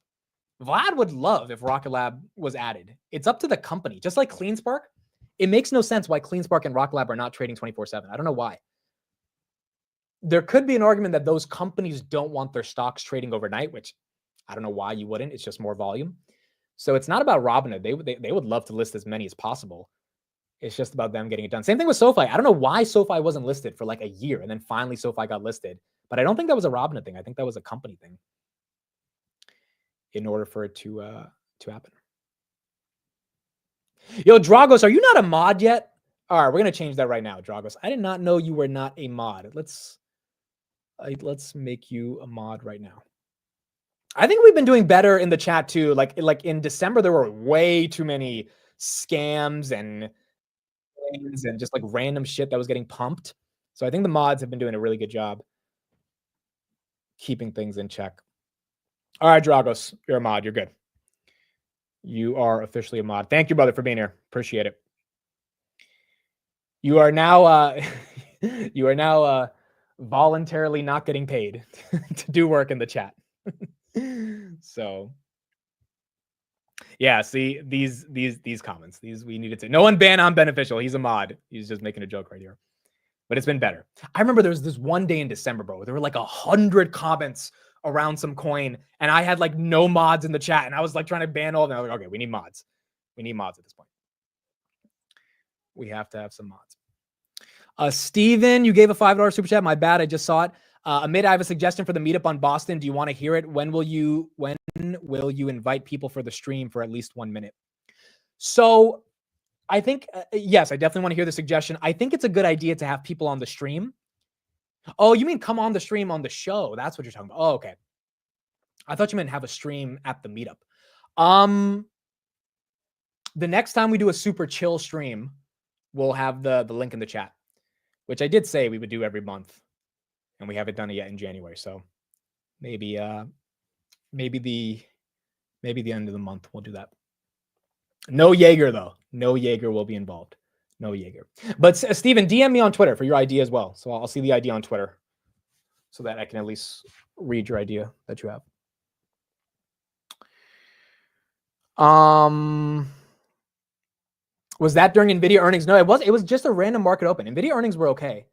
S1: Vlad would love if Rocket Lab was added. It's up to the company. Just like CleanSpark. It makes no sense why CleanSpark and Rocket Lab are not trading 24/7. I don't know why. There could be an argument that those companies don't want their stocks trading overnight, which I don't know why you wouldn't. It's just more volume. So it's not about Robinhood. They would love to list as many as possible. It's just about them getting it done. Same thing with SoFi. I don't know why SoFi wasn't listed for like a year, and then finally SoFi got listed. But I don't think that was a Robinhood thing. I think that was a company thing in order for it to happen. Yo, Dragos, are you not a mod yet? All right, we're going to change that right now, Dragos. I did not know you were not a mod. Let's make you a mod right now. I think we've been doing better in the chat too. Like in December, there were way too many scams and just like random shit that was getting pumped. So I think the mods have been doing a really good job keeping things in check. All right, Dragos, you're a mod. You're good. You are officially a mod. Thank you, brother, for being here. Appreciate it. You are now voluntarily not getting paid to do work in the chat. So yeah, see these comments. We needed to. No one ban on Beneficial. He's a mod. He's just making a joke right here. But it's been better. I remember there was this one day in December, bro. There were like 100 comments around some coin, and I had like no mods in the chat, and I was like trying to ban all of them. I was like, okay, we need mods. We need mods at this point. We have to have some mods. Steven, you gave a $5 super chat. My bad. I just saw it. Amit, I have a suggestion for the meetup on Boston. Do you want to hear it? When will you invite people for the stream for at least 1 minute? So I think, yes, I definitely want to hear the suggestion. I think it's a good idea to have people on the stream. Oh, you mean come on the stream on the show? That's what you're talking about. Oh, okay. I thought you meant have a stream at the meetup. The next time we do a super chill stream, we'll have the link in the chat, which I did say we would do every month. And we haven't done it yet in January, so maybe the end of the month we'll do that. No Jaeger though. No Jaeger will be involved. No Jaeger. But Steven, DM me on Twitter for your idea as well. So I'll see the idea on Twitter, so that I can at least read your idea that you have. Was that during NVIDIA earnings? No, it was. It was just a random market open. NVIDIA earnings were okay.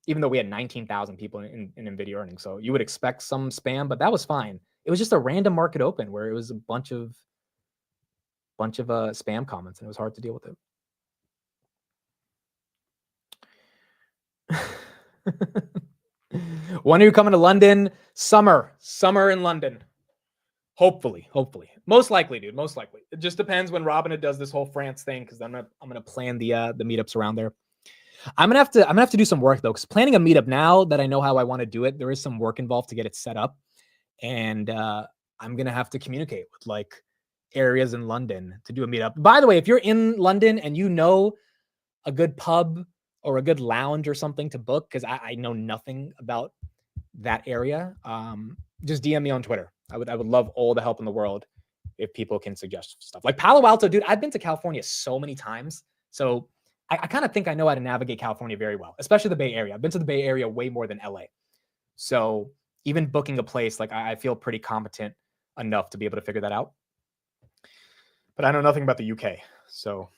S1: Even though we had 19,000 people in NVIDIA earnings. So you would expect some spam, but that was fine. It was just a random market open where it was a bunch of spam comments, and it was hard to deal with it. When are you coming to London? Summer in London. Hopefully. Most likely, dude. Most likely. It just depends when Robinhood does this whole France thing, because I'm gonna plan the meetups around there. I'm gonna have to do some work though, because planning a meetup now that I know how I want to do it, there is some work involved to get it set up, and I'm gonna have to communicate with like areas in London to do a meetup. By the way, if you're in London and you know a good pub or a good lounge or something to book, because I know nothing about that area, just DM me on Twitter. I would love all the help in the world if people can suggest stuff. Like Palo Alto, dude. I've been to California so many times, so I kind of think I know how to navigate California very well, especially the Bay Area. I've been to the Bay Area way more than LA. So even booking a place, like I feel pretty competent enough to be able to figure that out. But I know nothing about the UK, so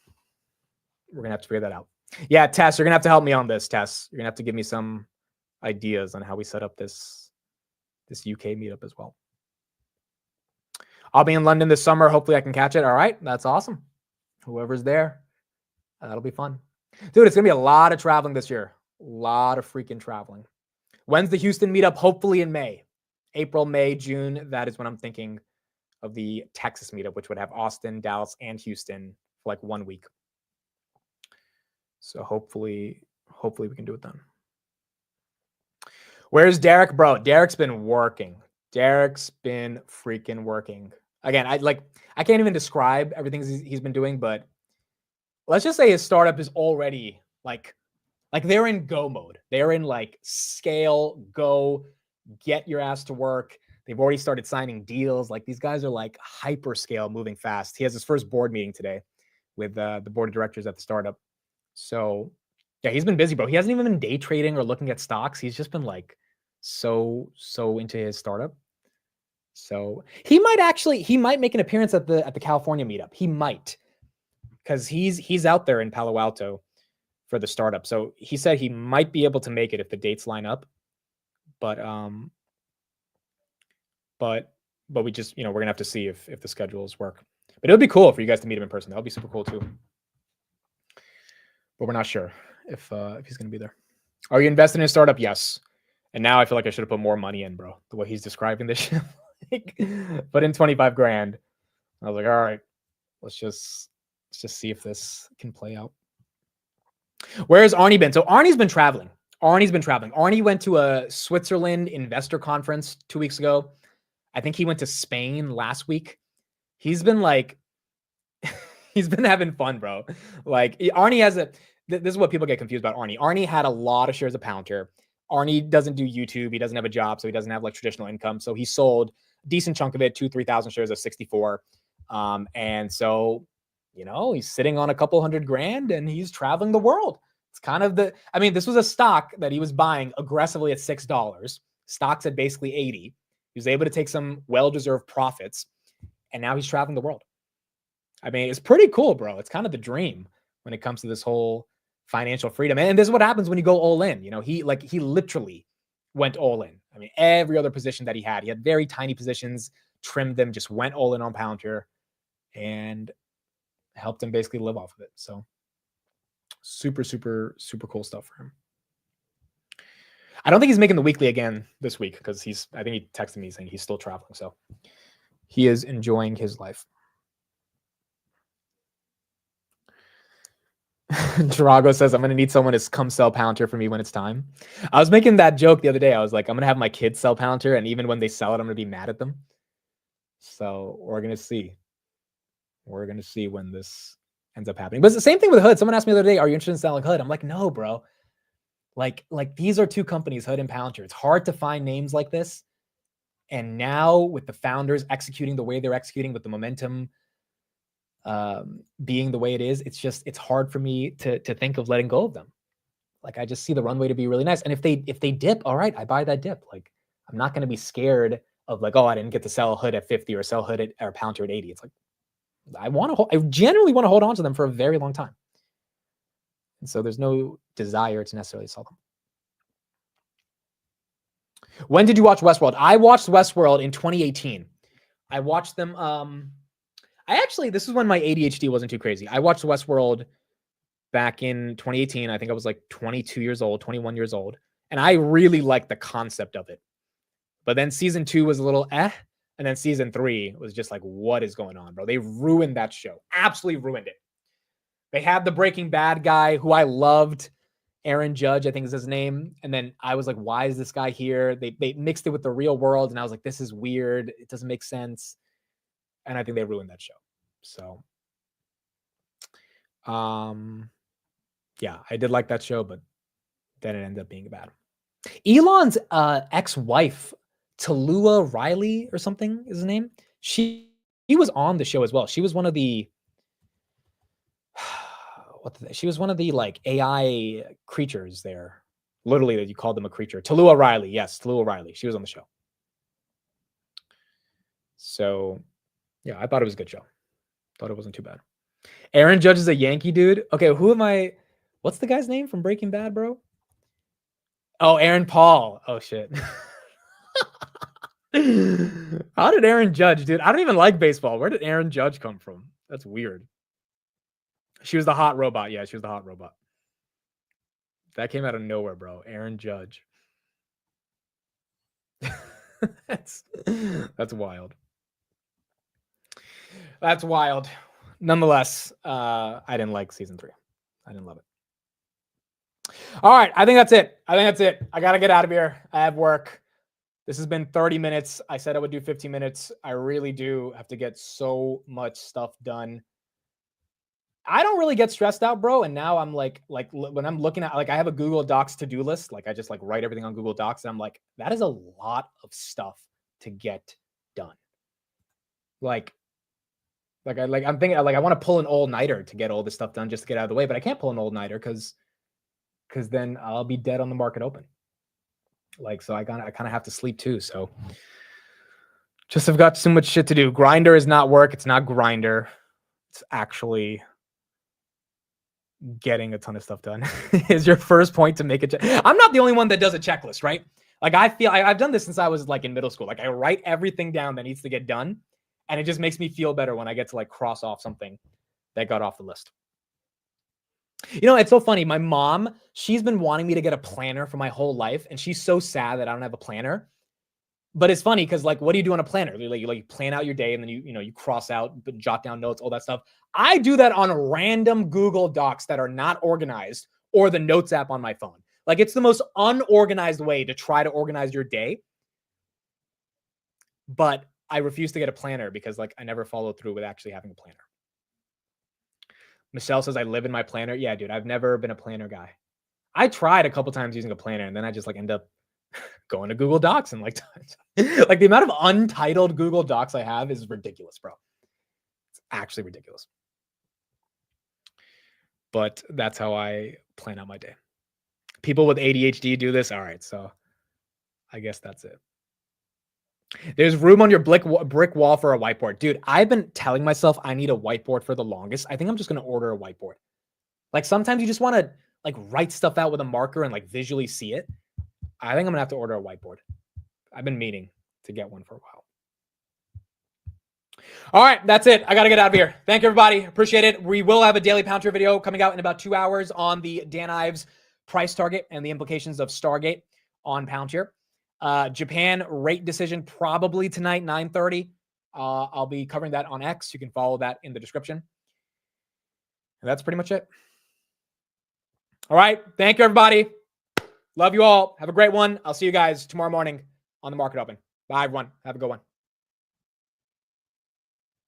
S1: we're gonna have to figure that out. Yeah, Tess, you're gonna have to help me on this. Tess, you're gonna have to give me some ideas on how we set up this UK meetup as well. I'll be in London this summer. Hopefully, I can catch it. All right, that's awesome. Whoever's there, that'll be fun, dude. It's gonna be a lot of traveling this year. A lot of freaking traveling. When's the Houston meetup? Hopefully in May, April, May, June. That is when I'm thinking of the Texas meetup, which would have Austin, Dallas, and Houston for like 1 week. So hopefully we can do it then. Where's Derek, bro? Derek's been working. Derek's been freaking working. Again, I can't even describe everything he's been doing, but let's just say his startup is already like they're in go mode. They're in like scale, go, get your ass to work. They've already started signing deals. Like these guys are like hyper scale, moving fast. He has his first board meeting today with the board of directors at the startup. So yeah, he's been busy, bro. He hasn't even been day trading or looking at stocks. He's just been like so into his startup. So he might make an appearance at the California meetup. He might, because he's out there in Palo Alto for the startup. So he said he might be able to make it if the dates line up. But we just, we're gonna have to see if the schedules work. But it would be cool for you guys to meet him in person. That would be super cool too. But we're not sure if he's gonna be there. Are you invested in a startup? Yes. And now I feel like I should have put more money in, bro. The way he's describing this shit. Put in 25 grand. I was like, all right, let's just see if this can play out. Where has Arnie been? So Arnie's been traveling. Arnie went to a Switzerland investor conference 2 weeks ago. I think he went to Spain last week. He's been like, he's been having fun, bro. Like Arnie has this is what people get confused about Arnie. Arnie had a lot of shares of Palantir. Arnie doesn't do YouTube. He doesn't have a job, so he doesn't have like traditional income. So he sold a decent chunk of it, 2,000-3,000 shares of 64. And so, he's sitting on a couple $100 grand and he's traveling the world. It's kind of this was a stock that he was buying aggressively at $6. Stocks at basically 80. He was able to take some well-deserved profits, and now he's traveling the world. I mean, it's pretty cool, bro. It's kind of the dream when it comes to this whole financial freedom. And this is what happens when you go all in. He literally went all in. I mean, every other position that he had very tiny positions, trimmed them, just went all in on Palantir, and helped him basically live off of it. So super, super, super cool stuff for him. I don't think he's making the weekly again this week because I think he texted me saying he's still traveling. So he is enjoying his life. Drago says, I'm going to need someone to come sell Palantir for me when it's time. I was making that joke the other day. I was like, I'm going to have my kids sell Palantir, and even when they sell it, I'm going to be mad at them. So we're going to see. We're going to see when this ends up happening. But it's the same thing with Hood. Someone asked me the other day, are you interested in selling Hood? I'm like, no, bro. Like these are two companies, Hood and Palantir. It's hard to find names like this. And now with the founders executing the way they're executing, with the momentum being the way it is, it's hard for me to think of letting go of them. Like I just see the runway to be really nice. And if they dip, all right, I buy that dip. Like I'm not going to be scared of like, oh, I didn't get to sell Hood at 50 or sell Hood or Palantir at 80. It's like I generally want to hold on to them for a very long time. And so there's no desire to necessarily sell them. When did you watch Westworld? I watched Westworld in 2018. I watched them. This is when my ADHD wasn't too crazy. I watched Westworld back in 2018. I think I was like 22 years old, 21 years old. And I really liked the concept of it. But then season 2 was a little and then season 3 was just like, what is going on, bro? They ruined that show. Absolutely ruined it. They had the Breaking Bad guy who I loved, Aaron Judge, I think is his name. And then I was like, why is this guy here? They mixed it with the real world. And I was like, this is weird. It doesn't make sense. And I think they ruined that show. So, yeah, I did like that show, but then it ended up being bad. Elon's ex-wife, Tallulah Riley or something is his name. She was on the show as well. She was one of the she was one of the like AI creatures there. Literally, that you called them a creature. Tallulah Riley, yes, Tallulah Riley. She was on the show. So, yeah, I thought it was a good show. Thought it wasn't too bad. Aaron Judge is a Yankee dude. Okay, who am I? What's the guy's name from Breaking Bad, bro? Oh, Aaron Paul. Oh, shit. How did Aaron Judge, dude? I don't even like baseball. Where did Aaron Judge come from? That's weird. She was the hot robot. Yeah, she was the hot robot. That came out of nowhere, bro. Aaron Judge. That's wild. That's wild. Nonetheless, I didn't like season 3. I didn't love it. All right, I think that's it. I got to get out of here. I have work. This has been 30 minutes. I said I would do 15 minutes. I really do have to get so much stuff done. I don't really get stressed out, bro. And now I'm like when I'm looking at, like, I have a Google Docs to-do list. Like, I just like write everything on Google Docs. And I'm like, that is a lot of stuff to get done. I'm thinking, like, I want to pull an all-nighter to get all this stuff done just to get out of the way, but I can't pull an all-nighter because then I'll be dead on the market open. Like, so I kind of have to sleep too. So just have got so much shit to do. Grinder is not work. It's not Grinder. It's actually getting a ton of stuff done. Is your first point to make I'm not the only one that does a checklist, right? Like, I feel I've done this since I was like in middle school. Like, I write everything down that needs to get done. And it just makes me feel better when I get to like cross off something that got off the list. You know, it's so funny. My mom, she's been wanting me to get a planner for my whole life. And she's so sad that I don't have a planner. But it's funny because, like, what do you do on a planner? You plan out your day and then you cross out, jot down notes, all that stuff. I do that on random Google Docs that are not organized, or the Notes app on my phone. Like, it's the most unorganized way to try to organize your day. But I refuse to get a planner because, like, I never followed through with actually having a planner. Michelle says I live in my planner. Yeah, dude, I've never been a planner guy. I tried a couple times using a planner, and then I just like end up going to Google Docs and like like the amount of untitled Google Docs I have is ridiculous, bro. It's actually ridiculous. But that's how I plan out my day. People with ADHD do this. All right, so I guess that's it. There's room on your brick wall for a whiteboard. Dude, I've been telling myself I need a whiteboard for the longest. I think I'm just going to order a whiteboard. Like, sometimes you just want to like write stuff out with a marker and like visually see it. I think I'm going to have to order a whiteboard. I've been meaning to get one for a while. All right, that's it. I got to get out of here. Thank you, everybody. Appreciate it. We will have a daily Palantir video coming out in about 2 hours on the Dan Ives price target and the implications of Stargate on Palantir. Japan rate decision probably tonight, 9:30. I'll be covering that on X. You can follow that in the description. And that's pretty much it. All right. Thank you, everybody. Love you all. Have a great one. I'll see you guys tomorrow morning on the Market Open. Bye, everyone. Have a good one.